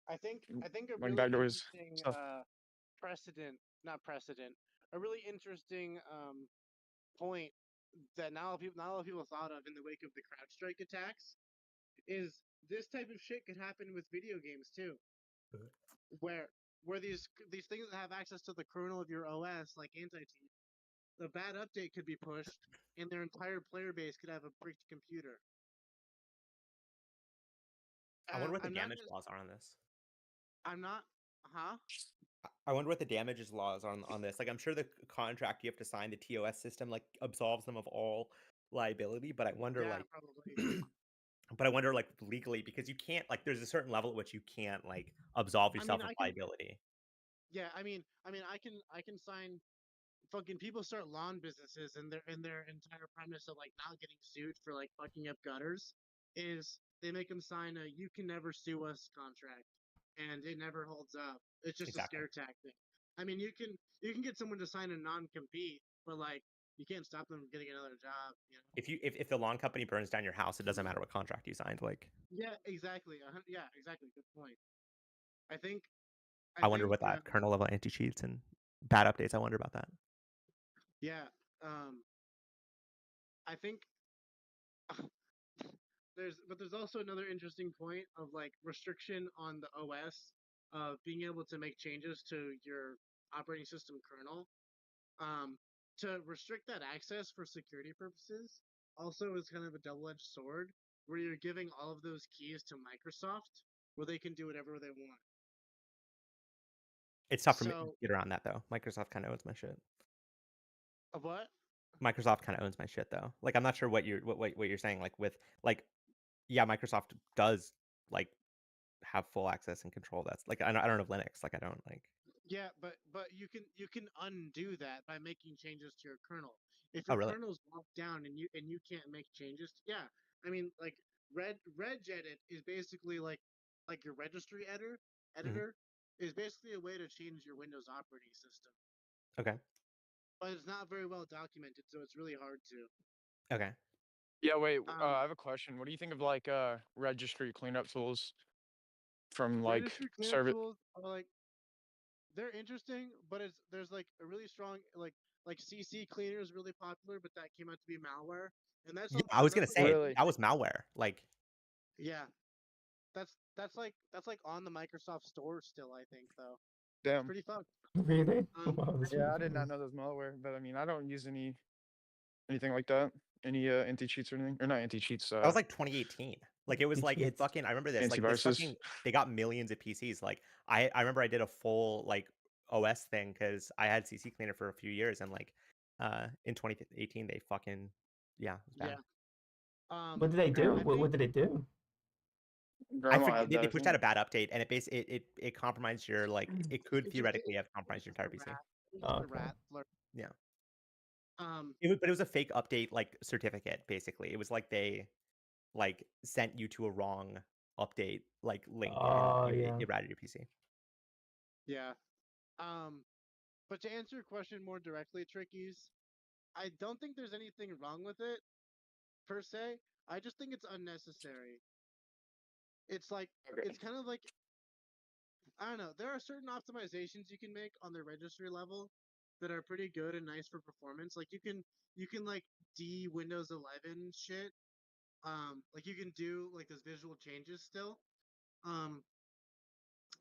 I think a Like really backdoors interesting stuff. precedent, not precedent, a really interesting point that not a lot of people thought of in the wake of the CrowdStrike attacks is this type of shit could happen with video games too, where these things that have access to the kernel of your OS like anti-cheat, the bad update could be pushed and their entire player base could have a bricked computer. I wonder what the I'm not damage just laws are on this. I'm not huh? I wonder what the damages laws are on this. Like, I'm sure the contract you have to sign, the TOS system, like absolves them of all liability. But I wonder, Yeah, like, probably. but I wonder, like, legally, because you can't, like, there's a certain level at which you can't, like, absolve I mean, yourself of I can. liability. Yeah, I can sign. Fucking people start lawn businesses, and their entire premise of like not getting sued for like fucking up gutters is they make them sign a "you can never sue us" contract, and it never holds up. It's just a Exactly. scare tactic. I mean, you can get someone to sign a non-compete, but like you can't stop them from getting another job. You know? If the lawn company burns down your house, it doesn't matter what contract you signed. Like, Yeah, exactly. Yeah, exactly. Good point. I think I I wonder think what that kernel level anti cheats and bad updates. I wonder about that. yeah. I think there's also another interesting point of like restriction on the OS of being able to make changes to your operating system kernel. To restrict that access for security purposes also is kind of a double-edged sword where you're giving all of those keys to Microsoft where they can do whatever they want. It's tough for me to So get around that though. Microsoft kind of owns my shit. what? Microsoft kind of owns my shit though. Like, I'm not sure what you're saying. Like with like, yeah, Microsoft does like have full access and control. That's like I don't have Linux. Like I don't like. Yeah, but you can undo that by making changes to your kernel. If Oh your really? kernel's locked down and you can't make changes, yeah. I mean, like regedit is basically like your registry editor Mhm. editor. is basically a way to change your Windows operating system. Okay. But it's not very well documented, so it's really hard to. Okay. Yeah, wait. I have a question. What do you think of like registry cleanup tools from like Registry cleanup service? tools are like they're interesting, but there's like a really strong like CC cleaner is really popular, but that came out to be malware, and that's Yeah, I was gonna that's say Really? that was malware. Like, yeah, that's like on the Microsoft Store still. I think though, it's Damn. pretty fucked. Really? Um, Wow, that's Yeah, I really did not know that was malware, but I mean, I don't use anything like that. Any anti cheats or anything, or not anti cheats. that was like 2018. Like it was like it fucking. I remember this. Like this Antiviruses. fucking. They got millions of PCs. Like I remember I did a full like OS thing because I had CC Cleaner for a few years and like in 2018 they fucking it was bad. yeah. What did they do? I What think did it do? I Grandma forget had they that. I pushed think. out a bad update and it compromised your like it could theoretically have compromised your entire the PC. rat, Oh, the okay. rat flirt. Yeah. But It was a fake update like certificate basically. It was like they like sent you to a wrong update like link Oh, and yeah. it ratted your PC. yeah. But to answer your question more directly, Trickies, I don't think there's anything wrong with it per se. I just think it's unnecessary. It's like Okay. it's kind of like I don't know. There are certain optimizations you can make on the registry level that are pretty good and nice for performance. Like you can like de Windows 11 shit. Like you can do like those visual changes still.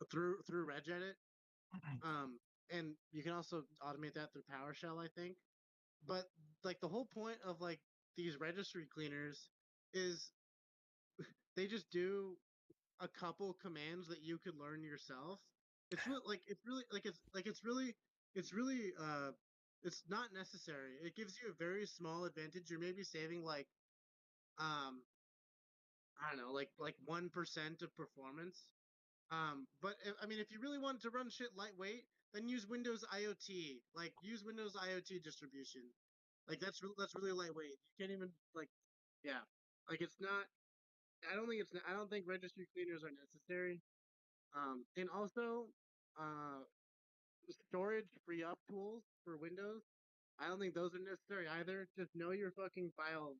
Through regedit. And you can also automate that through PowerShell, I think. But like the whole point of like these registry cleaners is they just do a couple commands that you could learn yourself. It's not necessary. It gives you a very small advantage. You're maybe saving like I don't know, like 1% of performance. But I mean, if you really wanted to run shit lightweight, then use Windows IoT. Like use Windows IoT distribution. Like that's really lightweight. You can't even like, yeah, like it's not. I don't think it's. I don't think registry cleaners are necessary. And also, uh, storage free up tools for Windows. I don't think those are necessary either. Just know your fucking file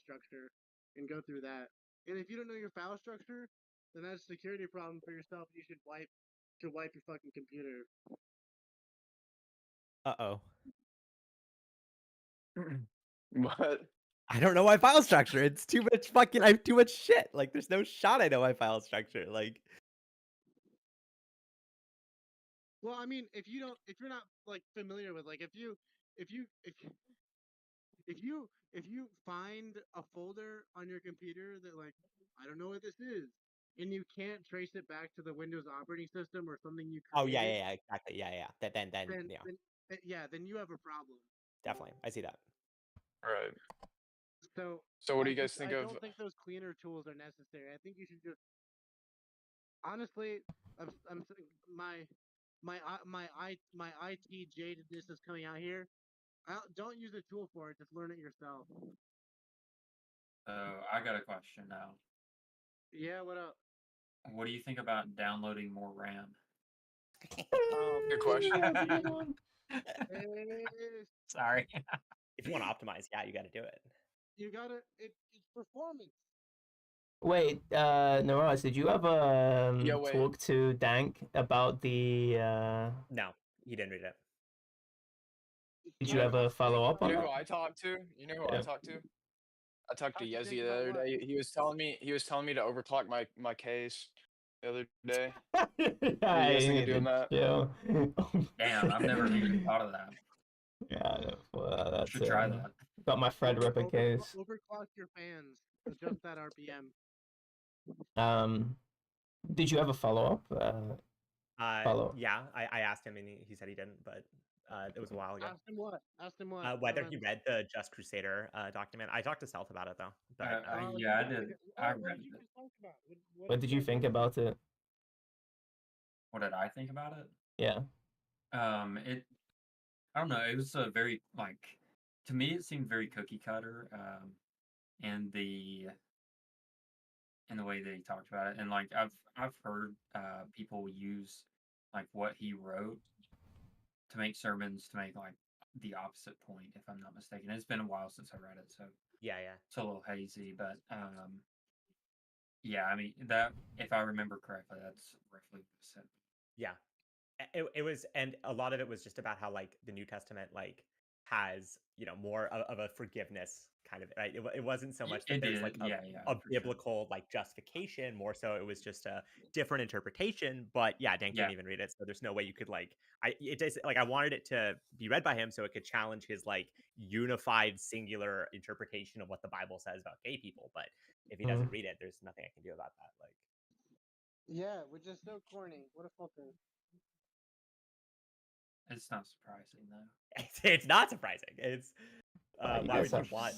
structure and go through that. And if you don't know your file structure, then that's a security problem for yourself. You should wipe your fucking computer. Uh-oh. What? I don't know my file structure. It's too much fucking I have too much shit. Like there's no shot I know my file structure. Like Well, I mean, if you're not like familiar with like if you find a folder on your computer that like I don't know what this is, and you can't trace it back to the Windows operating system or something you oh created, yeah, exactly. Yeah. Then then yeah, then you have a problem. definitely. I see that. Right. So So what do you guys think I of? don't think those cleaner tools are necessary. I think you should just honestly, I'm my IT jadedness is coming out here. Don't use a tool for it. Just learn it yourself. So I got a question now. Yeah, what up? What do you think about downloading more RAM? Good question. Sorry. If you want to optimize, yeah, you got to do it. You gotta it's performance. Wait, Naraz, did you ever Yeah, wait. talk to Dank about the No, he didn't read it. did you ever follow up You on know that? who I talked to? You know who I Yeah. talked to? I talked to How'd you Yezi think the about other what? day. He was telling me to overclock my case the other day. Yeah, What do you guys think of doing that? chill. Damn, I've never even thought of that. Yeah, well, that's Should try that. got my Fred Ripper case. Overclock your fans. Adjust that RPM. Did you ever follow up? Yeah, I asked him and he said he didn't, but it was a while ago. Ask him what? Ask him what? Whether he read the Just Crusader document. I talked to Self about it though. But yeah, I did. I What read did you it. guys talk about? What did you think about it? What did I think about it? Yeah. I don't know. It was a very to me it seemed very cookie cutter. And the way they talked about it, and like I've heard people use like what he wrote to make sermons to make like the opposite point, if I'm not mistaken. It's been a while since I read it, so Yeah. it's a little hazy, but yeah, I mean that if I remember correctly, that's roughly what it said. Yeah. It was, and a lot of it was just about how like the New Testament like has, you know, more of a forgiveness kind of, right? It wasn't so much that It there's did, like yeah, a for sure. biblical like justification, more so it was just a different interpretation. But yeah, Dan Yeah. can't even read it, so there's no way you could like it is like I wanted it to be read by him so it could challenge his like unified singular interpretation of what the Bible says about gay people. But if he doesn't read it, there's nothing I can do about that. Like, Yeah, which is so corny. What a fucker. It's not surprising though. it's not surprising. It's You why guys would you have- want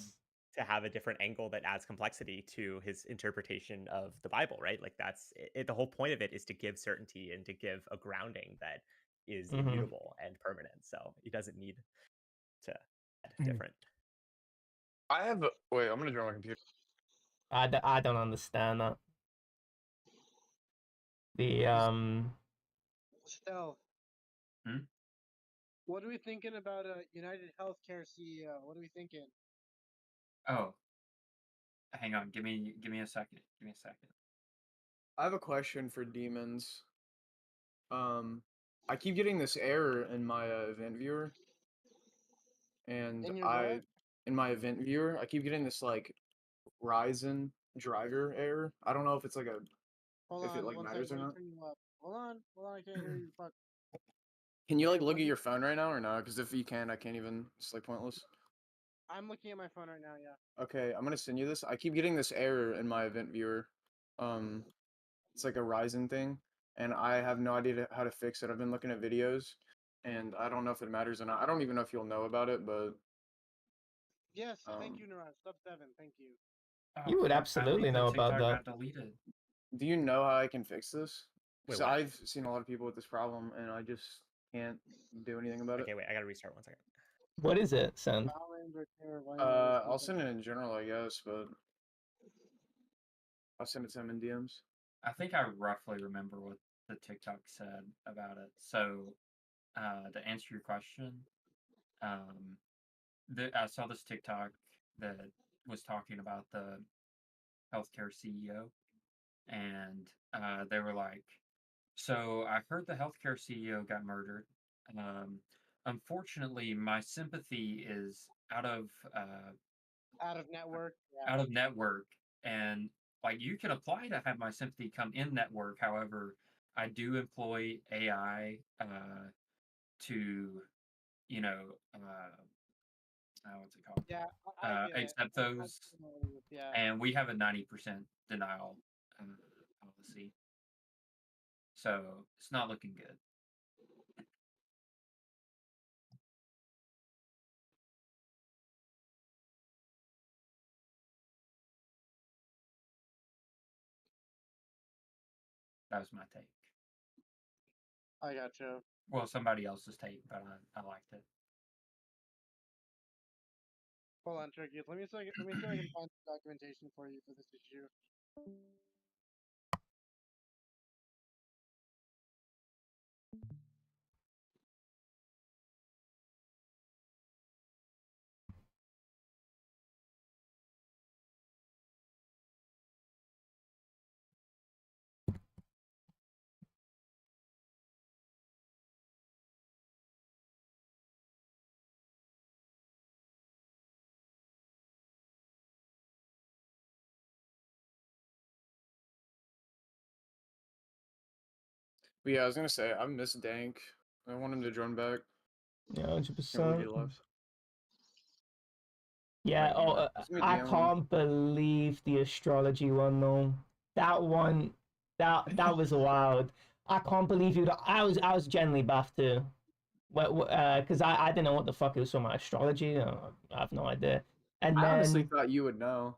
to have a different angle that adds complexity to his interpretation of the Bible, right? Like that's it, the whole point of it is to give certainty and to give a grounding that is immutable and permanent. So he doesn't need to add different. I have wait. I'm gonna draw my computer. I don't understand that. The Stealth. What are we thinking about a United Healthcare CEO? What are we thinking? Oh, hang on. Give me a second. Give me a second. I have a question for demons. I keep getting this error in my event viewer, and In your what? in my event viewer, I keep getting this like Ryzen driver error. I don't know if it's like a Hold if on, it like one matters second. or Let me not. turn you up. Hold on, I can't hear you. Fuck. Can you like Okay, look what at do- your phone right now or not? Because if you can, I can't even. It's like pointless. I'm looking at my phone right now. Yeah. Okay, I'm gonna send you this. I keep getting this error in my event viewer. It's like a Ryzen thing, and I have no idea how to fix it. I've been looking at videos, and I don't know if it matters or not. I don't even know if you'll know about it, but Yes, thank you, Niraj. Sub 7, thank you. Oh, You would fuck, I absolutely think the know about TikTok that. got deleted. do you know how I can fix this? Wait, Because what? I've seen a lot of people with this problem, and I just can't do anything about Okay, it. wait, I gotta restart 1 second. what is it, Send? I'll send it in general, I guess, but I'll send it to him in DMs. I think I roughly remember what the TikTok said about it. So, to answer your question, I saw this TikTok that was talking about the healthcare CEO, and they were like, "So I heard the healthcare CEO got murdered. Unfortunately, my sympathy is out of network. Yeah. out of network, and like you can apply to have my sympathy come in network. However, I do employ AI to, you know, what's it called? Yeah, I get it. Accept those, Yeah. and we have a 90% denial policy, so it's not looking good. That was my take. I gotcha. Well, somebody else's take, but I liked it. Hold on, Turkey. Let me see if I can find some documentation for you for this issue. But yeah, I was gonna say I miss Dank. I want him to join back. Yeah, Can't 100%. believe he left. Yeah, Right, yeah. It's me, I DM one. can't believe the astrology one though. That one, that was wild. I can't believe you. I was genuinely baffed too. Because I didn't know what the fuck it was from my astrology. I have no idea. And I then honestly thought you would know.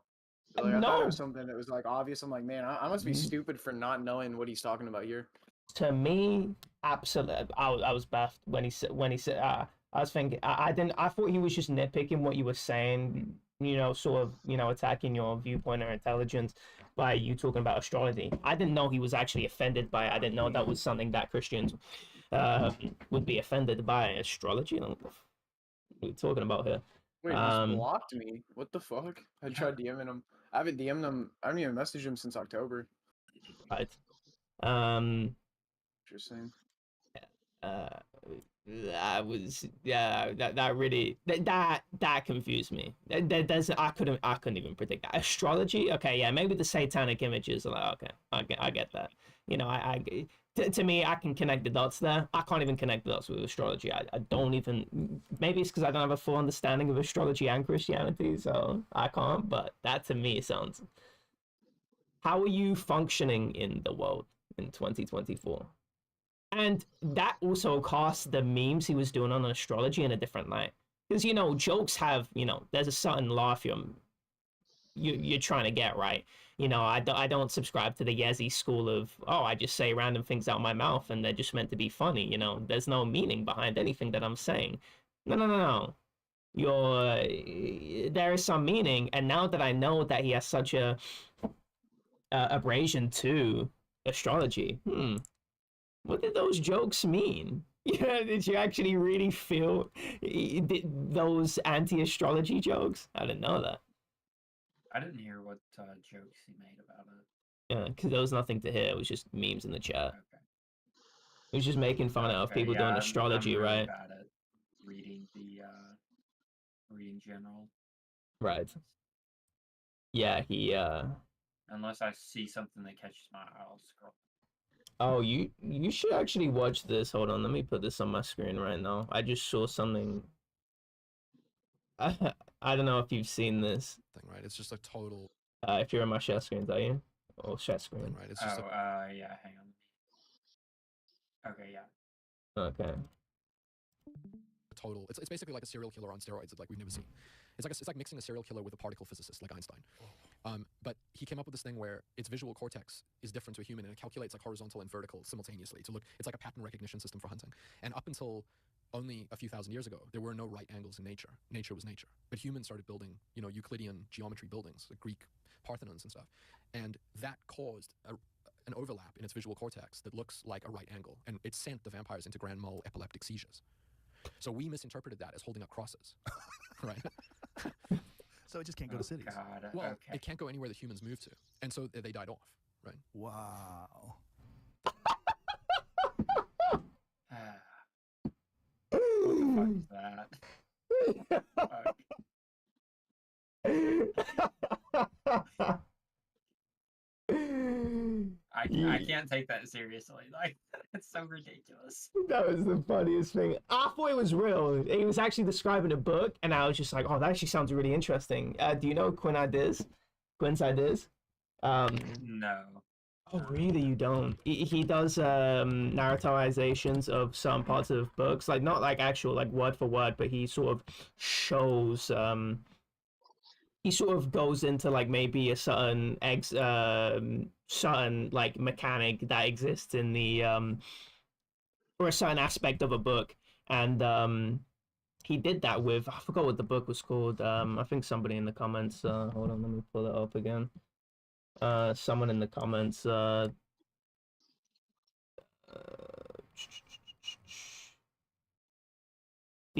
Like, I thought it no, was something that was like obvious. I'm like, man, I must be stupid for not knowing what he's talking about here. to me, absolutely, I was baffed when he said I was thinking I thought he was just nitpicking what you were saying. sort of, attacking your viewpoint or intelligence by you talking about astrology. I didn't know he was actually offended by it. I didn't know that was something that Christians would be offended by. Astrology? What are we talking about here? Wait, he's blocked me. What the fuck? I tried DMing him. I haven't DM'd him. I haven't even messaged him since October. Right. Interesting. That was that really that confused me. There's I couldn't even predict that. Astrology, okay, yeah, maybe the satanic images are like, okay, I get that. To me, I can connect the dots there. I can't even connect the dots with astrology. I don't even. Maybe it's because I don't have a full understanding of astrology and Christianity, so I can't. But that to me sounds. How are you functioning in the world in 2024? And that also casts the memes he was doing on astrology in a different light. Because, jokes have, there's a certain laugh you're trying to get, right? I don't subscribe to the Yezi school of, I just say random things out my mouth and they're just meant to be funny. There's no meaning behind anything that I'm saying. No. There is some meaning. And now that I know that he has such a abrasion to astrology, what did those jokes mean? Yeah, did you actually really feel those anti-astrology jokes? I didn't know that. I didn't hear what jokes he made about it. Yeah, because there was nothing to hear. It was just memes in the chat. Okay. It was just making fun of people doing astrology, I'm really right? bad at reading general. Right. Yeah, he Unless I see something that catches my eye, I'll scroll. Oh, you should actually watch this. Hold on, let me put this on my screen right now. I just saw something. I don't know if you've seen this. Thing, right? It's just a total. If you're on my share screens, are you? Or share screen? Thing, right? It's just yeah, hang on. Okay, yeah. Okay. Total. It's basically like a serial killer on steroids that like we've never seen. It's like mixing a serial killer with a particle physicist like Einstein. But he came up with this thing where its visual cortex is different to a human and it calculates like horizontal and vertical simultaneously to look. It's like a pattern recognition system for hunting. And up until only a few thousand years ago, there were no right angles in nature. Nature was nature. But humans started building, Euclidean geometry buildings, like Greek Parthenons and stuff. And that caused an overlap in its visual cortex that looks like a right angle. And it sent the vampires into grand mal epileptic seizures. So we misinterpreted that as holding up crosses, right? So it just can't go to cities. God, well, okay. it can't go anywhere that humans move to. And so they died off, right? Wow. What the fuck is that? I can't take that seriously. Like, it's so ridiculous. That was the funniest thing. I thought it was real. He was actually describing a book, and I was just like, "Oh, that actually sounds really interesting." Do you know Quinn's ideas? No. Oh, really? You don't? He does narrativizations of some parts of books, like not like actual like word for word, but he sort of shows. He sort of goes into like maybe a certain certain like mechanic that exists in the or a certain aspect of a book, and he did that with, I forgot what the book was called. I think somebody in the comments, hold on, let me pull it up again. Someone in the comments, the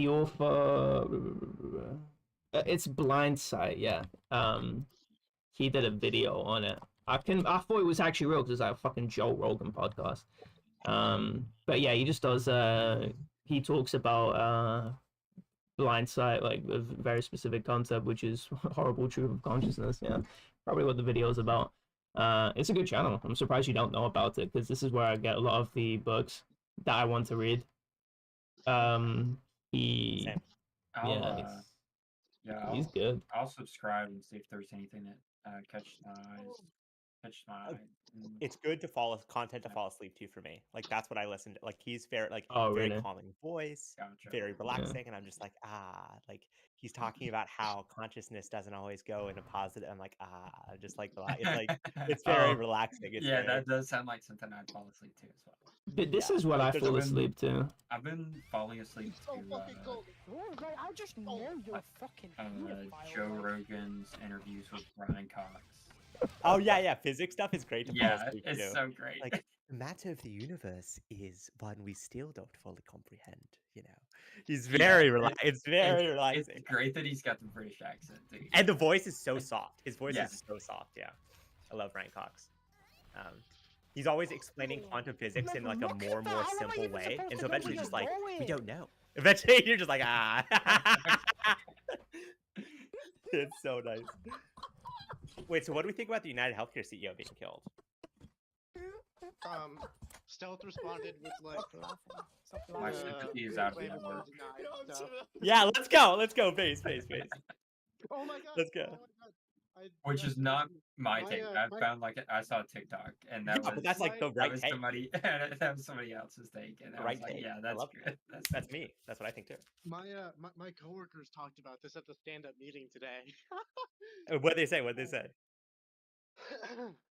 author, it's Blindsight, yeah. He did a video on it. I thought it was actually real because it's like a fucking Joe Rogan podcast. But yeah, he just does, he talks about Blindsight, like a very specific concept, which is horrible truth of consciousness. Yeah, probably what the video is about. It's a good channel. I'm surprised you don't know about it, because this is where I get a lot of the books that I want to read. He's I'll good. I'll subscribe and see if there's anything that catches touched my eye. It's good to content to fall asleep to for me. Like that's what I listen to. Like he's very Oh, very really? calming voice, Gotcha. very relaxing, and I'm just like like he's talking about how consciousness doesn't always go in a positive. I'm like just like it's very Oh. relaxing. It's Yeah, very, that does sound like something I'd fall asleep to as well. This yeah. is what Like, I there's fall been- asleep to. I've been falling asleep So fucking cold. Right, I just know you're fucking Joe Rogan's interviews with Brian Cox. Oh yeah, physics stuff is great to fall Yeah, asleep it's to. so great. Like the matter of the universe is one we still don't fully comprehend. You know, he's very relaxed. It's very relaxing. It's great that he's got the British accent too. And the voice is so soft. His voice Yeah. is so soft. Yeah, I love Brian Cox. He's always explaining quantum physics in like a more and more simple way, and so eventually just like we don't know. Eventually you're just like It's so nice. Wait, so what do we think about the United Healthcare CEO being killed? Stealth responded with like My sympathy is out of the work. Yeah, let's go, base. Oh my god. Let's go. Oh my god. Which is not my take. I found like I saw a TikTok and that Yeah, was but that's like the that right was take. somebody that was somebody else's take, and I Right was like, take. yeah, I that's love good. That's me. That's what I think too. My coworkers talked about this at the stand-up meeting today. What'd they say?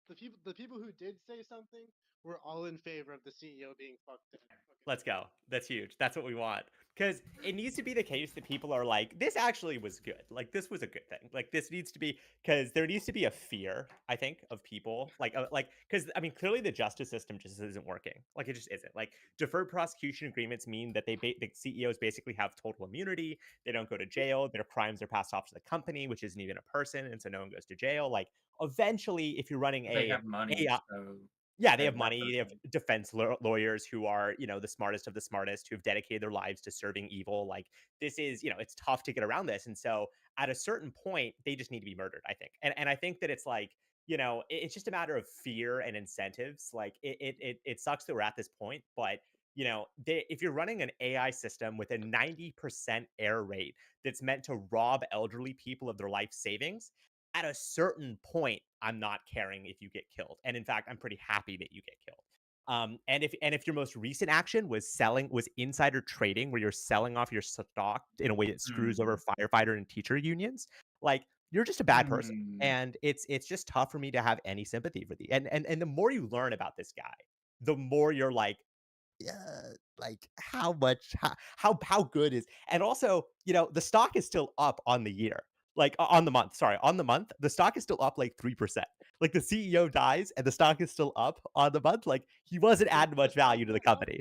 The people who did say something were all in favor of the CEO being fucked in. Let's go. That's huge. That's what we want. Because it needs to be the case that people are like, this actually was good. Like, this was a good thing. Like, this needs to be, because there needs to be a fear, I think, of people. Because, I mean, clearly the justice system just isn't working. Like, it just isn't. Like, deferred prosecution agreements mean that the CEOs basically have total immunity. They don't go to jail. Their crimes are passed off to the company, which isn't even a person. And so no one goes to jail. Like, eventually, if you're running They have money, so yeah, they have money. They have defense lawyers who are, the smartest of the smartest, who have dedicated their lives to serving evil. Like this is, it's tough to get around this. And so at a certain point, they just need to be murdered, I think. And I think that it's like, it's just a matter of fear and incentives. Like it sucks that we're at this point, but if you're running an AI system with a 90% error rate that's meant to rob elderly people of their life savings, at a certain point, I'm not caring if you get killed. And in fact, I'm pretty happy that you get killed. And if your most recent action was insider trading, where you're selling off your stock in a way that screws over firefighter and teacher unions, like you're just a bad person. And it's just tough for me to have any sympathy for the and the more you learn about this guy, the more you're like, like how good is, and also, the stock is still up on the year. Like on the month, the stock is still up like 3%. Like the CEO dies and the stock is still up on the month. Like he wasn't adding much value to the company,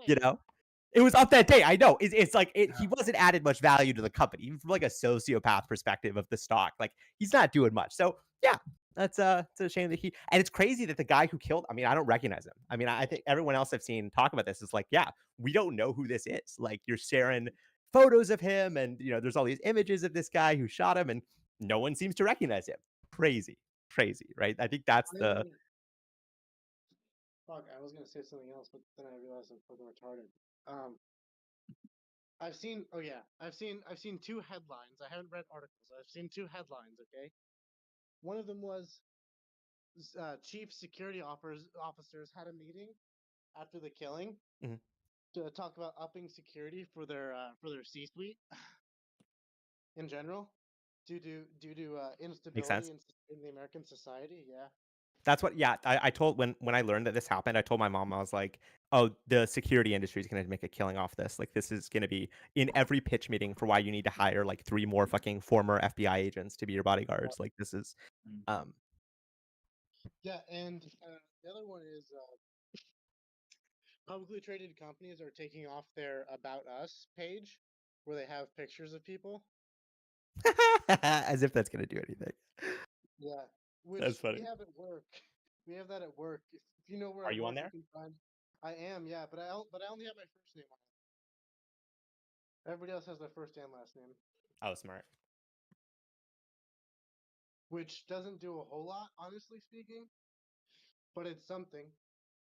It was up that day. I know. It's like he wasn't added much value to the company, even from like a sociopath perspective of the stock. Like he's not doing much. So yeah, it's a shame that and it's crazy that the guy who killed, I mean, I don't recognize him. I mean, I think everyone else I've seen talk about this is like, yeah, we don't know who this is. Like you're sharing photos of him and there's all these images of this guy who shot him and no one seems to recognize him. Crazy, right? I think that's the fuck. I was gonna say something else, but then I realized I'm fucking retarded. I've seen two headlines. I haven't read articles. I've seen two headlines. Okay, one of them was chief security officers had a meeting after the killing to talk about upping security for their C-suite in general, due to instability in the American society. Yeah. That's what, I told when I learned that this happened, I told my mom, I was like, oh, the security industry is going to make a killing off this. Like, this is going to be in every pitch meeting for why you need to hire like 3 more fucking former FBI agents to be your bodyguards. Like, this is, Yeah, and the other one is publicly traded companies are taking off their About Us page where they have pictures of people. as if that's going to do anything. Yeah. Which That's funny. we have at work. We have that at work. If you know where Are I you work, on there? you can find. I am, yeah, but I only have my first name on it. Everybody else has their first and last name. Oh, smart. Which doesn't do a whole lot, honestly speaking, but it's something.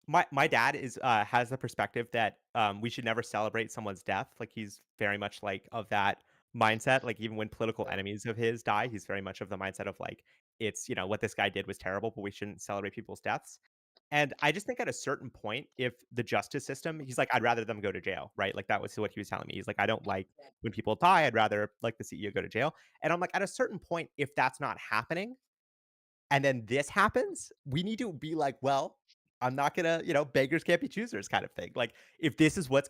My dad has the perspective that we should never celebrate someone's death. Like he's very much like of that mindset. Like even when political enemies of his die, he's very much of the mindset of like, it's, you know, what this guy did was terrible, but we shouldn't celebrate people's deaths. And I just think at a certain point, if the justice system, he's like, I'd rather them go to jail, right? Like that was what he was telling me. He's like, I don't like when people die. I'd rather like the CEO go to jail. And I'm like, at a certain point, if that's not happening, and then this happens, we need to be like, well, I'm not gonna, you know, beggars can't be choosers kind of thing. Like if this is what's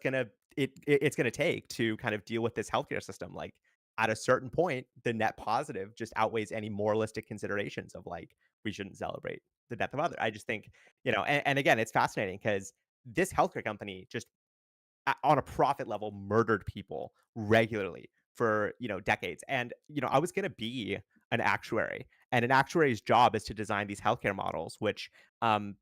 it's gonna take to kind of deal with this healthcare system, like at a certain point, the net positive just outweighs any moralistic considerations of like we shouldn't celebrate the death of others. I just think, you know, and again, it's fascinating because this healthcare company just on a profit level murdered people regularly for, you know, decades. And, you know, I was going to be an actuary, and an actuary's job is to design these healthcare models which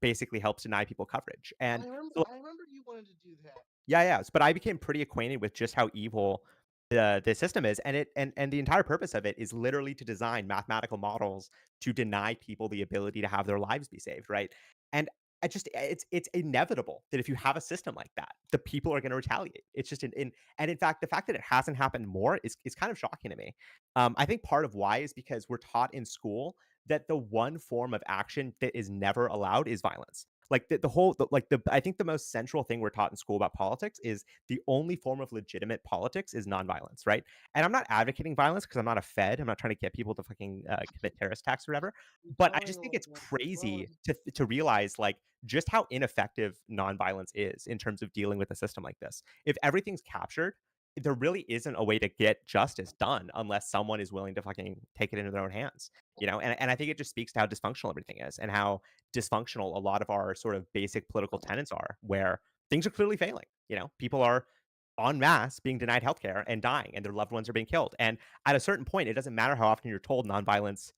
basically helps deny people coverage. And so I remember you wanted to do that. yeah, but I became pretty acquainted with just how evil the system is, and and the entire purpose of it is literally to design mathematical models to deny people the ability to have their lives be saved, right? And I just it's inevitable that if you have a system like that, the people are going to retaliate. It's just and in fact, the fact that it hasn't happened more is kind of shocking to me. I think part of why is because we're taught in school that the one form of action that is never allowed is violence. Like I think the most central thing we're taught in school about politics is the only form of legitimate politics is nonviolence, right? And I'm not advocating violence because I'm not a Fed. I'm not trying to get people to fucking commit terrorist attacks or whatever. But I just think it's crazy to realize like just how ineffective nonviolence is in terms of dealing with a system like this. If everything's captured, there really isn't a way to get justice done unless someone is willing to fucking take it into their own hands, you know? And I think it just speaks to how dysfunctional everything is and how dysfunctional a lot of our sort of basic political tenets are, where things are clearly failing. You know, people are en masse being denied healthcare and dying, and their loved ones are being killed. And at a certain point, it doesn't matter how often you're told nonviolence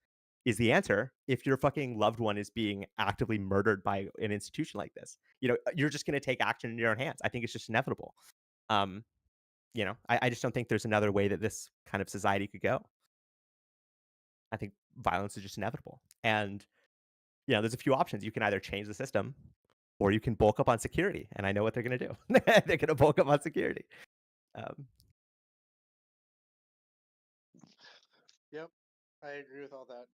is the answer. If your fucking loved one is being actively murdered by an institution like this, you know, you're just going to take action in your own hands. I think it's just inevitable. Um, you know, I just don't think there's another way that this kind of society could go. I think violence is just inevitable. And, you know, there's a few options. You can either change the system or you can bulk up on security. And I know what they're going to do. They're going to bulk up on security. Yep, I agree with all that.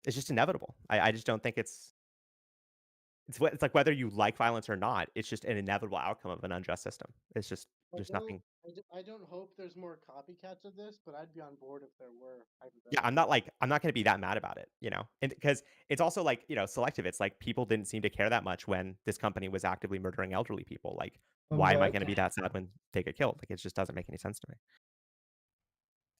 It's just inevitable. I just don't think it's like whether you like violence or not, it's just an inevitable outcome of an unjust system. It's just there's nothing. I don't hope there's more copycats of this, but I'd be on board if there were. Yeah, I'm not going to be that mad about it, you know, and because it's also like, you know, selective. It's like people didn't seem to care that much when this company was actively murdering elderly people. Like, why am I going to be that sad when they get killed? Like, it just doesn't make any sense to me.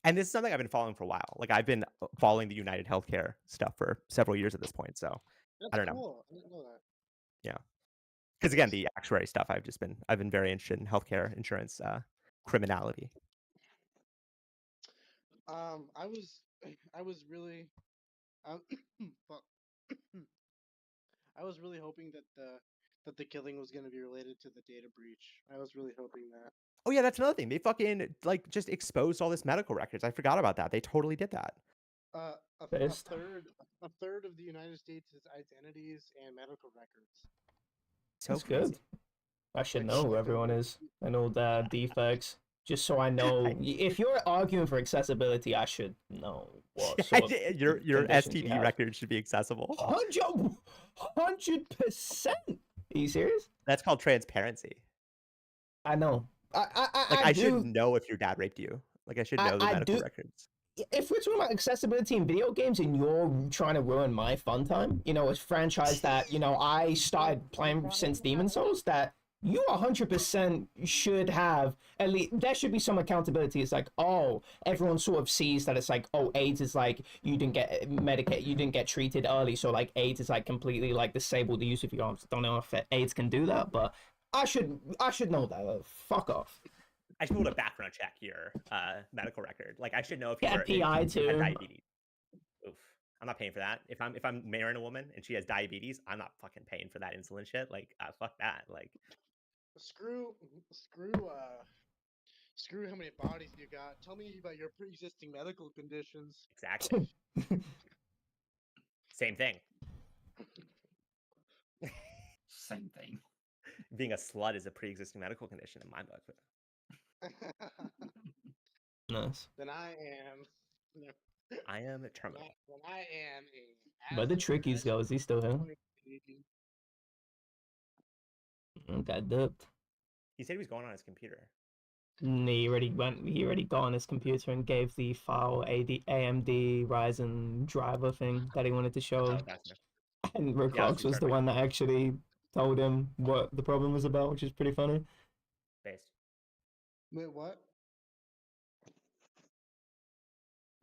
And this is something I've been following for a while. Like, I've been following the United Healthcare stuff for several years at this point. So That's I don't know. cool. I didn't know that. Yeah, because again, the actuary stuff, I've been very interested in healthcare insurance criminality. I was really, fuck. I was really hoping that the killing was going to be related to the data breach. I was really hoping that. Oh yeah, that's another thing. They fucking like just exposed all this medical records. I forgot about that. They totally did that. A third of the United States' identities and medical records. So That's crazy. good. I should know who everyone is. I know the defects. Just so I know, if you're arguing for accessibility, I should know what sort of your conditions you STD have. record should be accessible. 100%. Are you serious? That's called transparency. I know. I should know if your dad raped you. Like I should know the medical records. If we're talking about accessibility in video games and you're trying to ruin my fun time, you know, a franchise that, you know, I started playing since Demon Souls, that you 100% should have, at least, there should be some accountability. It's like, oh, everyone sort of sees that it's like, oh, AIDS is like, you didn't get medicated, you didn't get treated early, so like AIDS is like completely like disabled the use of your arms. Don't know if AIDS can do that, but I should know that. Fuck off. I should be able to background check your medical record. Like I should know if you're PI too. Diabetes. Oof. I'm not paying for that. If I'm marrying a woman and she has diabetes, I'm not fucking paying for that insulin shit. Like fuck that. Like screw how many bodies you got. Tell me about your pre-existing medical conditions. Exactly. Same thing. Same thing. Being a slut is a pre-existing medical condition in my book. Nice. Then I am. I am a terminal. Then I am a. Where the trickies go? Is he still here? Got dubbed. He said he was going on his computer. He already went. He already got on his computer and gave the file AMD Ryzen driver thing that he wanted to show. Oh, that's enough. And Rick Yeah, Cox was the one that actually told him what the problem was about, which is pretty funny. Based. Wait, what?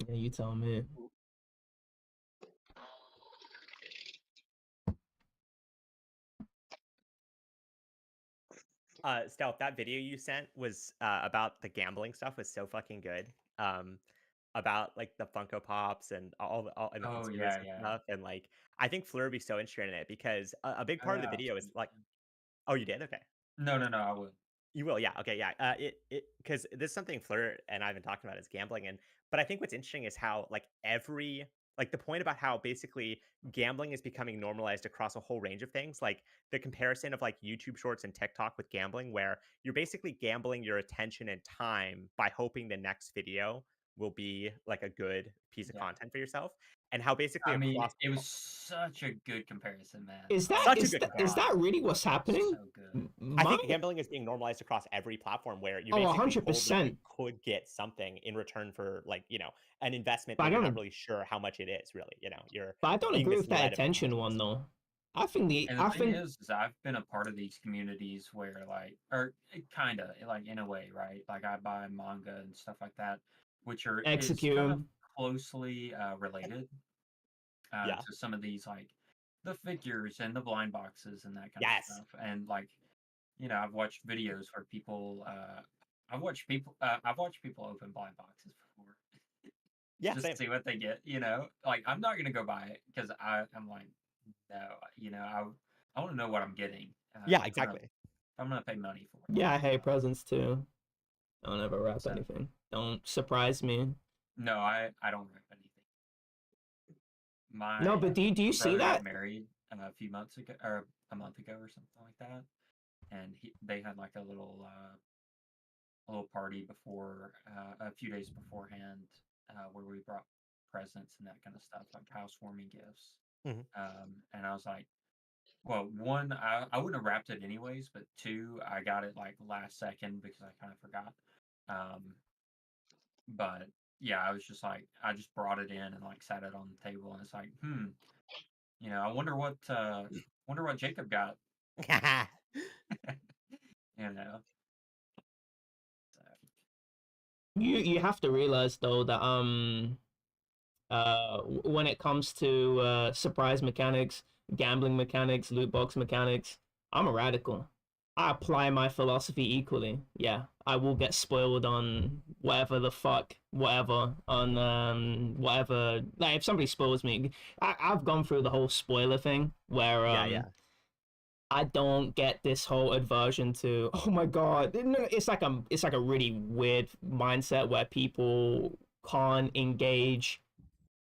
Yeah, you tell me. Stealth, that video you sent was about the gambling stuff was so fucking good. About like the Funko Pops and all and the conspiracy stuff, and like I think Fleur would be so interested in it because a big part of the video is like, oh, you did? Okay. No, I will. You will, yeah. Okay, yeah. Because this is something Fleur and I've been talking about is gambling, but I think what's interesting is how like the point about how basically gambling is becoming normalized across a whole range of things, like the comparison of like YouTube Shorts and TikTok with gambling, where you're basically gambling your attention and time by hoping the next video will be like a good piece of content for yourself, and how basically it was such a good comparison, man. Is that really what's happening? So good. I think gambling is being normalized across every platform where you basically 100% you could get something in return for like an investment that you're not really sure how much it is really. But I don't agree with that attention one though. I think the thing is I've been a part of these communities where or kind of like in a way, right? Like I buy manga and stuff like that, which are kind of closely related to some of these like the figures and the blind boxes and that kind of stuff. And like, I've watched videos where people I've watched people open blind boxes before. Just to see what they get, Like I'm not gonna go buy it because I'm like, no, I want to know what I'm getting. Exactly. I'm gonna pay money for it. Yeah, I hate presents too. Don't ever wrap anything. Don't surprise me. No, I don't wrap anything. No, but do you see that? Got married a few months ago, or a month ago, or something like that, and they had like a little party before, a few days beforehand, where we brought presents and that kind of stuff, like housewarming gifts. And I was like, well, one, I wouldn't have wrapped it anyways, but two, I got it like last second because I kind of forgot. But yeah, I was just like, I just brought it in and like sat it on the table, and it's like, I wonder what Jacob got. You have to realize though that when it comes to surprise mechanics, gambling mechanics, loot box mechanics, I'm a radical. I apply my philosophy equally. Yeah, I will get spoiled on whatever. Like if somebody spoils me, I've gone through the whole spoiler thing where I don't get this whole aversion to, oh my god. It's like a really weird mindset where people can't engage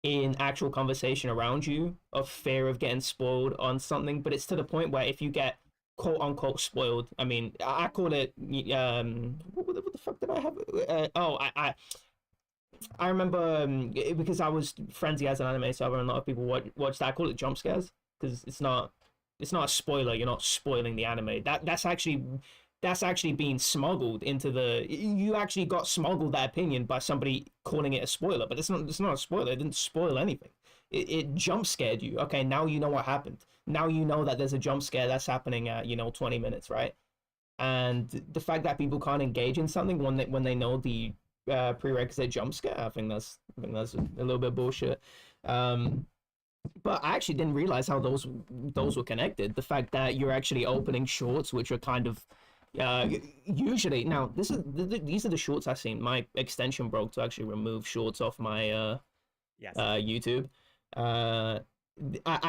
in actual conversation around you of fear of getting spoiled on something. But it's to the point where if you get quote unquote spoiled, I mean, I call it what the fuck did I have? I remember because I was Frenzy as an anime server and a lot of people watch that. I call it jump scares because it's not a spoiler. You're not spoiling the anime. That's actually being smuggled into you actually got smuggled that opinion by somebody calling it a spoiler, but it's not a spoiler. It didn't spoil anything. It jump scared you. Okay, now you know what happened. Now you know that there's a jump scare that's happening at 20 minutes, right? And the fact that people can't engage in something when they know the prerequisite jump scare, I think that's a little bit bullshit. But I actually didn't realize how those were connected. The fact that you're actually opening shorts, which are kind of usually now these are the shorts I've seen. My extension broke to actually remove shorts off my YouTube. I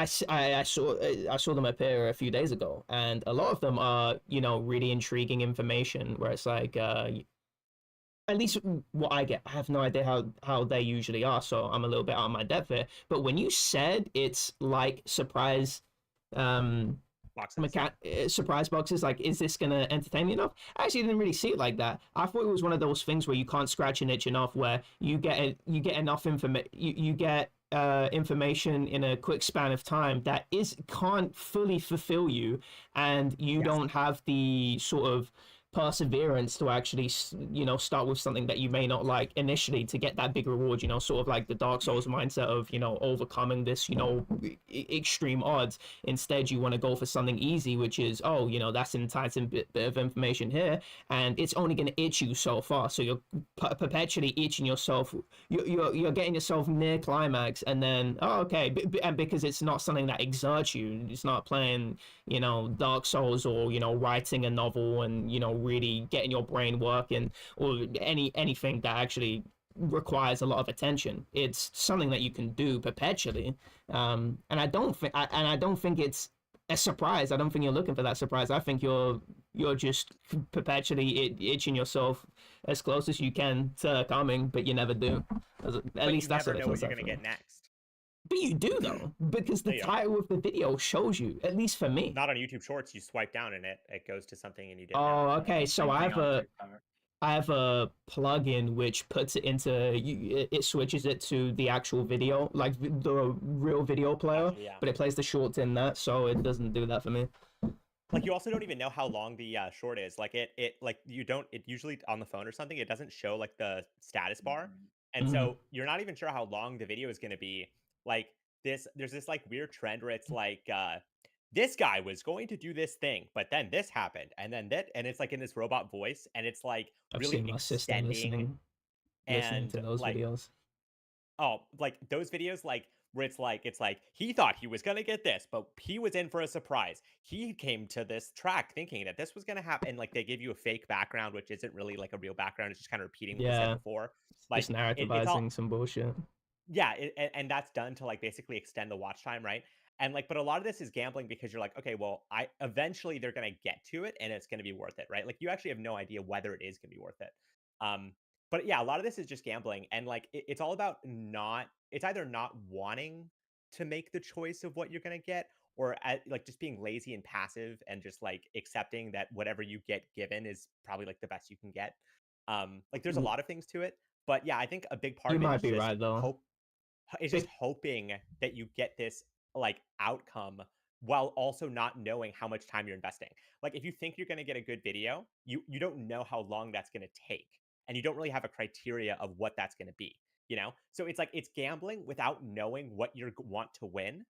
saw them appear a few days ago, and a lot of them are really intriguing information where it's like at least what I get, I have no idea how they usually are, so I'm a little bit out of my depth here. But when you said it's like surprise boxes. Surprise boxes. Like, is this gonna entertain me enough? I actually didn't really see it like that. I thought it was one of those things where you can't scratch an itch enough, where you get enough information, you get information in a quick span of time that can't fully fulfill you, and you don't have the sort of perseverance to actually start with something that you may not like initially to get that big reward, sort of like the Dark Souls mindset of overcoming this extreme odds. Instead, you want to go for something easy, which is that's an enticing bit of information here, and it's only going to itch you so far, so you're perpetually itching yourself. You're getting yourself near climax, and then and because it's not something that exerts you, it's not playing Dark Souls or writing a novel and really getting your brain working, or anything that actually requires a lot of attention. It's something that you can do perpetually, and I don't think it's a surprise. I don't think you're looking for that surprise. I think you're just perpetually itching yourself as close as you can to coming, but you never do. At least that's what it feels like. You never know what you're gonna get next. But you do though, because the title of the video shows you. At least for me. Not on YouTube Shorts. You swipe down and it goes to something and you didn't. Oh, okay. So I have a plugin which puts it into it switches it to the actual video, like the real video player, but it plays the shorts in that, so it doesn't do that for me. Like, you also don't even know how long the short is. Like it usually on the phone or something, it doesn't show like the status bar, and so you're not even sure how long the video is going to be. Like there's this like weird trend where it's like this guy was going to do this thing, but then this happened, and then that, and it's like in this robot voice, and it's like really extending listening to those videos. Oh, like those videos, like where it's like he thought he was gonna get this, but he was in for a surprise. He came to this track thinking that this was gonna happen. And like they give you a fake background, which isn't really like a real background. It's just kind of repeating what they said before. Like just narrativizing some bullshit. Yeah, and that's done to like basically extend the watch time, right? And like, but a lot of this is gambling because you're like, okay, well, eventually they're gonna get to it and it's gonna be worth it, right? Like you actually have no idea whether it is gonna be worth it. But yeah, a lot of this is just gambling, and like it's all about it's either not wanting to make the choice of what you're gonna get, or like just being lazy and passive and just like accepting that whatever you get given is probably like the best you can get. Like there's a lot of things to it, but yeah, I think a big part of it might is be just right though. It's just hoping that you get this like outcome while also not knowing how much time you're investing. Like if you think you're going to get a good video, you don't know how long that's going to take, and you don't really have a criteria of what that's going to be, So it's like it's gambling without knowing what you want to win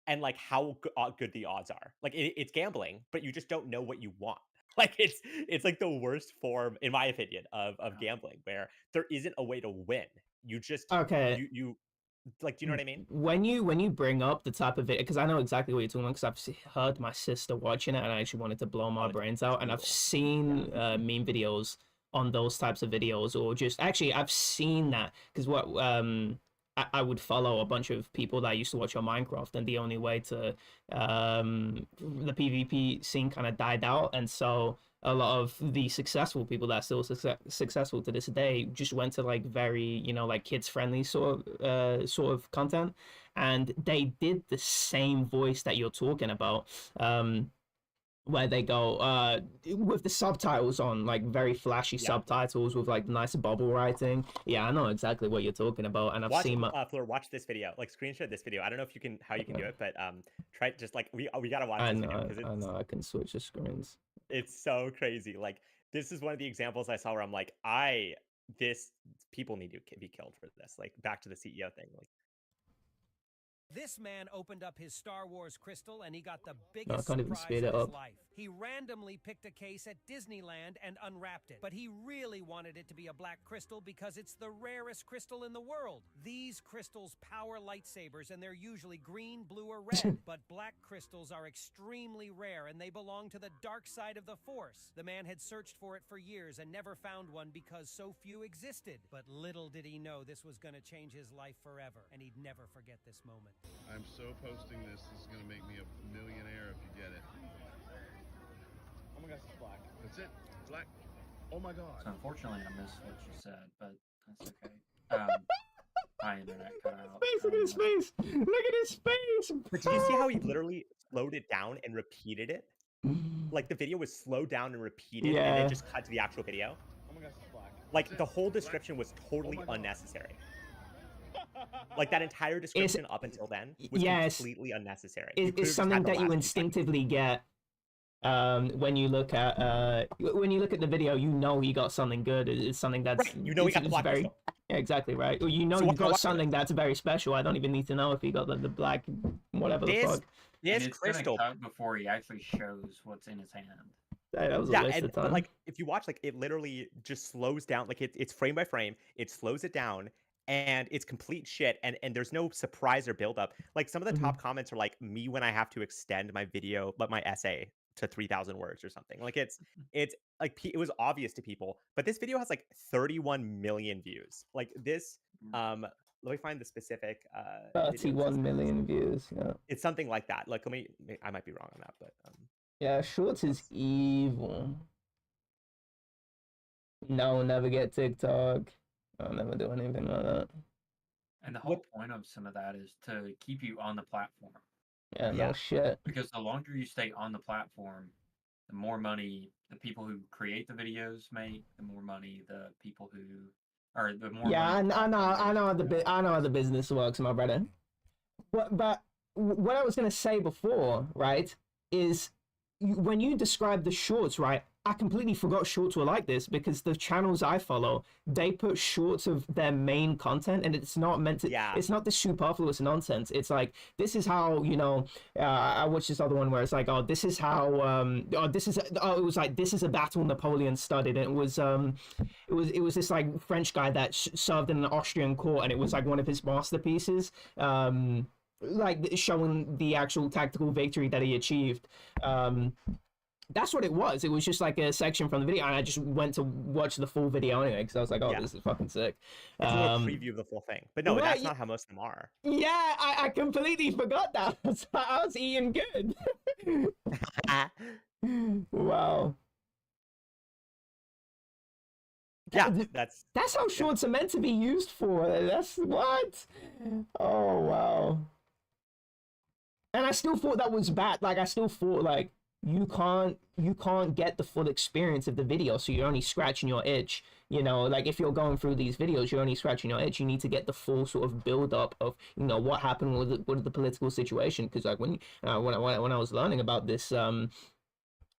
and like how good the odds are. Like it's gambling, but you just don't know what you want. Like it's like the worst form, in my opinion, of gambling, where there isn't a way to win. You just you like, do you know what I mean? When you bring up the type of video, because I know exactly what you're talking about, because I've heard my sister watching it and I actually wanted to blow my brains out, and I've seen meme videos on those types of videos, or just actually I've seen that because I would follow a bunch of people that used to watch on Minecraft, and the only way to the PvP scene kind of died out, and so a lot of the successful people that are still successful to this day just went to like very like kids friendly sort of content, and they did the same voice that you're talking about, where they go with the subtitles on, like very flashy subtitles with like nice bubble writing. Yeah, I know exactly what you're talking about, and I've seen Fleur, watch this video, like screenshot this video. I don't know if you can you can do it, but try just like we gotta watch this video because I know I can switch the screens. It's so crazy. Like this is one of the examples I saw where I'm like, people need to be killed for this. Like back to the CEO thing, like. This man opened up his Star Wars crystal and he got the biggest surprise of his life. He randomly picked a case at Disneyland and unwrapped it. But he really wanted it to be a black crystal because it's the rarest crystal in the world. These crystals power lightsabers and they're usually green, blue, or red. But black crystals are extremely rare and they belong to the dark side of the Force. The man had searched for it for years and never found one because so few existed. But little did he know this was going to change his life forever, and he'd never forget this moment. I'm so posting this. This is going to make me a millionaire if you get it. Oh my gosh, it's black. That's it. Black. Oh my god. So unfortunately, I missed what you said, but that's okay. My internet cut out. Look at his face. Look at his face. But did you see how he literally slowed it down and repeated it? Like the video was slowed down and repeated, and then just cut to the actual video. Oh my gosh, it's black. Like the whole description was totally unnecessary. Like that entire description up until then was completely unnecessary. It's something that you instinctively get when you look at the video. You know he got something good. It's something that's right. You know he got the black crystal. Yeah, exactly right. You know you got something that's very special. I don't even need to know if he got the black whatever the fuck. This crystal cut before he actually shows what's in his hand. That was a waste of time. But like if you watch, like it literally just slows down. Like it's frame by frame. It slows it down. And it's complete shit, and there's no surprise or build up. Like some of the top comments are like me when I have to extend my video, but my essay to 3,000 words or something. Like it's like it was obvious to people, but this video has like 31 million views. Like this, let me find the specific. 31 million views. Yeah, it's something like that. Like I might be wrong on that, but yeah, Shorts is evil. No, never get TikTok. I'll never do anything like that. And the whole point of some of that is to keep you on the platform. Yeah, no shit. Because the longer you stay on the platform, the more money the people who create the videos make, the more money the people who are the more. Yeah, I know how the business works, my brother. But what I was gonna say before, right, is when you describe the shorts, right, I completely forgot shorts were like this because the channels I follow, they put shorts of their main content, and it's not meant to. Yeah. It's not the superfluous nonsense. It's like this is how I watched this other one where it's like, oh, this is how it was like this is a battle Napoleon studied, and it was this like French guy that served in an Austrian court, and it was like one of his masterpieces. Like showing the actual tactical victory that he achieved. That's what it was. It was just like a section from the video, and I just went to watch the full video anyway because I was like, "Oh, this is fucking sick." It's more a preview of the full thing, but no, that's not how most of them are. Yeah, I completely forgot that. I was eating good. Wow. Yeah, that's how shorts are meant to be used for. That's what. Oh wow. And I still thought that was bad. Like I still thought like. You can't get the full experience of the video, so you're only scratching your itch. You know, like if you're going through these videos, you're only scratching your itch. You need to get the full sort of build up of what happened with the political situation. Because like when I was learning about this, when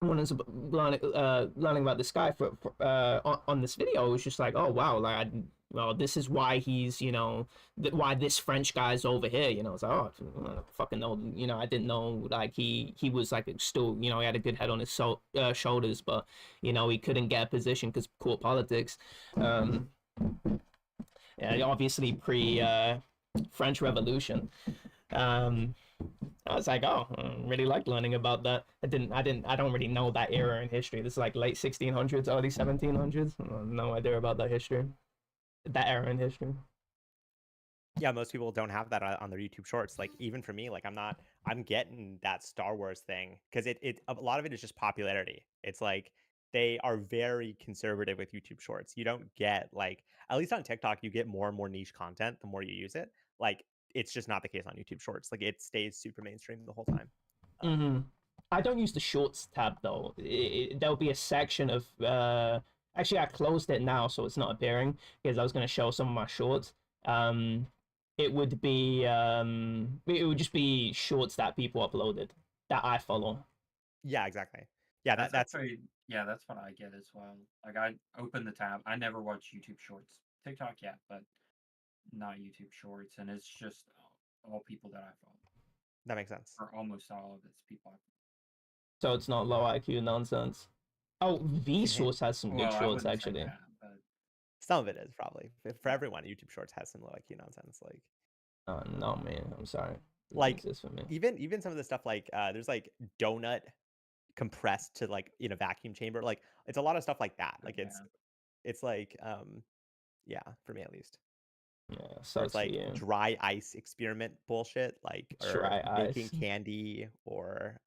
I was learning about this guy on this video, it was just like, oh wow, like well, this is why he's, why this French guy's over here, It's like, oh, I fucking know, I didn't know, like, he was, like, still, he had a good head on his shoulders, but, he couldn't get a position because court politics. Yeah, obviously French Revolution. I was like, oh, I really like learning about that. I don't really know that era in history. This is like late 1600s, early 1700s. No idea about that history. That era in history. Yeah, most people don't have that on their YouTube shorts. Like even for me, like I'm getting that Star Wars thing because a lot of it is just popularity. It's like they are very conservative with YouTube shorts. You don't get like, at least on TikTok, you get more and more niche content the more you use it. Like it's just not the case on YouTube shorts. Like it stays super mainstream the whole time. I don't use the shorts tab though. There'll be a section of actually, I closed it now, so it's not appearing because I was going to show some of my shorts. It would just be shorts that people uploaded that I follow. Yeah, exactly. Yeah, that's that's what I get as well. Like I open the tab. I never watch YouTube Shorts. TikTok, yeah, but not YouTube Shorts, and it's just all people that I follow. That makes sense. Or almost all of it's people. So it's not low IQ nonsense. Oh, Vsauce has some good shorts actually. But... Some of it is probably for everyone. YouTube Shorts has some low IQ nonsense. Like, no man, I'm sorry. Like for me. Even some of the stuff like there's like donut compressed to like in a vacuum chamber. Like it's a lot of stuff like that. Like it's like yeah, for me at least. Yeah, so it's like dry ice experiment bullshit, like or making candy, or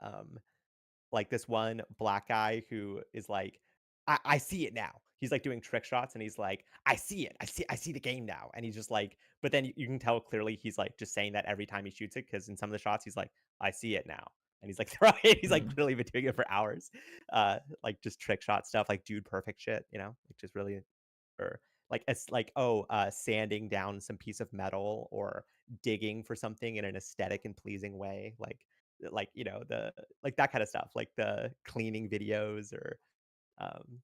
like this one black guy who is like, I see it now. he's like doing trick shots and he's like, I see it, I see the game now, and he's just like, but then you can tell clearly he's like just saying that every time he shoots it, because in some of the shots he's like, I see it now, and he's like throwing it. He's like clearly been doing it for hours, like just trick shot stuff, like dude perfect shit, you know, like just really, or like it's like sanding down some piece of metal or digging for something in an aesthetic and pleasing way, like you know, the like that kind of stuff, like the cleaning videos, or um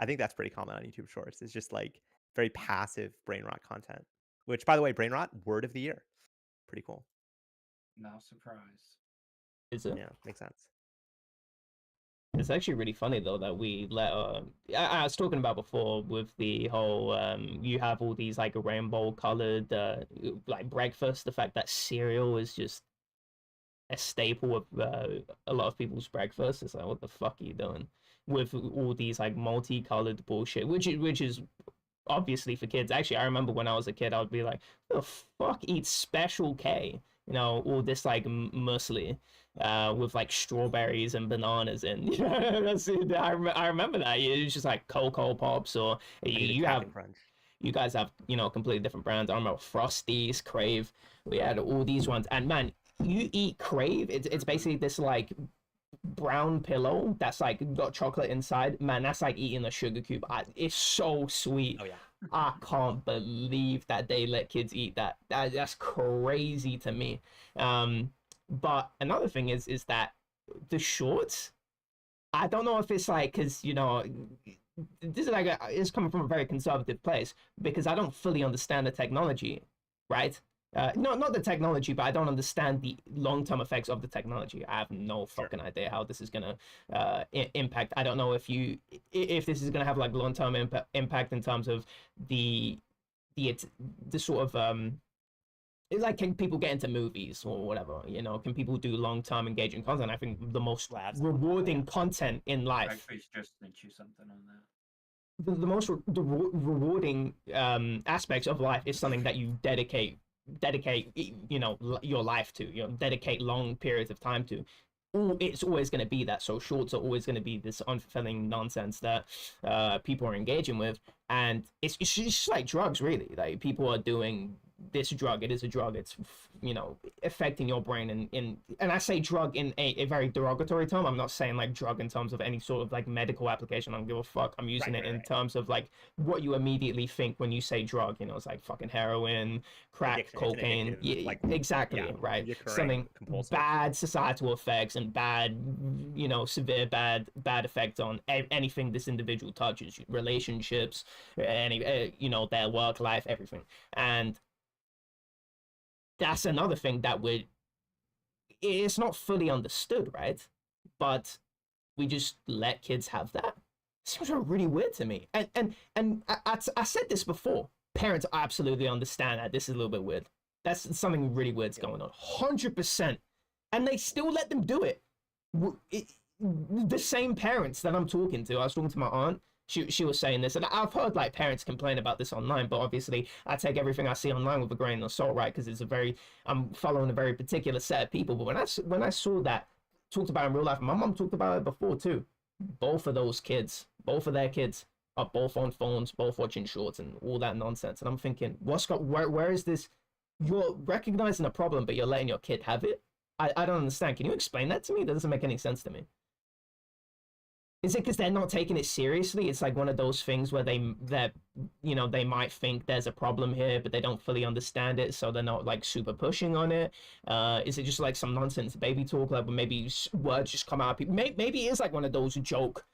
I think that's pretty common on YouTube Shorts. It's just like very passive brain rot content. Which, by the way, brain rot, word of the year. Pretty cool. No surprise. Is it? Yeah, makes sense. It's actually really funny though that we let I was talking about before with the whole you have all these like rainbow colored like breakfast, the fact that cereal is just a staple of a lot of people's breakfast. It's like, what the fuck are you doing with all these like multicolored bullshit, which is obviously for kids. Actually, I remember when I was a kid, I would be like, the fuck eats Special K, you know, all this like muesli with like strawberries and bananas in. You know, that's it. I remember that. It's just like Cocoa Pops, or you have Crunch. You guys have, you know, completely different brands. I remember Frosties, Crave. We had all these ones, and man, you eat Crave. It's basically this like brown pillow that's like got chocolate inside. Man, that's like eating a sugar cube. It's so sweet. Oh yeah. I can't believe that they let kids eat that. That's crazy to me. But another thing is that the shorts, I don't know if it's like, because, you know, this is like it's coming from a very conservative place, because I don't fully understand the technology, right? Not the technology, but I don't understand the long-term effects of the technology. I have no fucking idea how this is gonna impact. I don't know if this is gonna have like long-term impact in terms of the sort of like, can people get into movies or whatever? You know, can people do long-term engaging content? I think the most rewarding content in life. Actually, just sent you something on that. The most rewarding aspects of life is something that you dedicate, you know, your life to, you know, dedicate long periods of time to. It's always going to be that. So shorts are always going to be this unfulfilling nonsense that people are engaging with, and it's just like drugs, really. Like, people are doing this drug. It is a drug. It's, you know, affecting your brain, and I say drug in a very derogatory term. I'm not saying like drug in terms of any sort of like medical application. I don't give a fuck. I'm using it in terms of like what you immediately think when you say drug. You know, it's like fucking heroin, crack, cocaine. Yeah, like, exactly, yeah, right. Something bad societal effects and bad, you know, severe bad effects on anything this individual touches, relationships, any, you know, their work life, everything. And that's another thing that it's not fully understood, right? But we just let kids have that. It seems really weird to me. And I said this before. Parents absolutely understand that this is a little bit weird. That's something really weird's going on. 100%. And they still let them do it. The same parents that I'm talking to, I was talking to my aunt. She was saying this, and I've heard like parents complain about this online, but obviously I take everything I see online with a grain of salt, right? Because I'm following a very particular set of people. But when I saw that talked about in real life, my mom talked about it before too. Both of their kids are both on phones, both watching shorts and all that nonsense. And I'm thinking, where is this? You're recognizing a problem, but you're letting your kid have it? I don't understand. Can you explain that to me? That doesn't make any sense to me. Is it because they're not taking it seriously? It's like one of those things where they might think there's a problem here, but they don't fully understand it, so they're not like super pushing on it. Is it just like some nonsense baby talk, like maybe words just come out? Maybe it is like one of those joke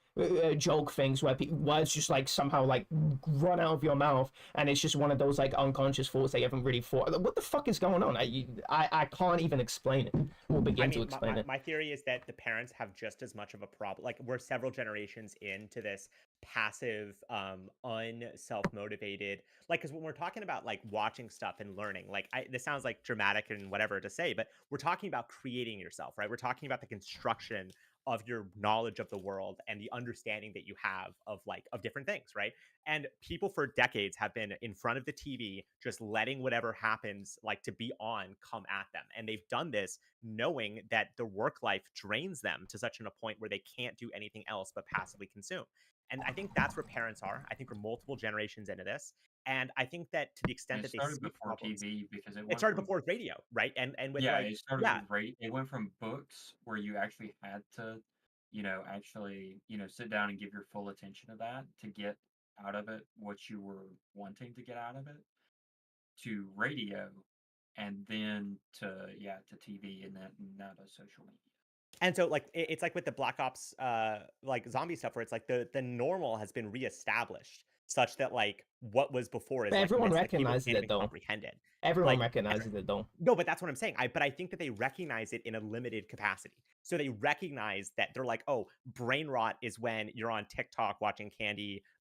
things where words just like somehow like run out of your mouth, and it's just one of those like unconscious thoughts that you haven't really thought. Like, what the fuck is going on? I can't even explain it or begin to explain it. My theory is that the parents have just as much of a problem. Like, we're several generations into this passive, unself-motivated, like, because when we're talking about like watching stuff and learning, like, this sounds like dramatic and whatever to say, but we're talking about creating yourself, right? We're talking about the construction of your knowledge of the world and the understanding that you have of different things, right? And people for decades have been in front of the TV, just letting whatever happens like to be on come at them. And they've done this knowing that the work life drains them to such a point where they can't do anything else but passively consume. And I think that's where parents are. I think we're multiple generations into this. And I think that to the extent It that they started see before problems, TV because it started before radio, right? And with yeah, like, it started yeah, with it went from books where you actually had to, actually, sit down and give your full attention to that to get out of it what you were wanting to get out of it, to radio, and then to TV, and now to social media. and so like it's like with the Black Ops like zombie stuff where it's like the normal has been reestablished such that like what was before is But like everyone missed, like people recognizes can't it even though. comprehend it. Everyone Like recognizes it though. no, but that's what I'm saying. But I think that they recognize it in a limited capacity. So they recognize that they're like, oh, brain rot is when you're on TikTok watching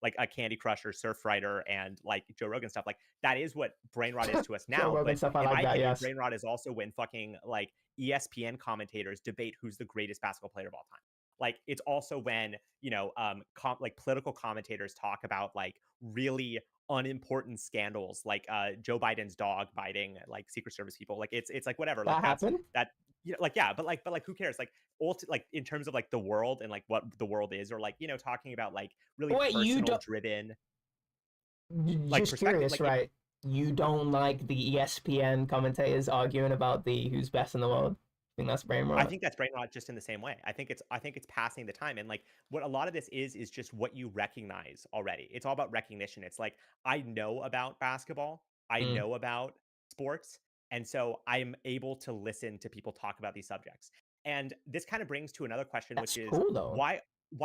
like a Candy Crush or Surfrider and like Joe Rogan stuff. Like that is what brain rot is to us Joe now. Rogan But stuff, I in like my that, opinion, yes. brain rot is also when fucking like ESPN commentators debate who's the greatest basketball player of all time. Like it's also when like political commentators talk about like really unimportant scandals like Joe Biden's dog biting like Secret Service people. Like it's like whatever. Like That happened? like yeah, but like who cares? Like like in terms of like the world and like what the world is, or like talking about like really Wait, personal driven. Like just curious, like, right? You don't like the ESPN commentators arguing about who's best in the world? I think that's brain rot. I think that's brain rot just in the same way. I think it's passing the time. And like what a lot of this is just what you recognize already. It's all about recognition. It's like I know about basketball, I know about sports, and so I'm able to listen to people talk about these subjects. And this kind of brings to another question, which is cool, though. why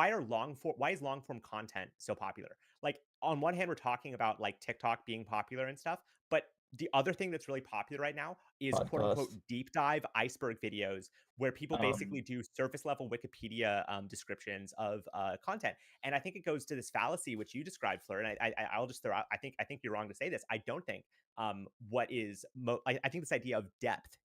is long form content so popular? Like on one hand, we're talking about like TikTok being popular and stuff, but the other thing that's really popular right now is quote unquote deep dive iceberg videos where people basically do surface level Wikipedia descriptions of content. And I think it goes to this fallacy which you described, Fleur. And I'll just throw out, I think you're wrong to say this. I don't think what is I think this idea of depth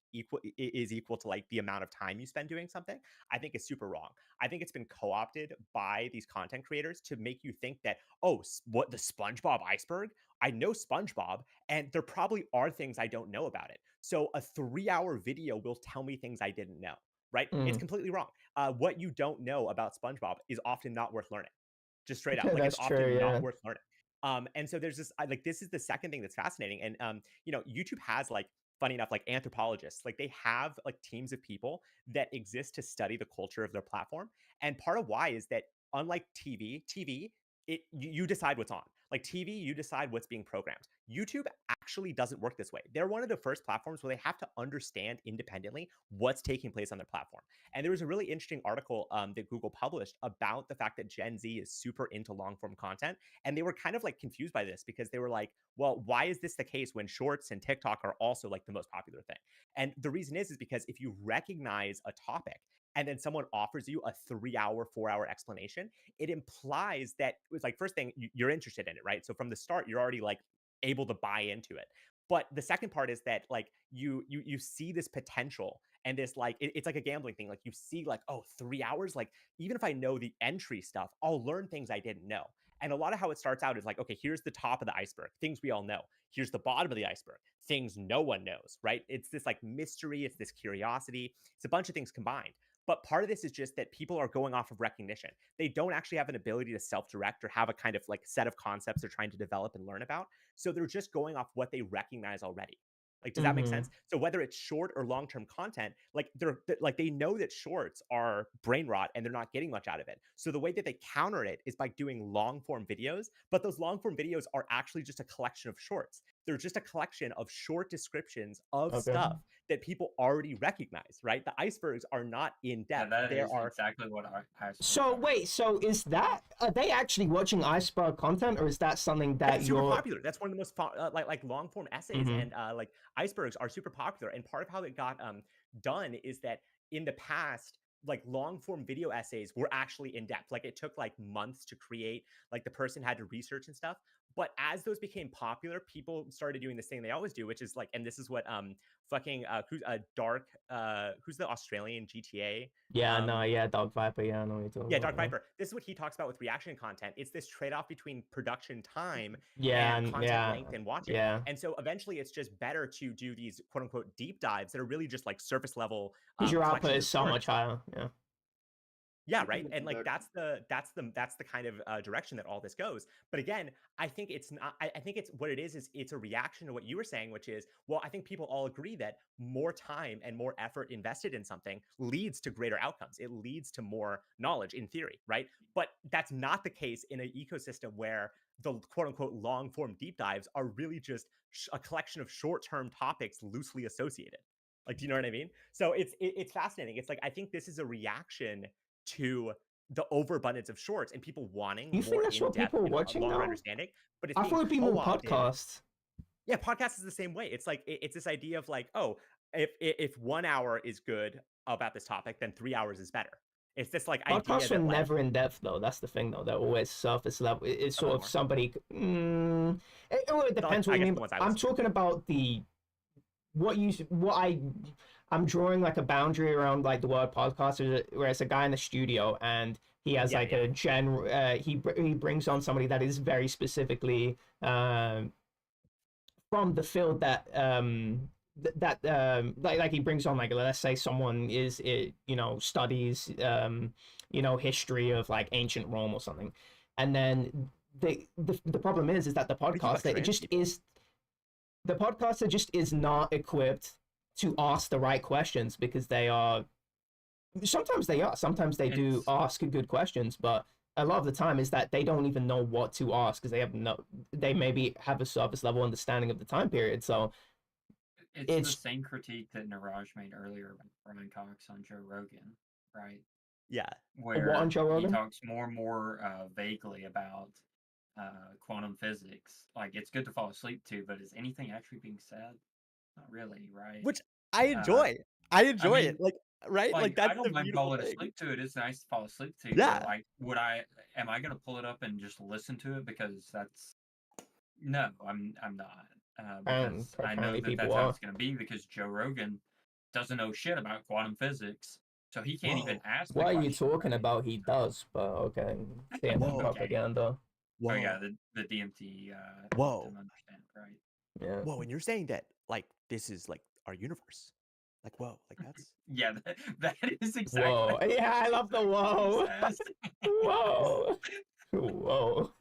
is equal to like the amount of time you spend doing something. I think is super wrong. I think it's been co-opted by these content creators to make you think that, oh, what, the SpongeBob iceberg? I know SpongeBob, and there probably are things I don't know about it. So a 3-hour video will tell me things I didn't know, right? It's completely wrong. What you don't know about SpongeBob is often not worth learning. Just straight up. Like it's often not worth learning. And so there's this, like, this is the second thing that's fascinating. And, YouTube has like, funny enough, like anthropologists, like they have like teams of people that exist to study the culture of their platform. And part of why is that unlike TV, you decide what's on. Like TV, you decide what's being programmed. YouTube actually doesn't work this way. They're one of the first platforms where they have to understand independently what's taking place on their platform. And there was a really interesting article that Google published about the fact that Gen Z is super into long form content. And they were kind of like confused by this because they were like, well, why is this the case when Shorts and TikTok are also like the most popular thing? And the reason is because if you recognize a topic and then someone offers you a 3-hour, 4-hour explanation, it implies that it was like, first thing, you're interested in it, right? So from the start, you're already like able to buy into it. But the second part is that like you see this potential and this like it's like a gambling thing. Like you see like, oh, 3 hours, like even if I know the entry stuff, I'll learn things I didn't know. And a lot of how it starts out is like, okay, here's the top of the iceberg, things we all know. Here's the bottom of the iceberg, things no one knows, right? It's this like mystery, it's this curiosity, it's a bunch of things combined. But part of this is just that people are going off of recognition. They don't actually have an ability to self-direct or have a kind of like set of concepts they're trying to develop and learn about. So they're just going off what they recognize already. Like, does that make sense? So whether it's short or long-term content, like they know that shorts are brain rot and they're not getting much out of it. So the way that they counter it is by doing long-form videos, but those long-form videos are actually just a collection of shorts. They're just a collection of short descriptions of stuff that people already recognize, right? The icebergs are not in depth. Yeah, that is exactly what icebergs So wait, so is that, are they actually watching iceberg content, or is that something that That's super popular? That's one of the most like long form essays, and like icebergs are super popular. And part of how it got done is that in the past, like long form video essays were actually in depth. Like it took like months to create. Like the person had to research and stuff. But as those became popular, people started doing this thing they always do, which is like, and this is what Dark, who's the Australian GTA? Dark Viper. Yeah, I know what you're talking about. Dark Viper. This is what he talks about with reaction content. It's this trade-off between production time and content length and watching. Yeah. And so eventually it's just better to do these quote unquote deep dives that are really just like surface level. Because your output is so much higher. Yeah. Yeah, right. And like that's the kind of direction that all this goes. But again, I think it's not. I think it's what it is it's a reaction to what you were saying, which is, well, I think people all agree that more time and more effort invested in something leads to greater outcomes. It leads to more knowledge in theory, right? But that's not the case in an ecosystem where the quote unquote long form deep dives are really just a collection of short term topics loosely associated. Like, do you know what I mean? So it's fascinating. It's like I think this is a reaction to the overabundance of shorts and people wanting You think more that's what in-depth, people are watching longer now? understanding, but it's I being thought it'd be more co-opted. podcasts. Yeah, podcast is the same way. It's like it's this idea of like, oh, if 1 hour is good about this topic, then 3 hours is better. It's this like idea Podcasts are that like, never in depth though. That's the thing though. They're always surface level. It's sort of somebody. It depends what you mean. I'm talking about I'm drawing like a boundary around like the word podcast, where it's a guy in the studio and he has a general. He brings on somebody that is very specifically from the field that like he brings on, like, let's say someone studies history of like ancient Rome or something, and then the problem is that the podcaster the podcaster just is not equipped to ask the right questions, because sometimes they do ask good questions, but a lot of the time is that they don't even know what to ask because they maybe have a surface level understanding of the time period. So it's the same critique that Niraj made earlier with Brian Cox on Joe Rogan, right? Yeah. Where what on Joe Rogan? He talks more and more vaguely about quantum physics. Like, it's good to fall asleep to, but is anything actually being said? Not really, right? Which I enjoy. I enjoy it. Like, right? Like that's I don't the mind beautiful falling thing. asleep to it. It's nice to fall asleep to. Yeah. But like, am I gonna pull it up and just listen to it? Because no, I'm not. Because I know that's how it's gonna be, because Joe Rogan doesn't know shit about quantum physics. So he can't even ask. What are you talking about? He does, but okay. DMT propaganda. Oh yeah, the DMT. Whoa. Didn't understand, right? Yeah. Whoa, and you're saying that like this is like our universe. Like, whoa, like that's yeah, that is exactly. Whoa. Yeah, I love the whoa. Whoa. Whoa.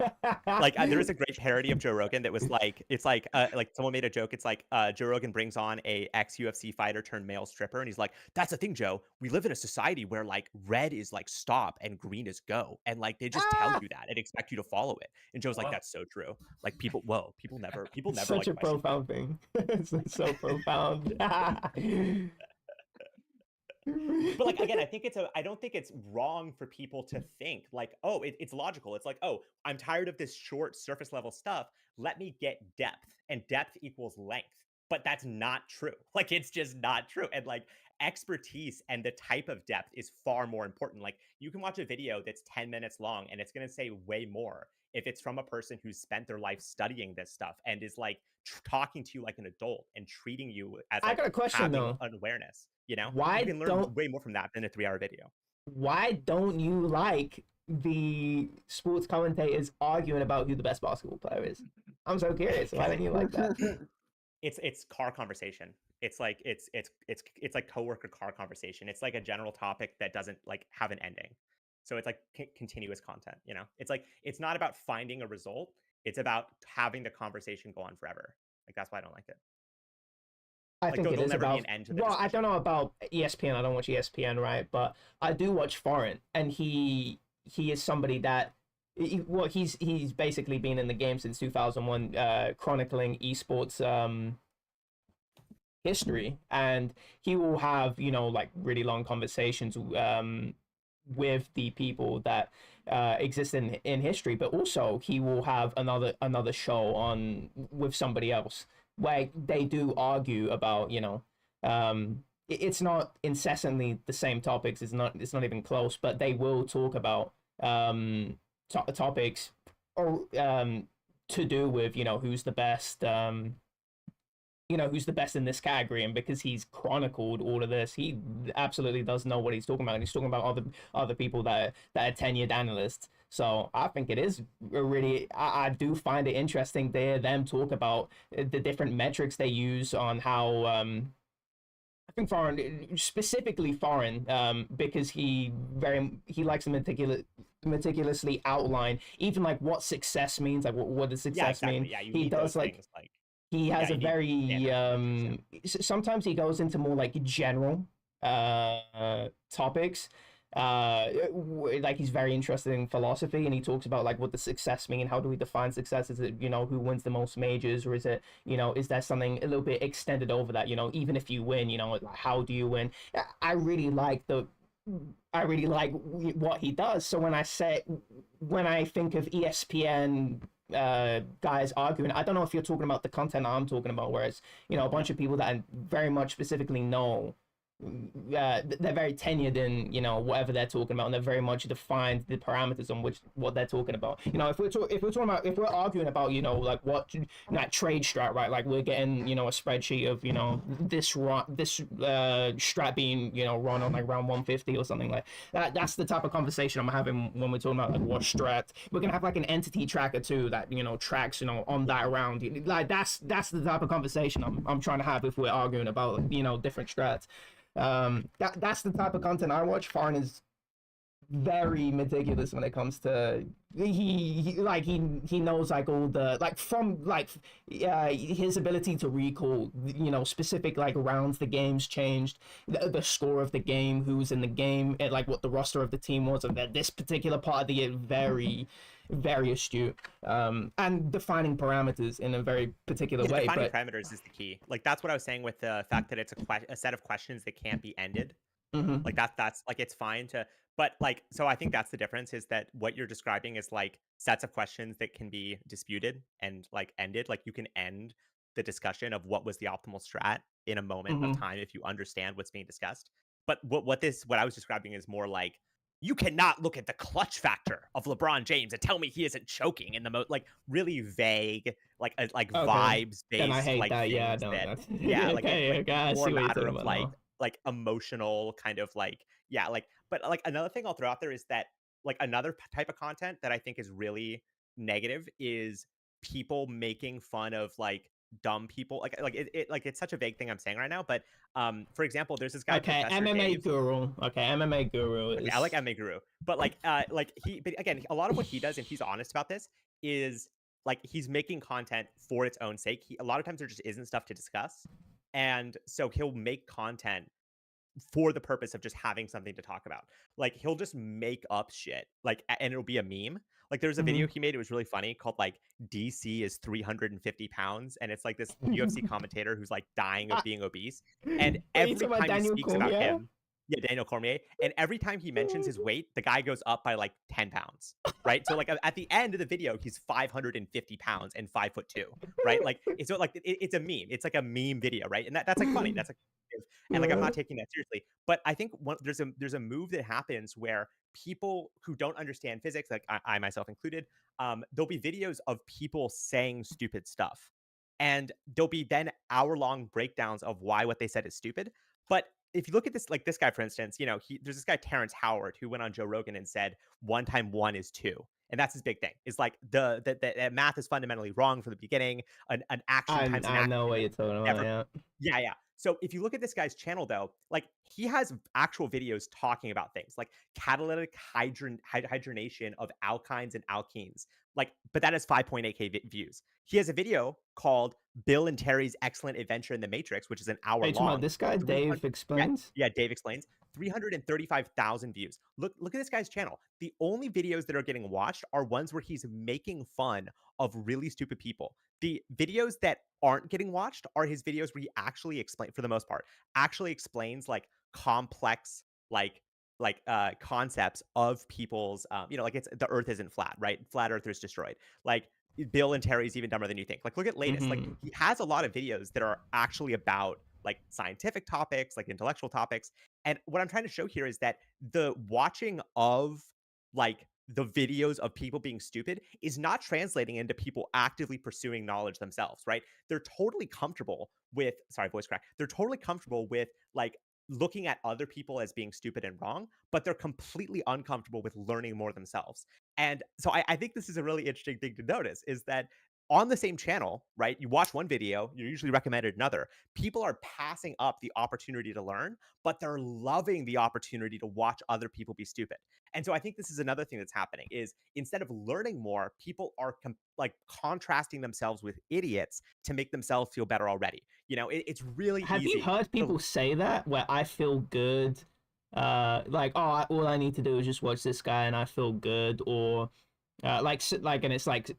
Like there is a great parody of Joe Rogan that was like, it's like someone made a joke. It's like Joe Rogan brings on a ex-UFC fighter turned male stripper, and he's like, that's the thing, Joe. We live in a society where like red is like stop and green is go, and like they just tell you that and expect you to follow it. And Joe's like, that's so true. Like people never such a profound thing. It's so profound. But like again, I don't think it's wrong for people to think like, oh, it's logical. It's like, oh, I'm tired of this short surface level stuff. Let me get depth, and depth equals length. But that's not true. Like, it's just not true. And like expertise and the type of depth is far more important. Like, you can watch a video that's 10 minutes long and it's going to say way more if it's from a person who's spent their life studying this stuff and is like talking to you like an adult and treating you as like, I got a question though. An awareness. You know, why you can learn way more from that than a 3-hour video. Why don't you like the sports commentators arguing about who the best basketball player is? I'm so curious. Why don't you like that? It's car conversation. It's like it's like coworker car conversation. It's like a general topic that doesn't like have an ending. So it's like continuous content. You know, it's like it's not about finding a result. It's about having the conversation go on forever. Like that's why I don't like it. I think it is about. Well, I don't know about ESPN. I don't watch ESPN, right? But I do watch Foreign, and he is somebody that, he's basically been in the game since 2001, chronicling esports history, and he will have like really long conversations with the people that exist in history, but also he will have another show on with somebody else where they do argue about, it's not incessantly the same topics. It's not even close, but they will talk about topics or to do with, who's the best, who's the best in this category. And because he's chronicled all of this, he absolutely does know what he's talking about. And he's talking about other people that are tenured analysts. So I think it is really, I do find it interesting to hear them talk about the different metrics they use on how I think foreign, specifically foreign, because he likes to meticulously outline even like what success means, like what does success mean. Yeah, you He need does those like things, like he has a you need very standard sometimes he goes into more like general topics, like he's very interested in philosophy, and he talks about like what does success mean, how do we define success, is it, you know, who wins the most majors, or is it, you know, is there something a little bit extended over that, you know, even if you win, you know, like, how do you win. I really like what he does. So when I think of ESPN guys arguing, I don't know if you're talking about the content I'm talking about, where it's, you know, a bunch of people that I very much specifically know, they're very tenured in, you know, whatever they're talking about, and they're very much defined the parameters on which what they're talking about. You know, if we're arguing about, you know, like what that trade strat, right? Like we're getting, you know, a spreadsheet of, you know, this strat being, you know, run on like round 150 or something like that. That's the type of conversation I'm having when we're talking about like what strat. We're gonna have like an entity tracker too that, you know, tracks, you know, on that round. Like that's the type of conversation I'm trying to have if we're arguing about, you know, different strats. That's the type of content I watch. Foreign is very meticulous when it comes to he knows like all the like from like his ability to recall, you know, specific like rounds the game's changed, the score of the game, who's in the game, and like what the roster of the team was of that this particular part of the year. Very astute, and defining parameters in a very particular way. Defining parameters is the key. Like that's what I was saying with the fact that it's a set of questions that can't be ended. Like that's like it's fine to, but like, so I think that's the difference, is that what you're describing is like sets of questions that can be disputed and like ended. Like you can end the discussion of what was the optimal strat in a moment of time if you understand what's being discussed. But what I was describing is more like, you cannot look at the clutch factor of LeBron James and tell me he isn't choking in the most like really vague, like vibes based. Then I hate like that. things Yeah, no, that, that's yeah, like, okay, I more see what you're matter talking of about now. like emotional kind of like, yeah, like, but like another thing I'll throw out there is that like another type of content that I think is really negative is people making fun of like dumb people. Like it like it's such a vague thing I'm saying right now, but for example, there's this guy, Okay, Professor MMA Dave. guru. Okay, MMA guru is. Okay, I like MMA guru, but like but again, a lot of what he does, and he's honest about this, is like he's making content for its own sake. A lot of times there just isn't stuff to discuss, and so he'll make content for the purpose of just having something to talk about. Like he'll just make up shit, like, and it'll be a meme. Like there's a video he made, it was really funny, called like DC is 350 pounds, and it's like this UFC commentator who's like dying of being obese, and every time he speaks about him, yeah, Daniel Cormier, and every time he mentions his weight, the guy goes up by like 10 pounds, right? So like at the end of the video, he's 550 pounds and 5'2", right? Like it's so like it's a meme. It's like a meme video, right? And that's like funny. That's like, and like I'm not taking that seriously, but I think there's a move that happens where people who don't understand physics, like I myself included, there'll be videos of people saying stupid stuff, and there'll be then hour-long breakdowns of why what they said is stupid. But if you look at this, like this guy, for instance, you know, there's this guy, Terrence Howard, who went on Joe Rogan and said 1 × 1 is 2. And that's his big thing. Is like the math is fundamentally wrong from the beginning. An action times an action. I know what you're talking about. Yeah. So if you look at this guy's channel, though, like he has actual videos talking about things like catalytic hydrogenation of alkynes and alkenes. Like, but that has 5.8K views. He has a video called Bill and Terry's Excellent Adventure in the Matrix, which is an hour long. This guy, Dave Explains? Yeah, Dave Explains. 335,000 views. Look at this guy's channel. The only videos that are getting watched are ones where he's making fun of really stupid people. The videos that aren't getting watched are his videos where he actually explains, for the most part, actually explains like complex concepts of people's you know, like it's the earth isn't flat, right? Flat earth is destroyed. Like Bill and Terry's even dumber than you think. Like look at latest. Like he has a lot of videos that are actually about like scientific topics, like intellectual topics. And what I'm trying to show here is that the watching of like the videos of people being stupid is not translating into people actively pursuing knowledge themselves, right? They're totally comfortable with, sorry, voice crack. They're totally comfortable with like looking at other people as being stupid and wrong, but they're completely uncomfortable with learning more themselves. And so I think this is a really interesting thing to notice, is that on the same channel, right? You watch one video, you're usually recommended another. People are passing up the opportunity to learn, but they're loving the opportunity to watch other people be stupid. And so I think this is another thing that's happening is instead of learning more, people are like contrasting themselves with idiots to make themselves feel better already. You know, it's really Have easy. you heard people say that where I feel good? Like, oh, all I need to do is just watch this guy and I feel good, or like, and it's like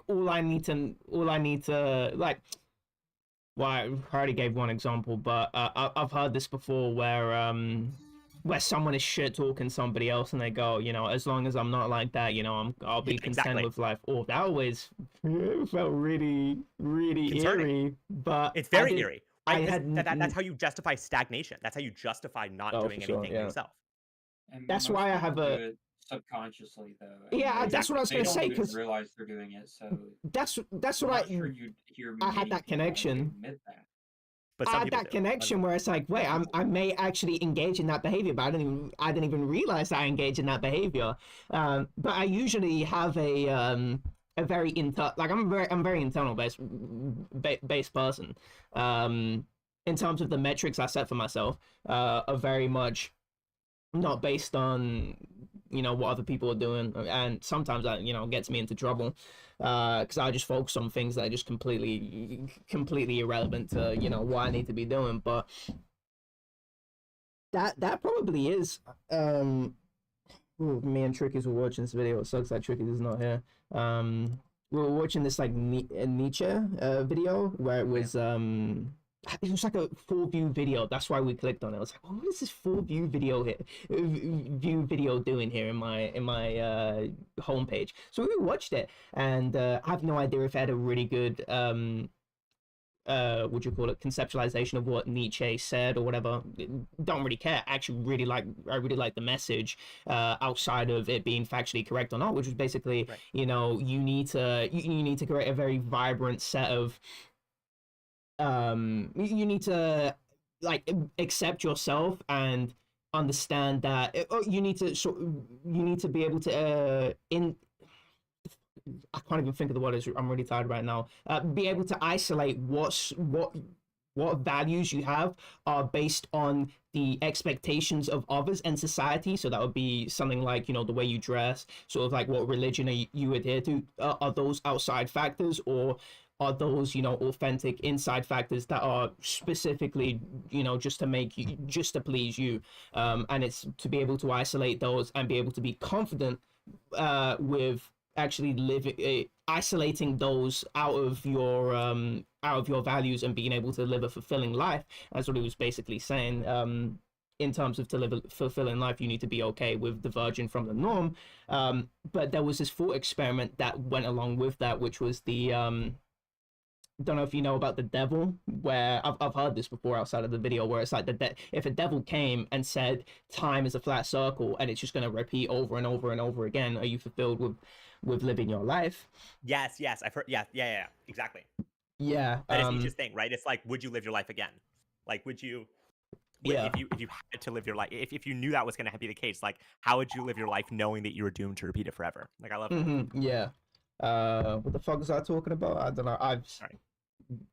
all I need to like. Well, I already gave one example, but I've heard this before where someone is shit talking somebody else and they go, you know, as long as I'm not like that, you know, I'll be content with life. Oh, that always felt really, really Concerning. eerie. But it's very eerie. Right? That's how you justify stagnation. That's how you justify not doing anything yourself. And that's most why I people have do a it subconsciously though. and yeah, that's what I was they gonna don't say, even 'cause realize they're doing it. So that's I'm what not sure you'd hear I had many that people connection. admit that. But I some had people that do. connection where it's like, wait, I may actually engage in that behavior, but I didn't even realize that I engage in that behavior. But I usually have a very like I'm very internal based person. In terms of the metrics I set for myself, are very much not based on, you know, what other people are doing, and sometimes that, you know, gets me into trouble because I just focus on things that are just completely irrelevant to, you know, what I need to be doing. But that probably is me and Tricky's were watching this video. It sucks that Tricky is not here. We were watching this like Nietzsche video where it was like a full view video. That's why we clicked on it. I was like, oh, what is this full view video doing here in my homepage? So we watched it, and I have no idea if it had a really good would you call it, conceptualization of what Nietzsche said or whatever. Don't really care. Actually I really like the message outside of it being factually correct or not, which was basically, you know, you need to create a very vibrant set of you need to like accept yourself and understand that you need to be able to I can't even think of the word. I'm really tired right now. Be able to isolate what values you have are based on the expectations of others and society. So that would be something like, you know, the way you dress, sort of like what religion you adhere to. Are those outside factors, or are those, you know, authentic inside factors that are specifically, you know, just to please you? And it's to be able to isolate those and be able to be confident with actually isolating those out of your values and being able to live a fulfilling life. That's what he was basically saying. In terms of to live a fulfilling life, you need to be okay with diverging from the norm. But there was this thought experiment that went along with that, which was the don't know if you know about the devil, where I've heard this before outside of the video, where it's like if a devil came and said time is a flat circle and it's just going to repeat over and over and over again, are you fulfilled with living your life? Yes, I've heard. Yeah, exactly. Yeah, that is Nietzsche's thing, right? It's like, would you live your life again? Like, would you? Yeah. If you had to live your life, if you knew that was going to be the case, like, how would you live your life knowing that you were doomed to repeat it forever? Like, I love that. Yeah. What the fuck was I talking about? I don't know. Sorry.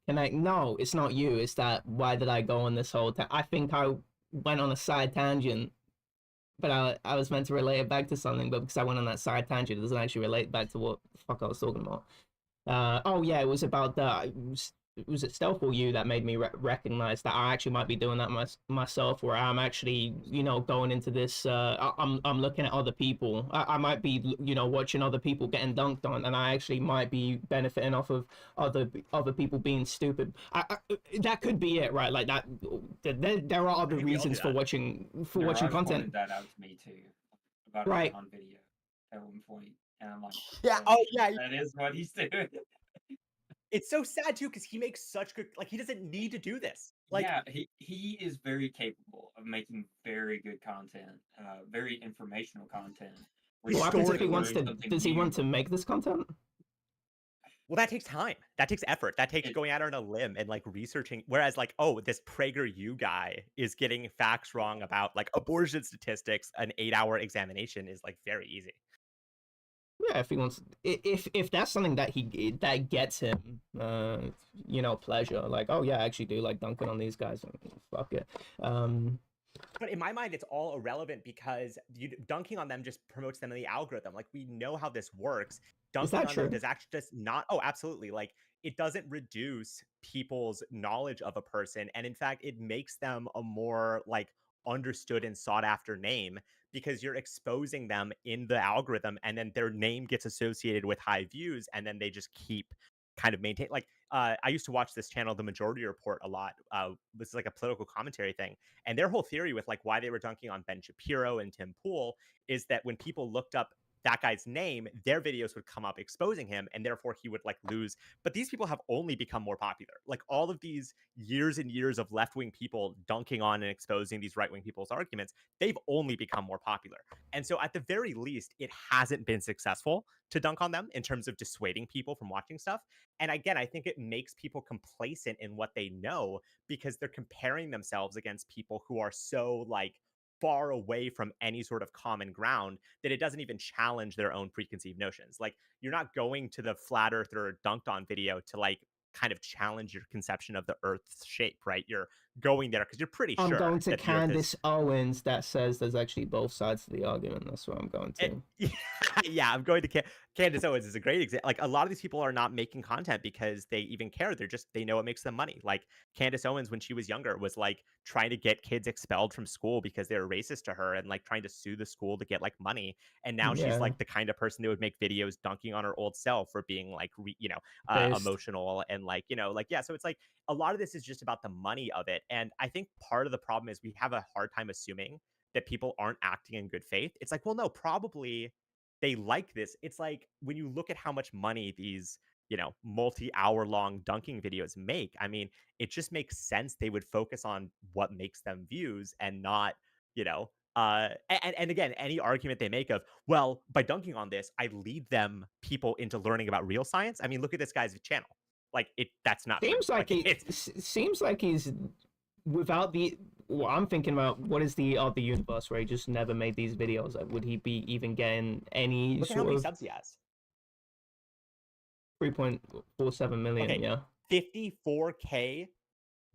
No, it's not you. It's that, why did I go on this whole I think I went on a side tangent, but I was meant to relate it back to something, but because I went on that side tangent, it doesn't actually relate back to what the fuck I was talking about. Oh yeah, it was about was it Stealth or you that made me recognize that I actually might be doing that myself, where I'm actually, you know, going into this, I'm looking at other people. I might be, you know, watching other people getting dunked on, and I actually might be benefiting off of other people being stupid. That could be it, right? Like that, there are other reasons for watching content. Pointed that out to me too, about it on video at one point, and I'm like, yeah, that is what he's doing. It's so sad too, because he makes such good, like, he doesn't need to do this. Like, yeah, he is very capable of making very good content, very informational content. What happens if he wants to? Does he want to make this content? Well, that takes time. That takes effort. That takes going out on a limb and like researching. Whereas, like, oh, this PragerU guy is getting facts wrong about like abortion statistics. An 8-hour examination is like very easy. Yeah, if he wants, if that's something that that gets him, you know, pleasure. Like, oh yeah, I actually do like dunking on these guys. Fuck it. But in my mind, it's all irrelevant because dunking on them just promotes them in the algorithm. Like, we know how this works. Dunking on them does actually just not. Oh, absolutely. Like, it doesn't reduce people's knowledge of a person, and in fact, it makes them a more like understood and sought after name because you're exposing them in the algorithm, and then their name gets associated with high views, and then they just keep kind of maintain like I used to watch this channel, The Majority Report, a lot. This is like a political commentary thing. And their whole theory with like why they were dunking on Ben Shapiro and Tim Pool is that when people looked up that guy's name, their videos would come up exposing him, and therefore he would like lose. But these people have only become more popular. Like all of these years and years of left-wing people dunking on and exposing these right-wing people's arguments, they've only become more popular. And so at the very least, it hasn't been successful to dunk on them in terms of dissuading people from watching stuff. And again, I think it makes people complacent in what they know because they're comparing themselves against people who are so like far away from any sort of common ground that it doesn't even challenge their own preconceived notions. Like, you're not going to the flat earth or dunked on video to like kind of challenge your conception of the earth's shape, right? You're going there because you're pretty sure I'm going to that the earth Candace is... Owens that says there's actually both sides to the argument. That's what I'm going to. Yeah, I'm going to Candace Owens is a great example. Like, a lot of these people are not making content because they even care. They know it makes them money. Like, Candace Owens, when she was younger, was like trying to get kids expelled from school because they were racist to her and like trying to sue the school to get like money. And now she's like the kind of person that would make videos dunking on her old self for being like, emotional and like, yeah. So it's like a lot of this is just about the money of it. And I think part of the problem is we have a hard time assuming that people aren't acting in good faith. It's like, well, no, probably they like this. It's like when you look at how much money these, multi-hour long dunking videos make, I mean, it just makes sense they would focus on what makes them views and not, and again, any argument they make of, well, by dunking on this, I lead them people into learning about real science. I mean, look at this guy's channel. Like, that's not Seems true. like seems like he's without the. Well, I'm thinking about what is the other universe where he just never made these videos. Like, would he be even getting any Look at how sort many of subs he has. 3.47 million? Okay, yeah, 54K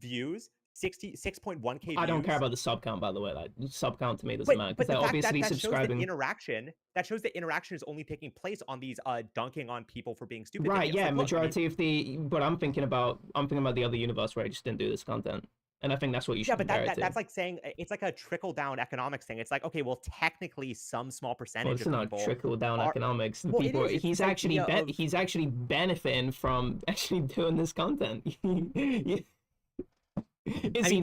views, 6.1K views. I don't care about the sub count, by the way. Like, sub count to me doesn't matter because they're obviously subscribing. That shows that interaction is only taking place on these dunking on people for being stupid. Right? Videos. Yeah, like, majority of the. But I'm thinking about the other universe where I just didn't do this content. And I think that's what you should compare it to. That's like saying it's like a trickle down economics thing. It's like, okay, well, technically, some small percentage well, it's of not people trickle down economics. Well, people, it is. he's actually benefiting from actually doing this content. But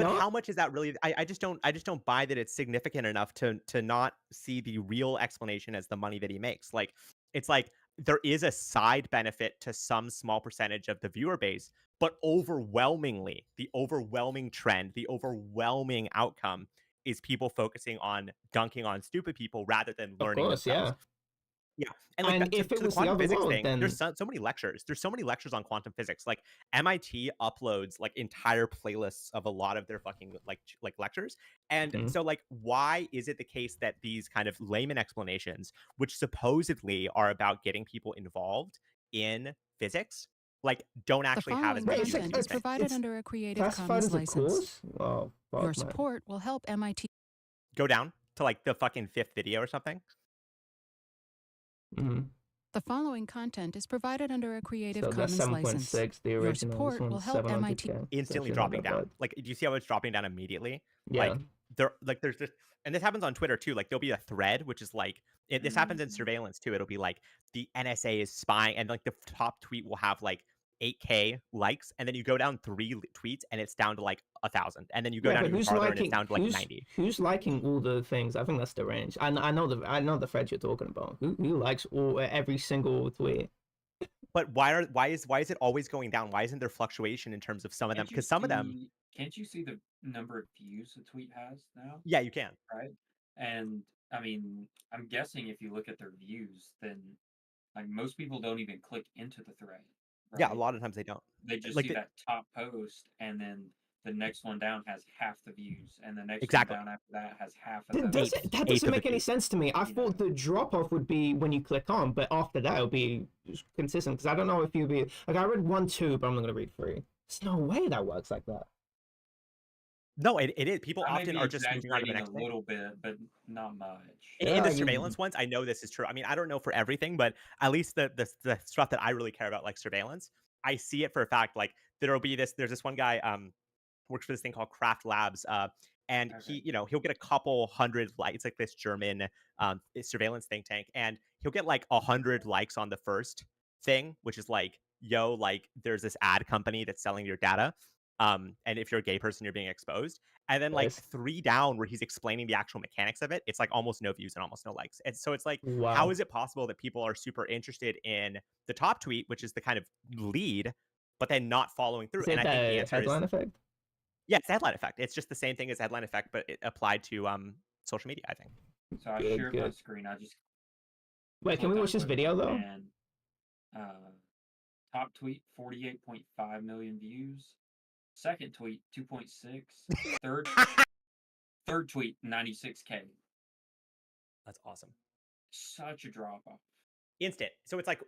how much is that really? I just don't buy that it's significant enough to not see the real explanation as the money that he makes. Like, it's like there is a side benefit to some small percentage of the viewer base, but overwhelmingly, the overwhelming trend, the overwhelming outcome is people focusing on dunking on stupid people rather than learning themselves. Yeah, and like if it to the was quantum the other physics world, thing, then there's so many lectures. There's so many lectures on quantum physics. Like MIT uploads like entire playlists of a lot of their fucking like lectures. And so like, why is it the case that these kind of layman explanations, which supposedly are about getting people involved in physics, like don't actually have as many views as you It's think? provided under a Creative classified Commons as a license. course? Oh, fuck, Your man. support will help MIT. Go down to like the fucking 5th video or something. The following content is provided under a Creative So that's Commons license. 7.6. The original. Your support will help MIT. Instantly dropping down. Like, do you see how it's dropping down immediately? Yeah. Like there's just, and this happens on Twitter too. Like, there'll be a thread which is like, this happens in surveillance too. It'll be like the NSA is spying, and like the top tweet will have like 8K likes, and then you go down 3 tweets and it's down to like 1,000, and then you go down even farther and it's down to like 90. Who's liking all the things? I think that's the range. I know the thread you're talking about. Who likes every single tweet? But why is it always going down? Why isn't there fluctuation in terms of some of them? Because some of them, can't you see the number of views a tweet has now? Yeah, you can. Right, and I mean, I'm guessing if you look at their views, then like most people don't even click into the thread. Right? Yeah, a lot of times they don't. They just like see that top post, and then the next one down has half the views, and the next Exactly. one down after that has half of the That views. doesn't make any sense to me. I thought the drop off would be when you click on, but after that it'll be consistent. Because I don't know if you'll be like, I read 1, 2, but I'm not gonna read 3. There's no way that works like that. No, it is. People I may often be are just moving on to the exaggerating next a thing. little bit, but not much. In the surveillance ones, I know this is true. I mean, I don't know for everything, but at least the stuff that I really care about, like surveillance, I see it for a fact. Like there's this one guy works for this thing called Craft Labs, and he'll get a couple hundred likes. It's like this German surveillance think tank, and he'll get like 100 likes on the first thing, which is like, yo, like there's this ad company that's selling your data. And if you're a gay person, you're being exposed. And then like 3 down where he's explaining the actual mechanics of it, it's like almost no views and almost no likes. And so it's like, how is it possible that people are super interested in the top tweet, which is the kind of lead, but then not following through? Is it And I think the answer headline effect? Yeah, it's the headline effect. It's just the same thing as headline effect, but it applied to social media, I think. So I shared my screen. I just wait. Can we watch this video though? And top tweet 48.5 million views. Second tweet 2.6. Third tweet 96K. That's awesome. Such a drop off. Instant. So it's like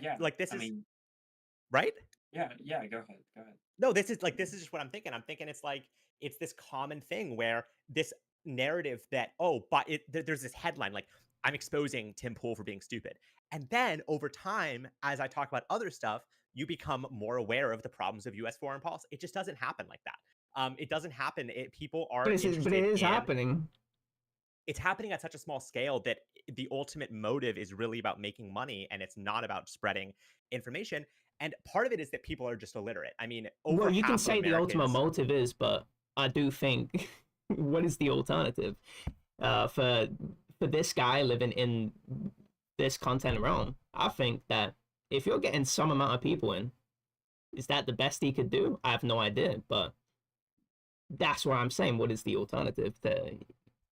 Yeah, this I is mean, right? Yeah, go ahead. No, this is just what I'm thinking. I'm thinking it's like it's this common thing where this narrative that there's this headline like I'm exposing Tim Pool for being stupid. And then over time, as I talk about other stuff, you become more aware of the problems of US foreign policy. It just doesn't happen like that. It doesn't happen. People are interested but it is happening. It's happening at such a small scale that the ultimate motive is really about making money, and it's not about spreading information. And part of it is that people are just illiterate. I mean, well, you can say the ultimate motive is, but I do think, what is the alternative for this guy living in this content realm? I think that if you're getting some amount of people in, is that the best he could do? I have no idea, but that's why I'm saying, what is the alternative to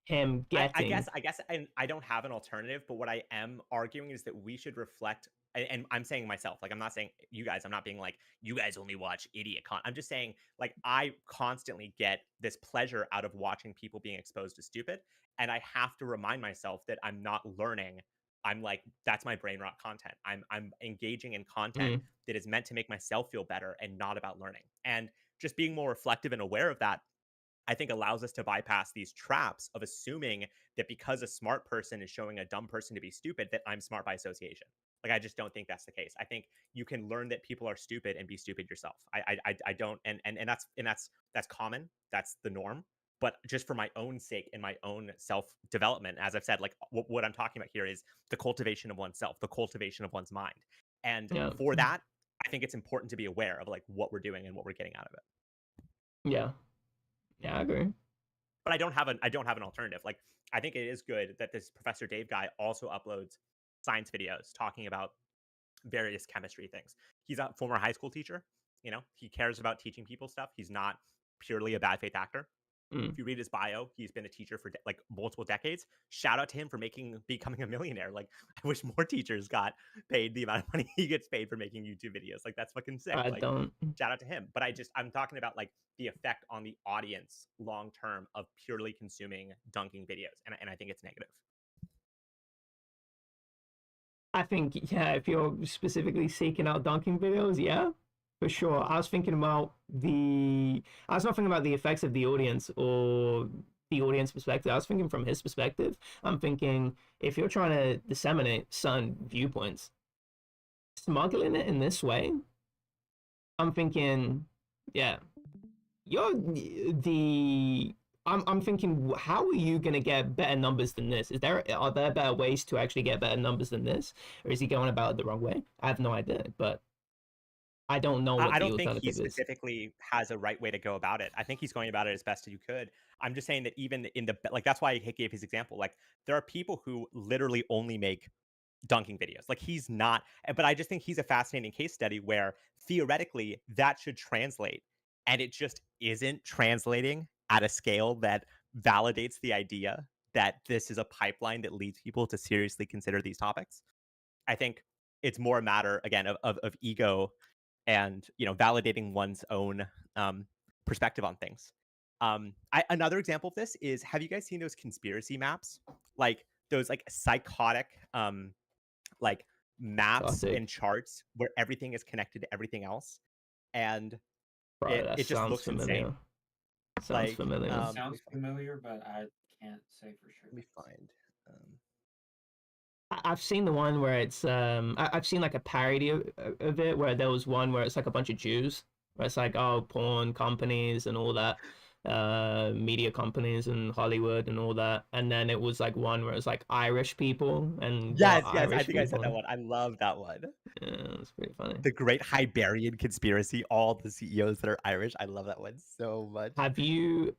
him getting? I guess, and I don't have an alternative, but what I am arguing is that we should reflect, and I'm saying myself, like I'm not saying you guys, I'm not being like, you guys only watch idiot content. I'm just saying, like, I constantly get this pleasure out of watching people being exposed to stupid, and I have to remind myself that I'm not learning. I'm like, that's my brain rot content. I'm engaging in content that is meant to make myself feel better and not about learning. And just being more reflective and aware of that, I think allows us to bypass these traps of assuming that because a smart person is showing a dumb person to be stupid, that I'm smart by association. Like, I just don't think that's the case. I think you can learn that people are stupid and be stupid yourself. I don't, and that's common. That's the norm. But just for my own sake and my own self-development, as I've said, like what I'm talking about here is the cultivation of oneself, the cultivation of one's mind. And for that, I think it's important to be aware of like what we're doing and what we're getting out of it. Yeah, I agree. But I don't have an alternative. Like, I think it is good that this Professor Dave guy also uploads science videos talking about various chemistry things. He's a former high school teacher. You know, he cares about teaching people stuff. He's not purely a bad faith actor. If you read his bio, he's been a teacher for like multiple decades. Shout out to him for becoming a millionaire. Like, I wish more teachers got paid the amount of money he gets paid for making YouTube videos. Like, that's fucking sick. Shout out to him. But I'm talking about like the effect on the audience long term of purely consuming dunking videos, and I think it's negative. I think, if you're specifically seeking out dunking videos, for sure. I was not thinking about the effects of the audience or the audience perspective. I was thinking from his perspective. I'm thinking, if you're trying to disseminate certain viewpoints, smuggling it in this way, I'm thinking, I'm thinking, how are you going to get better numbers than this? Are there better ways to actually get better numbers than this? Or is he going about it the wrong way? I have no idea, but I don't know what I don't think he specifically has a right way to go about it. I think he's going about it as best as you could. I'm just saying that even in the, like, that's why he gave his example. Like, there are people who literally only make dunking videos. Like, he's not, but I just think he's a fascinating case study where theoretically that should translate, and it just isn't translating at a scale that validates the idea that this is a pipeline that leads people to seriously consider these topics. I think it's more a matter, again, of ego and, you know, validating one's own perspective on things. Another example of this is, have you guys seen those conspiracy maps? Like those like psychotic like maps Classic. and charts where everything is connected to everything else, and Bro, that it just sounds looks familiar. insane. Sounds familiar. It sounds familiar, but I can't say for sure. Let me find. I've seen the one where it's I've seen like a parody of it, where there was one where it's like a bunch of Jews, where it's like, oh, porn companies and all that, media companies and Hollywood and all that, and then it was like one where it's like Irish people and Yes, Irish I think I said that people. one. I love that one. Yeah, it's pretty funny. The Great Hiberian Conspiracy, all the CEOs that are Irish. I love that one so much. Have you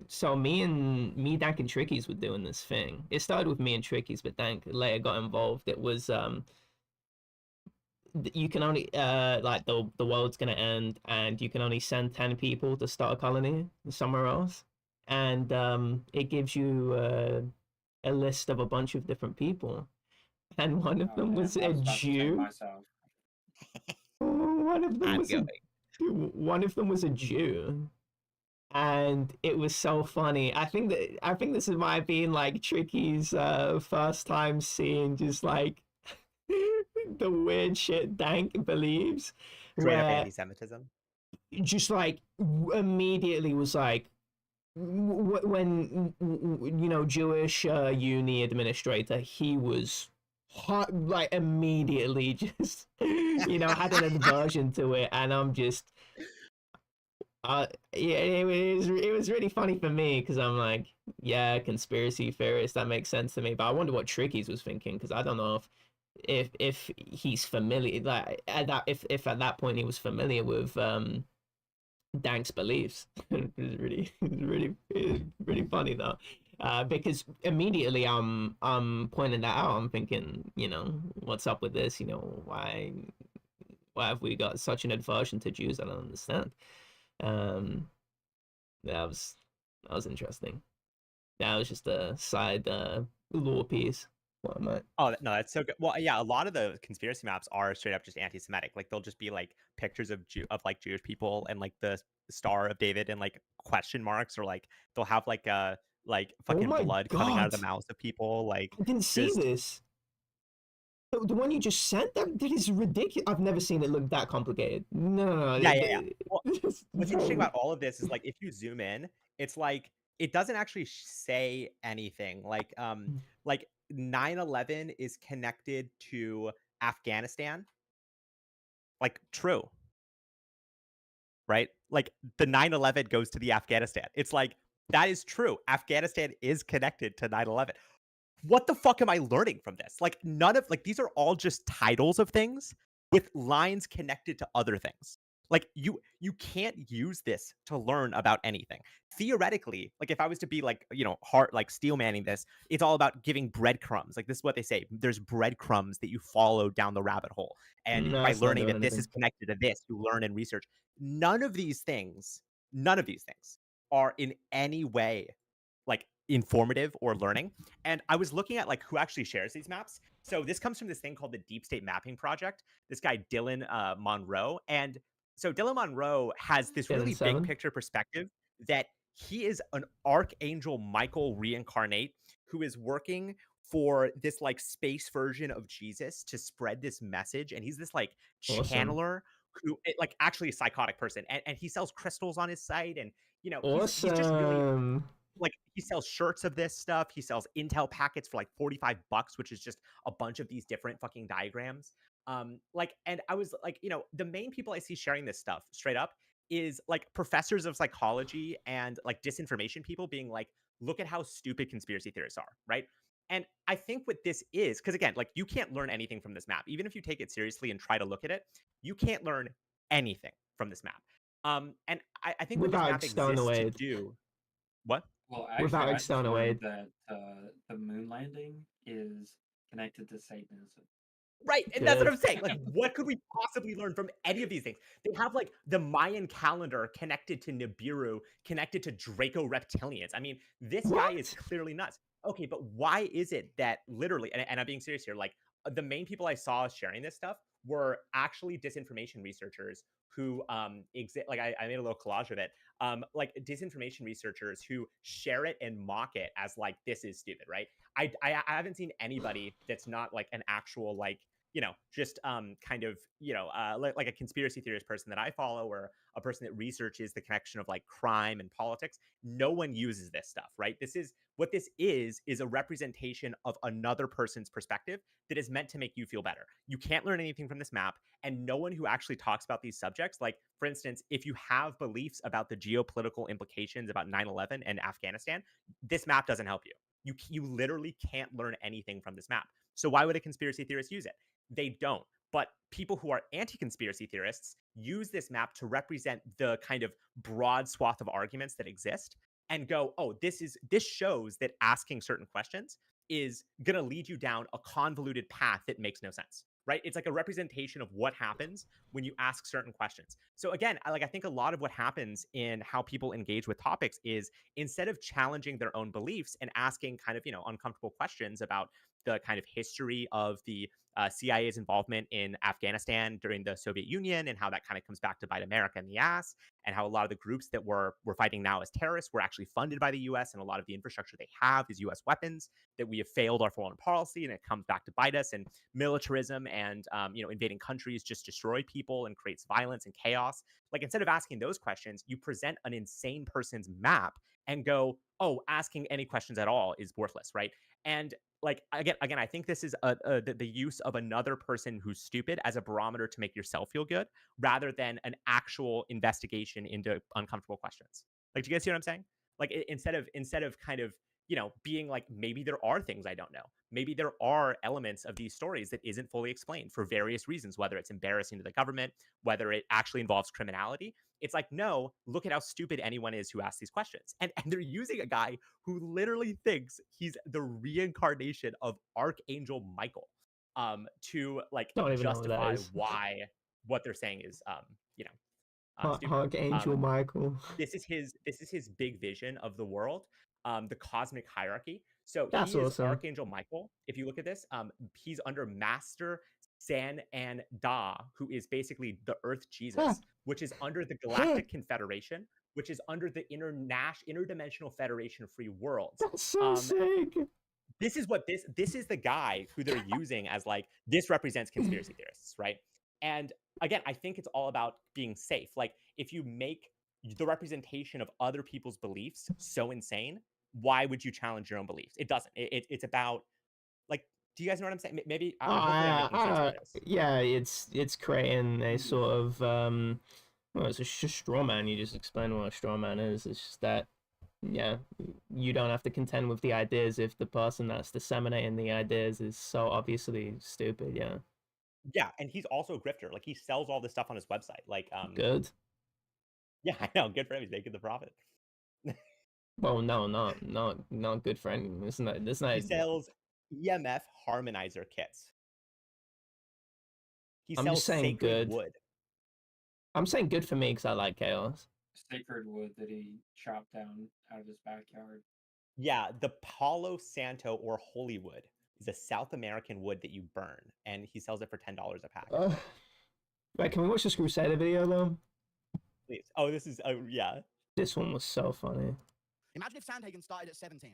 so me, Dank and Trickies were doing this thing. It started with me and Trickies, but Dank later got involved. It was you can only like the world's gonna end and you can only send 10 people to start a colony somewhere else, and it gives you a list of a bunch of different people, and one of them was a Jew. One of them was one of them was a Jew, and it was so funny. I think this might be like Tricky's first time seeing just like the weird shit Dank believes. Straight up where anti-Semitism. Just like immediately was like, when you know, Jewish uni administrator, he was hot, like immediately just you know, had an aversion to it, and I'm just yeah, it was really funny for me because I'm like, yeah, conspiracy theorist, that makes sense to me, but I wonder what Trickies was thinking, because I don't know if he's familiar, like at that, if at that point he was familiar with Dank's beliefs. It was really funny though, because immediately I'm pointing that out. I'm thinking, you know, what's up with this? You know, why have we got such an aversion to Jews? I don't understand. That was interesting. That was just a side lore piece. Oh no, that's so good. Well, yeah, a lot of the conspiracy maps are straight up just anti-Semitic. Like they'll just be like pictures of like Jewish people and like the Star of David and like question marks, or like they'll have like fucking blood coming out of the mouths of people. Like I didn't see this. The one you just sent, that is ridiculous. I've never seen it look that complicated. No. Yeah. Well, what's interesting about all of this is like if you zoom in, it's like it doesn't actually say anything. Like 9/11 is connected to Afghanistan. Like true. Right? Like the 9/11 goes to the Afghanistan. It's like that is true. Afghanistan is connected to 9/11. What the fuck am I learning from this? Like none of like these are all just titles of things with lines connected to other things. Like you can't use this to learn about anything. Theoretically, like if I was to be like, you know, hard like steel manning this, it's all about giving breadcrumbs. Like this is what they say. There's breadcrumbs that you follow down the rabbit hole. And by learning that this is connected to this, you learn and research. None of these things are in any way like informative or learning. And I was looking at like who actually shares these maps. So this comes from this thing called the Deep State Mapping Project. This guy Dylan Monroe, and so Dylan Monroe has this really big picture perspective that he is an Archangel Michael reincarnate who is working for this like space version of Jesus to spread this message. And he's this like channeler who like actually a psychotic person, and he sells crystals on his site, and you know he's just really like he sells shirts of this stuff. He sells intel packets for like $45, which is just a bunch of these different fucking diagrams. Like, and I was like, you know, the main people I see sharing this stuff straight up is like professors of psychology and like disinformation people being like, look at how stupid conspiracy theorists are, right? And I think what this is, because again, like you can't learn anything from this map. Even if you take it seriously and try to look at it, you can't learn anything from this map. And I think what this map exists to do. What? Well, actually, I just learned that the moon landing is connected to Satanism. Right, and that's what I'm saying. Like, what could we possibly learn from any of these things? They have like the Mayan calendar connected to Nibiru, connected to Draco reptilians. I mean, this guy is clearly nuts. Okay, but why is it that literally, and I'm being serious here, like the main people I saw sharing this stuff were actually disinformation researchers who like I made a little collage of it. like disinformation researchers who share it and mock it as like, this is stupid, right? I haven't seen anybody that's not like an actual like, just kind of, like a conspiracy theorist person that I follow, or a person that researches the connection of like crime and politics. No one uses this stuff, right? This is a representation of another person's perspective that is meant to make you feel better. You can't learn anything from this map, and no one who actually talks about these subjects, like for instance, if you have beliefs about the geopolitical implications about 9/11 and Afghanistan, this map doesn't help you. You literally can't learn anything from this map. So why would a conspiracy theorist use it? They don't. But people who are anti-conspiracy theorists use this map to represent the kind of broad swath of arguments that exist and go, oh, this shows that asking certain questions is going to lead you down a convoluted path that makes no sense, right? It's like a representation of what happens when you ask certain questions. So again, I think a lot of what happens in how people engage with topics is, instead of challenging their own beliefs and asking kind of, uncomfortable questions about the kind of history of the CIA's involvement in Afghanistan during the Soviet Union, and how that kind of comes back to bite America in the ass, and how a lot of the groups that we're fighting now as terrorists were actually funded by the US, and a lot of the infrastructure they have is US weapons, that we have failed our foreign policy and it comes back to bite us, and militarism and invading countries just destroy people and creates violence and chaos. Like, instead of asking those questions, you present an insane person's map and go, oh, asking any questions at all is worthless, right? And like, again, I think this is the use of another person who's stupid as a barometer to make yourself feel good, rather than an actual investigation into uncomfortable questions. Like, do you guys see what I'm saying? Like, instead of kind of, being like, maybe there are things I don't know. Maybe there are elements of these stories that isn't fully explained for various reasons, whether it's embarrassing to the government, whether it actually involves criminality. It's like, no, look at how stupid anyone is who asks these questions. And they're using a guy who literally thinks he's the reincarnation of Archangel Michael to like justify why what they're saying is stupid. Archangel Michael. This is his big vision of the world, the cosmic hierarchy. So That's he is awesome. Archangel Michael. If you look at this, he's under Master San and Da, who is basically the Earth Jesus, which is under the Galactic Confederation, which is under the Interdimensional Federation of Free Worlds. That's so sick. This is the guy who they're using as like, this represents conspiracy theorists, right? And again, I think it's all about being safe. Like, if you make the representation of other people's beliefs so insane, why would you challenge your own beliefs? It doesn't. It's about, like, do you guys know what I'm saying? Maybe hopefully I'm making sense of this. Yeah, it's creating a sort of well, it's a straw man. You just explained what a straw man is. It's just that, yeah, you don't have to contend with the ideas if the person that's disseminating the ideas is so obviously stupid. Yeah. Yeah, and he's also a grifter. Like, he sells all this stuff on his website. Like, good. Yeah, I know. Good for him. He's making the profit. Well, no, not good for anyone. It's not. He sells EMF harmonizer kits. He I'm sells just saying sacred good. wood. I'm saying good for me because I like chaos. Sacred wood that he chopped down out of his backyard. Yeah, the Palo Santo or holy wood is a South American wood that you burn, and he sells it for $10 a pack. Right, can we watch this Crusader video though? Please. Oh, this is yeah. This one was so funny. Imagine if Sandhagen started at 17.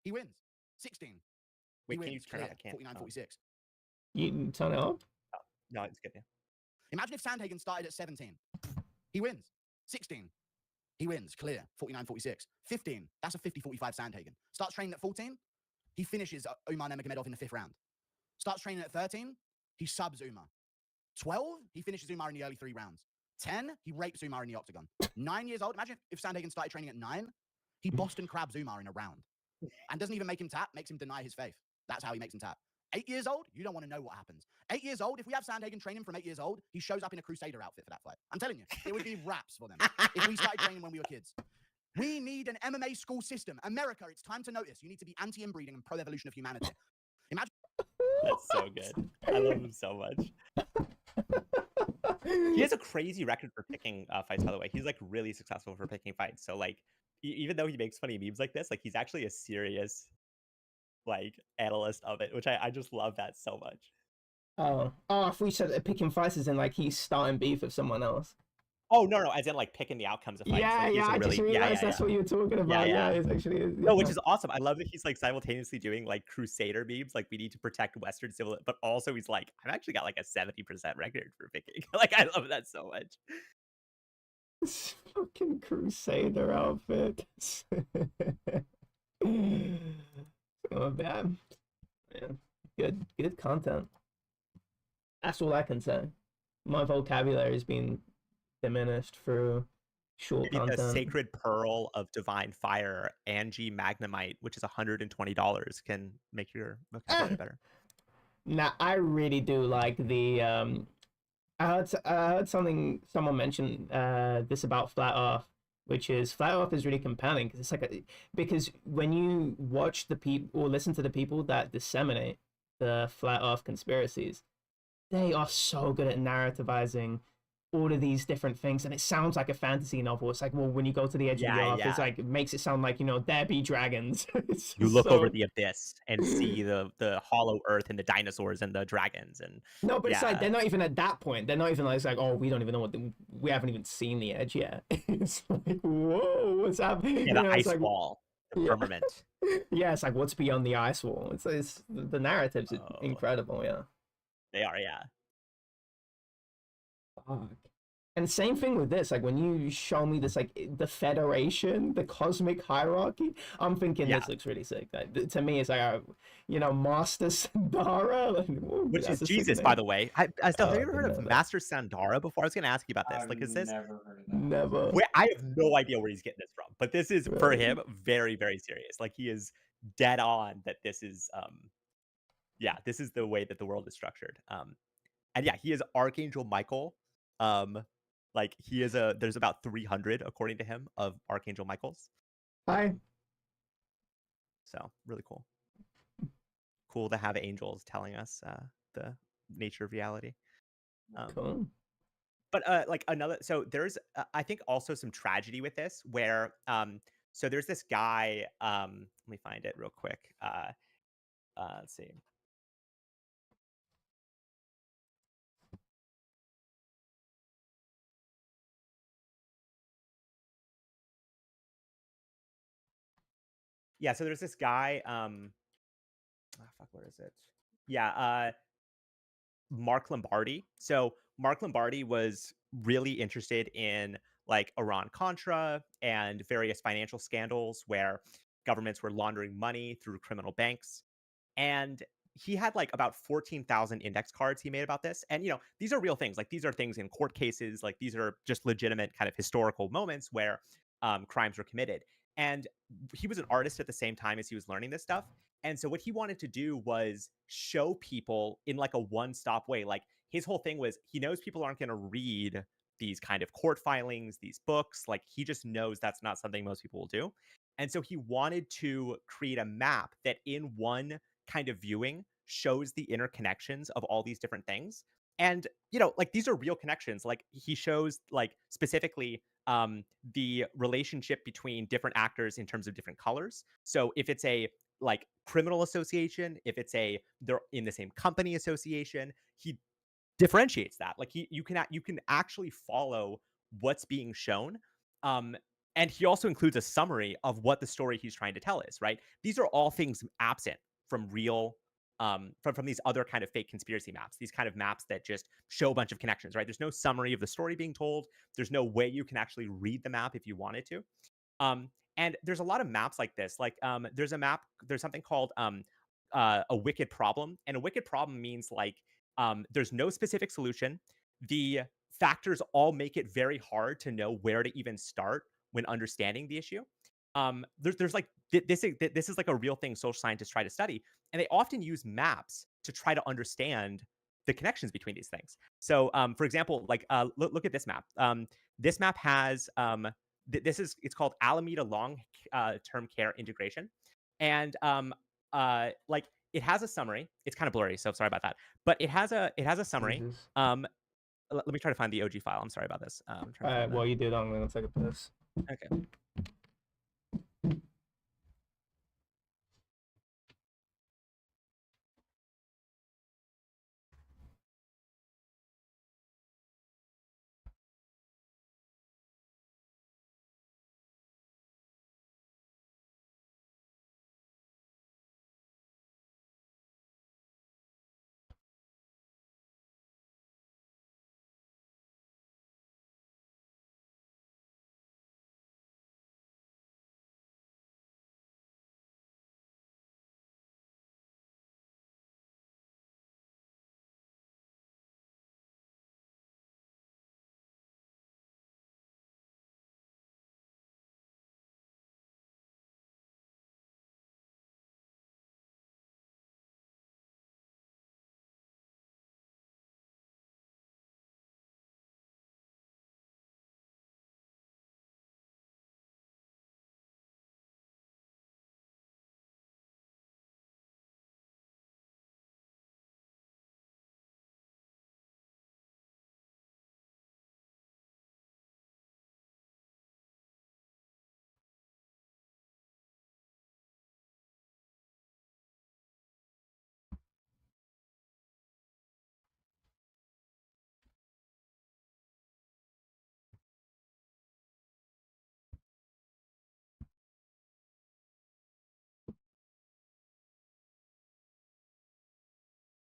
He wins. 16. Wait, can you turn it up? I can't. 49, 46. You turn it up? Oh, no, it's good. Yeah. Imagine if Sandhagen started at 17. He wins. 16. He wins. Clear. 49, 46. 15. That's a 50-45 Sandhagen. Starts training at 14. He finishes Umar Nurmagomedov in the 5th round. Starts training at 13. He subs Umar. 12. He finishes Umar in the early 3 rounds. 10. He rapes Umar in the octagon. 9 years old. Imagine if Sandhagen started training at 9. He Boston crabs Umar in a round. And doesn't even make him tap, makes him deny his faith. That's how he makes him tap. 8 years old, you don't want to know what happens. 8 years old, if we have Sandhagen training from 8 years old, he shows up in a Crusader outfit for that fight. I'm telling you, it would be raps for them if we started training when we were kids. We need an MMA school system. America, it's time to notice. You need to be anti-inbreeding and pro-evolution of humanity. Imagine. That's so good. I love him so much. He has a crazy record for picking fights, by the way. He's like really successful for picking fights. So like, even though he makes funny memes like this, like he's actually a serious like analyst of it, which I just love that so much. Oh, if we said that picking fights is in like he's starting beef with someone else. Oh no, as in like picking the outcomes of fights. Yeah, Like, yeah. I just realized that's what you're talking about. Yeah, it's actually. No, which is awesome. I love that he's like simultaneously doing like Crusader memes, like we need to protect Western civil, but also he's like, I've actually got like a 70% record for picking. Like I love that so much. This fucking Crusader outfit. Oh, bad. Yeah. Good content. That's all I can say. My vocabulary has been diminished through short Maybe content. the Sacred Pearl of Divine Fire, NG Magnemite, which is $120, can make your vocabulary better. Now, I really do like the I heard someone mention this about Flat Earth, which is Flat Earth is really compelling because it's like because when you watch the people or listen to the people that disseminate the Flat Earth conspiracies, they are so good at narrativizing all of these different things, and it sounds like a fantasy novel. It's like, well, when you go to the edge of the earth, it's like it makes it sound like, you know, there be dragons. You look over the abyss and see the hollow earth and the dinosaurs and the dragons and no, but it's like they're not even at that point. They're not even like, it's like, oh, we don't even know we haven't even seen the edge yet. It's like, whoa, what's happening? Yeah, the ice wall, the firmament. Yeah, it's like what's beyond the ice wall. It's the narratives are incredible. Yeah, they are. Yeah. Fuck. And same thing with this, like when you show me this, like the Federation, the cosmic hierarchy, I'm thinking this looks really sick. Like, to me, it's like, you know, Master Sandara, like, whoa, which is Jesus, by the way. Have you ever heard of Master Sandara before? I was going to ask you about this. Like, is this? Never heard of that. Never. I have no idea where he's getting this from, but this is for him very, very serious. Like he is dead on that this is, this is the way that the world is structured. And yeah, he is Archangel Michael. Like he is there's about 300 according to him of Archangel Michaels. Hi. So really cool. Cool to have angels telling us the nature of reality. Cool. But like another, so there's I think also some tragedy with this where so there's this guy, let me find it real quick. Let's see. Yeah, so there's this guy, where is it? Yeah, Mark Lombardi. So Mark Lombardi was really interested in like Iran-Contra and various financial scandals where governments were laundering money through criminal banks. And he had like about 14,000 index cards he made about this. And, you know, these are real things. Like these are things in court cases. Like these are just legitimate kind of historical moments where crimes were committed. And he was an artist at the same time as he was learning this stuff. And so what he wanted to do was show people in like a one-stop way. Like his whole thing was he knows people aren't going to read these kind of court filings, these books. Like he just knows that's not something most people will do. And so he wanted to create a map that in one kind of viewing shows the interconnections of all these different things. And, you know, like these are real connections. Like he shows like specifically the relationship between different actors in terms of different colors. So if it's a like criminal association, if it's they're in the same company association, he differentiates that. Like you can actually follow what's being shown. And he also includes a summary of what the story he's trying to tell is, right? These are all things absent from real from these other kind of fake conspiracy maps, these kind of maps that just show a bunch of connections, right? There's no summary of the story being told. There's no way you can actually read the map if you wanted to. And there's a lot of maps like this. Like there's something called a wicked problem. And a wicked problem means like there's no specific solution. The factors all make it very hard to know where to even start when understanding the issue. There's like this is like a real thing social scientists try to study, and they often use maps to try to understand the connections between these things. So, for example, like look at this map. This map has it's called Alameda long-term care integration, and like it has a summary. It's kind of blurry, so sorry about that. But it has a summary. Let me try to find the OG file. I'm sorry about this. While you do that, I'm gonna take a piss. Okay.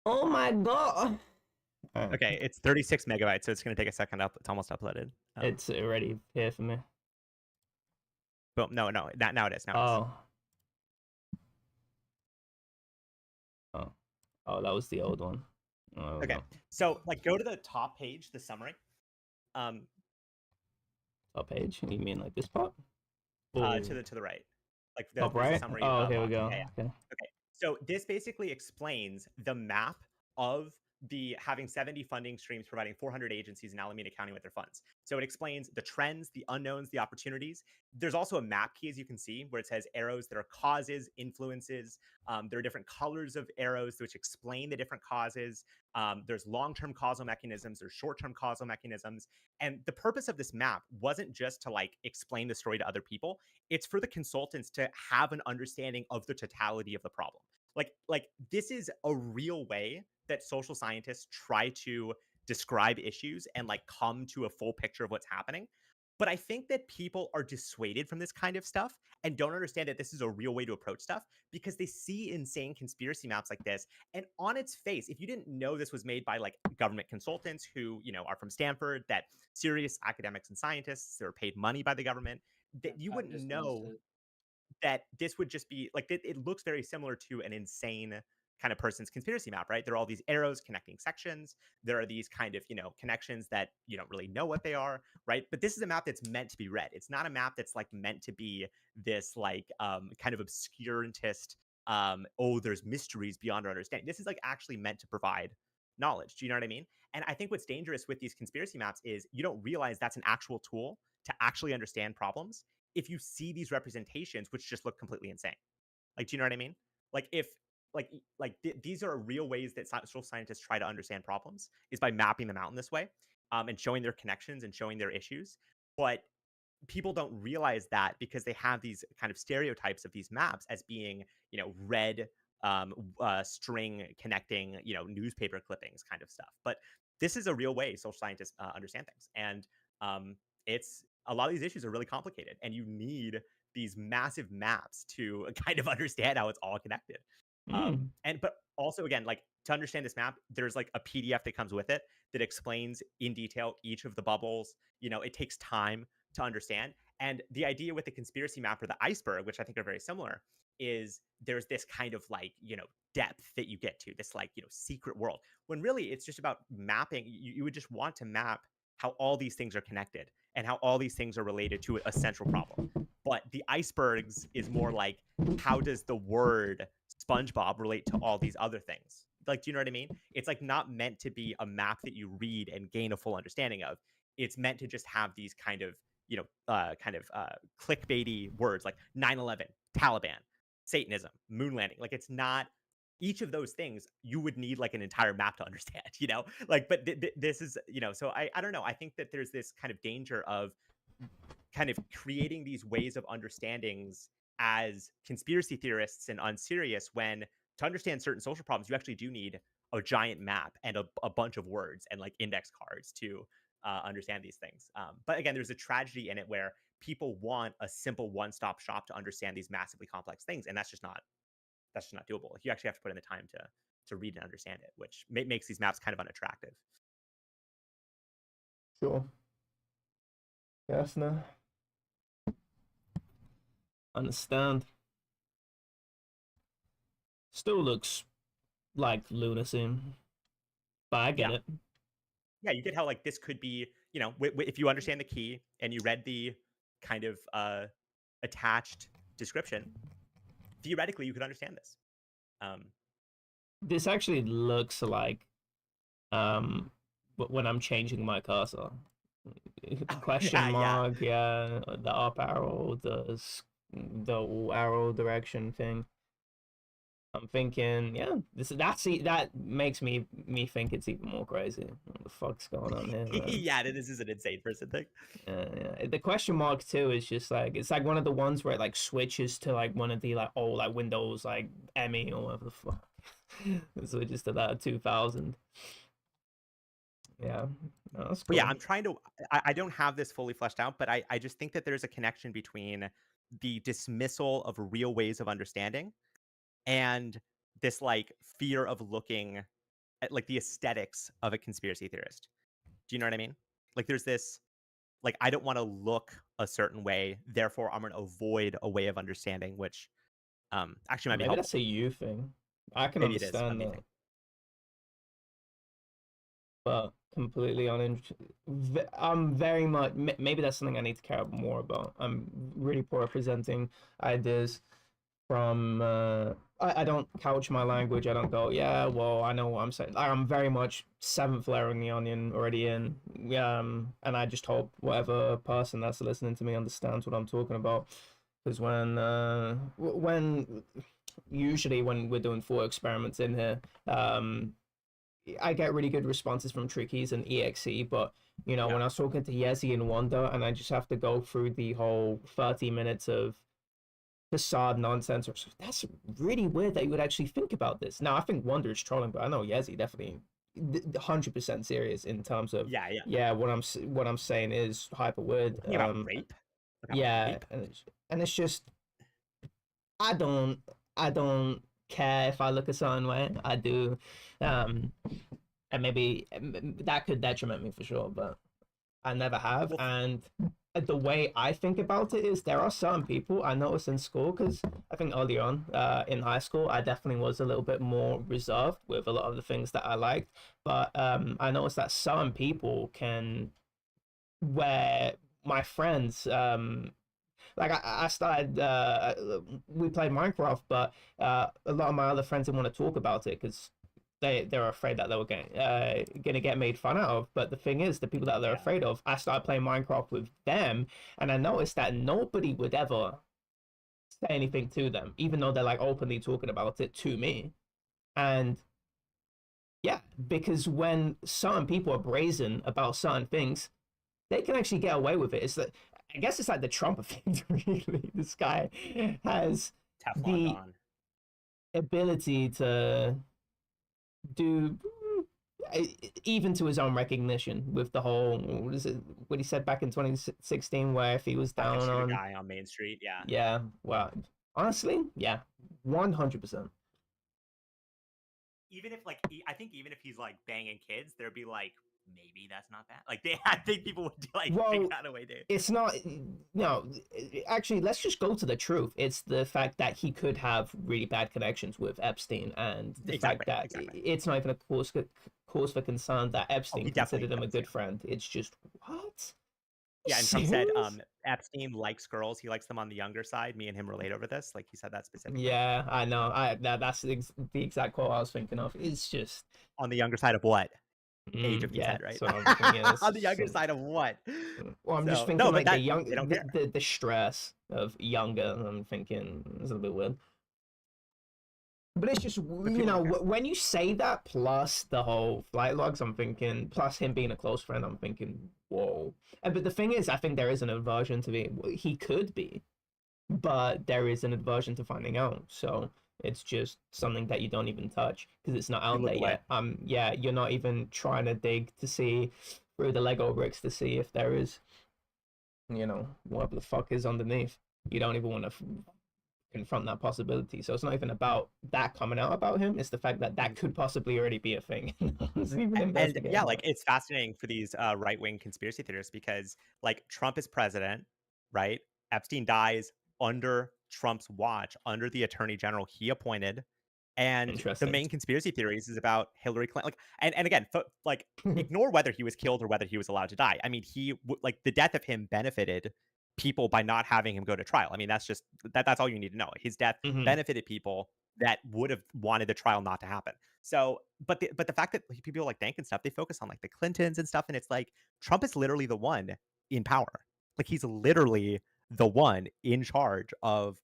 Oh my god. Okay, it's 36 megabytes, so it's gonna take a second up. It's almost uploaded. It's already here for me. Boom. No, now it is. Now it is. Oh, that was the old one. Oh, Okay, no. so like go to the top page, the summary. Top page? You mean like this part? To the right, like Top there's a right? summary. Oh, here we box. go. Yeah. Okay. Okay, so this basically explains the map of the having 70 funding streams providing 400 agencies in Alameda County with their funds. So it explains the trends, the unknowns, the opportunities. There's also a map key, as you can see, where it says arrows that are causes, influences. There are different colors of arrows which explain the different causes. There's long-term causal mechanisms, there's short-term causal mechanisms. And the purpose of this map wasn't just to like explain the story to other people. It's for the consultants to have an understanding of the totality of the problem. Like this is a real way that social scientists try to describe issues and like come to a full picture of what's happening. But I think that people are dissuaded from this kind of stuff and don't understand that this is a real way to approach stuff because they see insane conspiracy maps like this. And on its face, if you didn't know this was made by like government consultants who, you know, are from Stanford, that serious academics and scientists that are paid money by the government, that you wouldn't know that this would just be like it looks very similar to an insane kind of person's conspiracy map, right? There are all these arrows connecting sections. There are these kind of, you know, connections that you don't really know what they are, right? But this is a map that's meant to be read. It's not a map that's like meant to be this like kind of obscurantist oh, there's mysteries beyond our understanding. This is like actually meant to provide knowledge. Do you know what I mean? And I think what's dangerous with these conspiracy maps is you don't realize that's an actual tool to actually understand problems if you see these representations which just look completely insane. Like, do you know what I mean? Like if these are real ways that social scientists try to understand problems is by mapping them out in this way, and showing their connections and showing their issues. But people don't realize that because they have these kind of stereotypes of these maps as being, you know, red string connecting, you know, newspaper clippings kind of stuff. But this is a real way social scientists understand things, and it's a lot of these issues are really complicated, and you need these massive maps to kind of understand how it's all connected. But also again, like to understand this map, there's like a PDF that comes with it that explains in detail each of the bubbles. You know, it takes time to understand. And the idea with the conspiracy map or the iceberg, which I think are very similar, is there's this kind of like, you know, depth that you get to, this like, you know, secret world. When really it's just about mapping. You would just want to map how all these things are connected and how all these things are related to a central problem. But the icebergs is more like, how does the word SpongeBob relate to all these other things? Like, do you know what I mean? It's like not meant to be a map that you read and gain a full understanding of. It's meant to just have these kind of, you know, clickbaity words like 9/11, Taliban, Satanism, moon landing. Like it's not each of those things you would need like an entire map to understand, you know, like, but this is, you know, so I don't know. I think that there's this kind of danger of kind of creating these ways of understandings as conspiracy theorists and unserious when to understand certain social problems, you actually do need a giant map and a bunch of words and like index cards to understand these things. But again, there's a tragedy in it where people want a simple one-stop shop to understand these massively complex things. And that's just not doable. Like, you actually have to put in the time to read and understand it, which makes these maps kind of unattractive. Sure. Yes, no. Understand. Still looks like lunacy, but I get it. Yeah, you get how like this could be, you know, if you understand the key and you read the kind of attached description, theoretically you could understand this. This actually looks like when I'm changing my cursor. Question mark, yeah, the up arrow, the arrow direction thing. I'm thinking, yeah, that makes me think it's even more crazy. What the fuck's going on here? Yeah, this is an insane person thing. Yeah. The question mark too is just like, it's like one of the ones where it like switches to like one of the like old like Windows like ME or whatever the fuck. It switches to that 2000. Yeah, no, that's cool. Yeah, I'm trying to. I don't have this fully fleshed out, but I just think that there's a connection between the dismissal of real ways of understanding and this like fear of looking like the aesthetics of a conspiracy theorist. Do you know what I mean? Like there's this, like, I don't want to look a certain way, therefore I'm going to avoid a way of understanding, which actually might be Maybe helpful. that's a you thing. I can Maybe it is. understand Maybe. that. But completely uninterested. I'm very much. Maybe that's something I need to care more about. I'm really poor at presenting ideas from. I don't couch my language. I don't go, yeah, well, I know what I'm saying. I'm very much seventh layer in the onion already in. And I just hope whatever person that's listening to me understands what I'm talking about. Because usually when we're doing thought experiments in here, I get really good responses from Trickies and EXE, but when I was talking to Yezi and Wanda, and I just have to go through the whole 30 minutes of facade nonsense, that's really weird that you would actually think about this. Now, I think Wanda is trolling, but I know Yezi definitely 100% serious in terms of what I'm saying is hyper weird. About rape. Rape. And it's just I don't care if I look a certain way. I do. And maybe that could detriment me for sure, but I never have. And the way I think about it is there are certain people I noticed in school, because I think early on in high school, I definitely was a little bit more reserved with a lot of the things that I liked. But I noticed that certain people can, where my friends, like I started, we played Minecraft, but a lot of my other friends didn't want to talk about it because they're afraid that they were gonna get made fun of. But the thing is, the people that they're afraid of, I started playing Minecraft with them, and I noticed that nobody would ever say anything to them, even though they're like openly talking about it to me. And yeah, because when certain people are brazen about certain things, they can actually get away with it. It's that, I guess it's like the Trump effect, really. This guy has the ability to do even to his own recognition with the whole, what he said back in 2016, where if he was down on a guy on Main Street, well, honestly, 100%. Even if I think even if he's like banging kids, there'd be like, maybe that's not bad. Like I think people would like figure out a way to. It's not. No, actually, let's just go to the truth. It's the fact that he could have really bad connections with Epstein, and the fact that it's not even a cause for concern that Epstein considered him a good friend. It's just what. Yeah, and Trump said Epstein likes girls. He likes them on the younger side. Me and him relate over this. Like he said that specifically. Yeah, I know. That's the exact quote I was thinking of. It's just on the younger side of what? Age of consent, right? So on the younger side of what? Well, I'm just thinking like the stress of younger. I'm thinking it's a little bit weird. But it's just, when you say that, plus the whole flight logs, I'm thinking, plus him being a close friend, I'm thinking, whoa. But the thing is, I think there is an aversion to he could be, but there is an aversion to finding out. So it's just something that you don't even touch because it's not out there yet. You're not even trying to dig to see through the Lego bricks to see if there is, what the fuck is underneath. You don't even want to confront that possibility. So it's not even about that coming out about him. It's the fact that could possibly already be a thing. And yeah, like it's fascinating for these right-wing conspiracy theorists because like Trump is president, right? Epstein dies under Trump's watch, under the attorney general he appointed. And the main conspiracy theories is about Hillary Clinton. Like, and again, like ignore whether he was killed or whether he was allowed to die. I mean, like the death of him benefited people by not having him go to trial. I mean, that's just that's all you need to know. His death benefited people that would have wanted the trial not to happen. So, but the fact that people like Dank and stuff, they focus on like the Clintons and stuff, and it's like Trump is literally the one in power. Like he's literally the one in charge of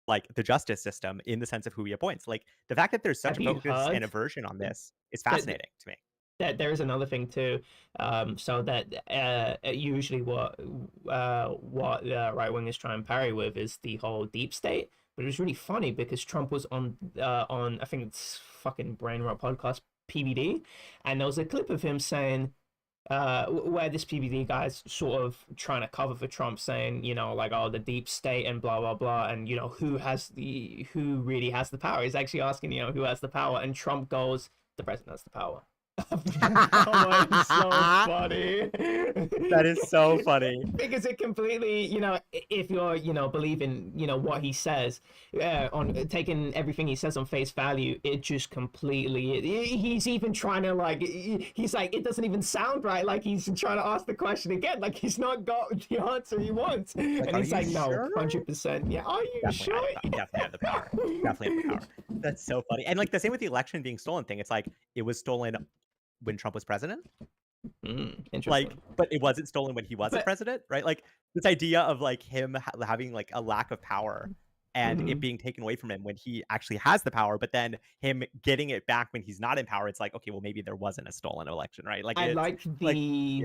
like the justice system in the sense of who he appoints. Like the fact that there's such a focus and aversion on this is fascinating to me. There is another thing too, so that usually what right wingers try and parry with is the whole deep state. But it was really funny because Trump was on I think it's fucking Brain Rot podcast PBD, and there was a clip of him saying where this PBD guy's sort of trying to cover for Trump, saying like, oh, the deep state and blah blah blah, and who really has the power. He's actually asking who has the power, and Trump goes, the president has the power. Oh, it's so funny. That is so funny. Because it completely, if you're, believing, what he says, on taking everything he says on face value, it just completely. He's even trying to he's like, it doesn't even sound right. Like he's trying to ask the question again. Like he's not got the answer he wants, and he's like, no, 100%. Yeah, are you Definitely, sure? I definitely have the power. Definitely have the power. That's so funny. And like the same with the election being stolen thing. It's like it was stolen when Trump was president. Interesting. Like, but it wasn't stolen when he wasn't president, right? Like this idea of like him having like a lack of power and it being taken away from him when he actually has the power, but then him getting it back when he's not in power. It's like, okay, well maybe there wasn't a stolen election, right? Like I like the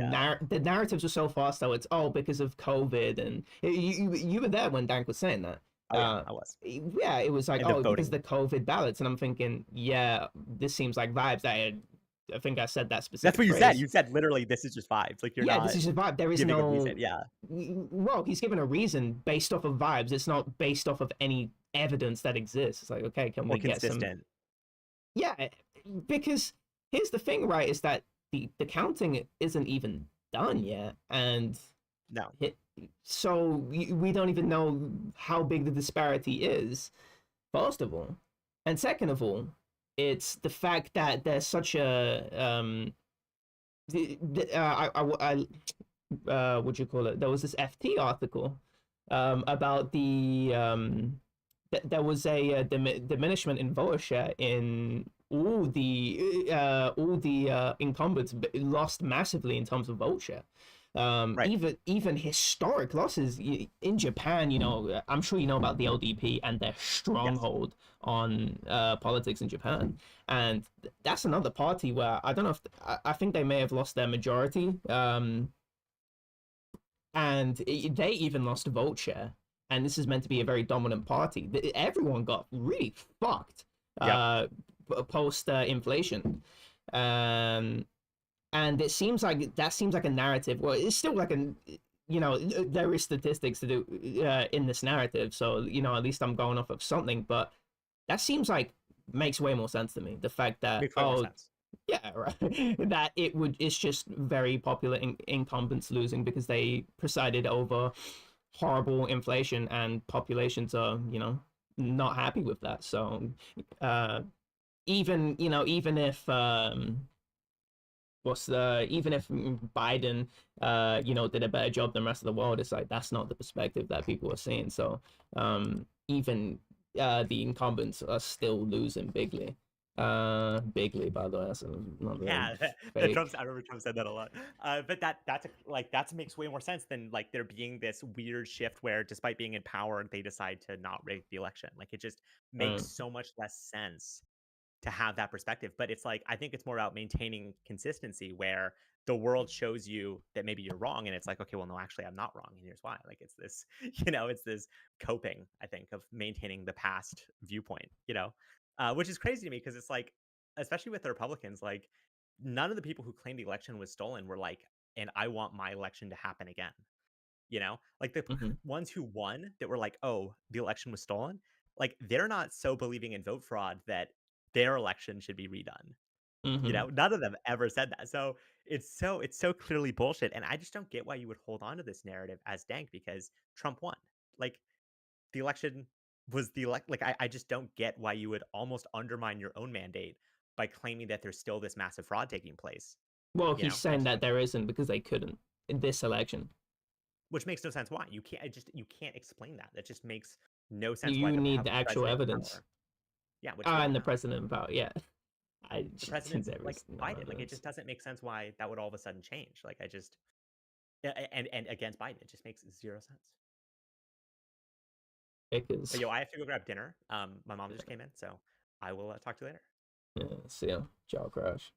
the narratives are so fast though. It's because of COVID, and you were there when Dank was saying that. Oh, yeah, I was. Yeah, it was like, because the COVID ballots, and I'm thinking, yeah, this seems like vibes. I think I said that specific. That's what you phrase. said. You said literally, this is just vibes. Like you're not. This is just vibe. There is giving no a reason. Yeah. Well, he's given a reason based off of vibes. It's not based off of any evidence that exists. It's like, okay, can we get some? Yeah, because here's the thing, right? Is that the counting isn't even done yet, and no. So we don't even know how big the disparity is. First of all, and second of all, it's the fact that there's such a what you call it? There was this FT article about the there was a diminishment in voter share in all the incumbents lost massively in terms of vote share. Even historic losses in Japan. I'm sure you know about the LDP and their stronghold on politics in Japan, and that's another party where I don't know if I think they may have lost their majority, and they even lost vote share. And this is meant to be a very dominant party. Everyone got really fucked post inflation. And it seems like a narrative. Well, it's still like there is statistics to do in this narrative. So, at least I'm going off of something, but that seems like makes way more sense to me. The fact that, yeah, right. That it's just very popular incumbents losing because they presided over horrible inflation and populations are, not happy with that. So, even if, even if Biden, did a better job than the rest of the world, it's like that's not the perspective that people are seeing. So even the incumbents are still losing bigly. Bigly, by the way. That's I remember Trump said that a lot. But that makes way more sense than like there being this weird shift where, despite being in power, they decide to not rig the election. Like it just makes so much less sense to have that perspective. But it's like, I think it's more about maintaining consistency where the world shows you that maybe you're wrong, and it's like, okay, well, no, actually I'm not wrong, and here's why. Like it's this, it's this coping, I think, of maintaining the past viewpoint, which is crazy to me because it's like, especially with the Republicans, like none of the people who claimed the election was stolen were like, and I want my election to happen again. Like the ones who won that were like, oh, the election was stolen, like they're not so believing in vote fraud that their election should be redone. None of them ever said that. So it's so clearly bullshit. And I just don't get why you would hold on to this narrative as dank because Trump won. Like the election was like I just don't get why you would almost undermine your own mandate by claiming that there's still this massive fraud taking place. Well, he's saying that there isn't because they couldn't in this election. Which makes no sense. Why? You can't explain that. That just makes no sense. You need the actual evidence. Yeah, and the president about the president like Biden. Like it just doesn't make sense why that would all of a sudden change. Like I just and against Biden, it just makes zero sense. Because but I have to go grab dinner. My mom just came in, so I will talk to you later. Yeah, see ya. Ciao, Crash.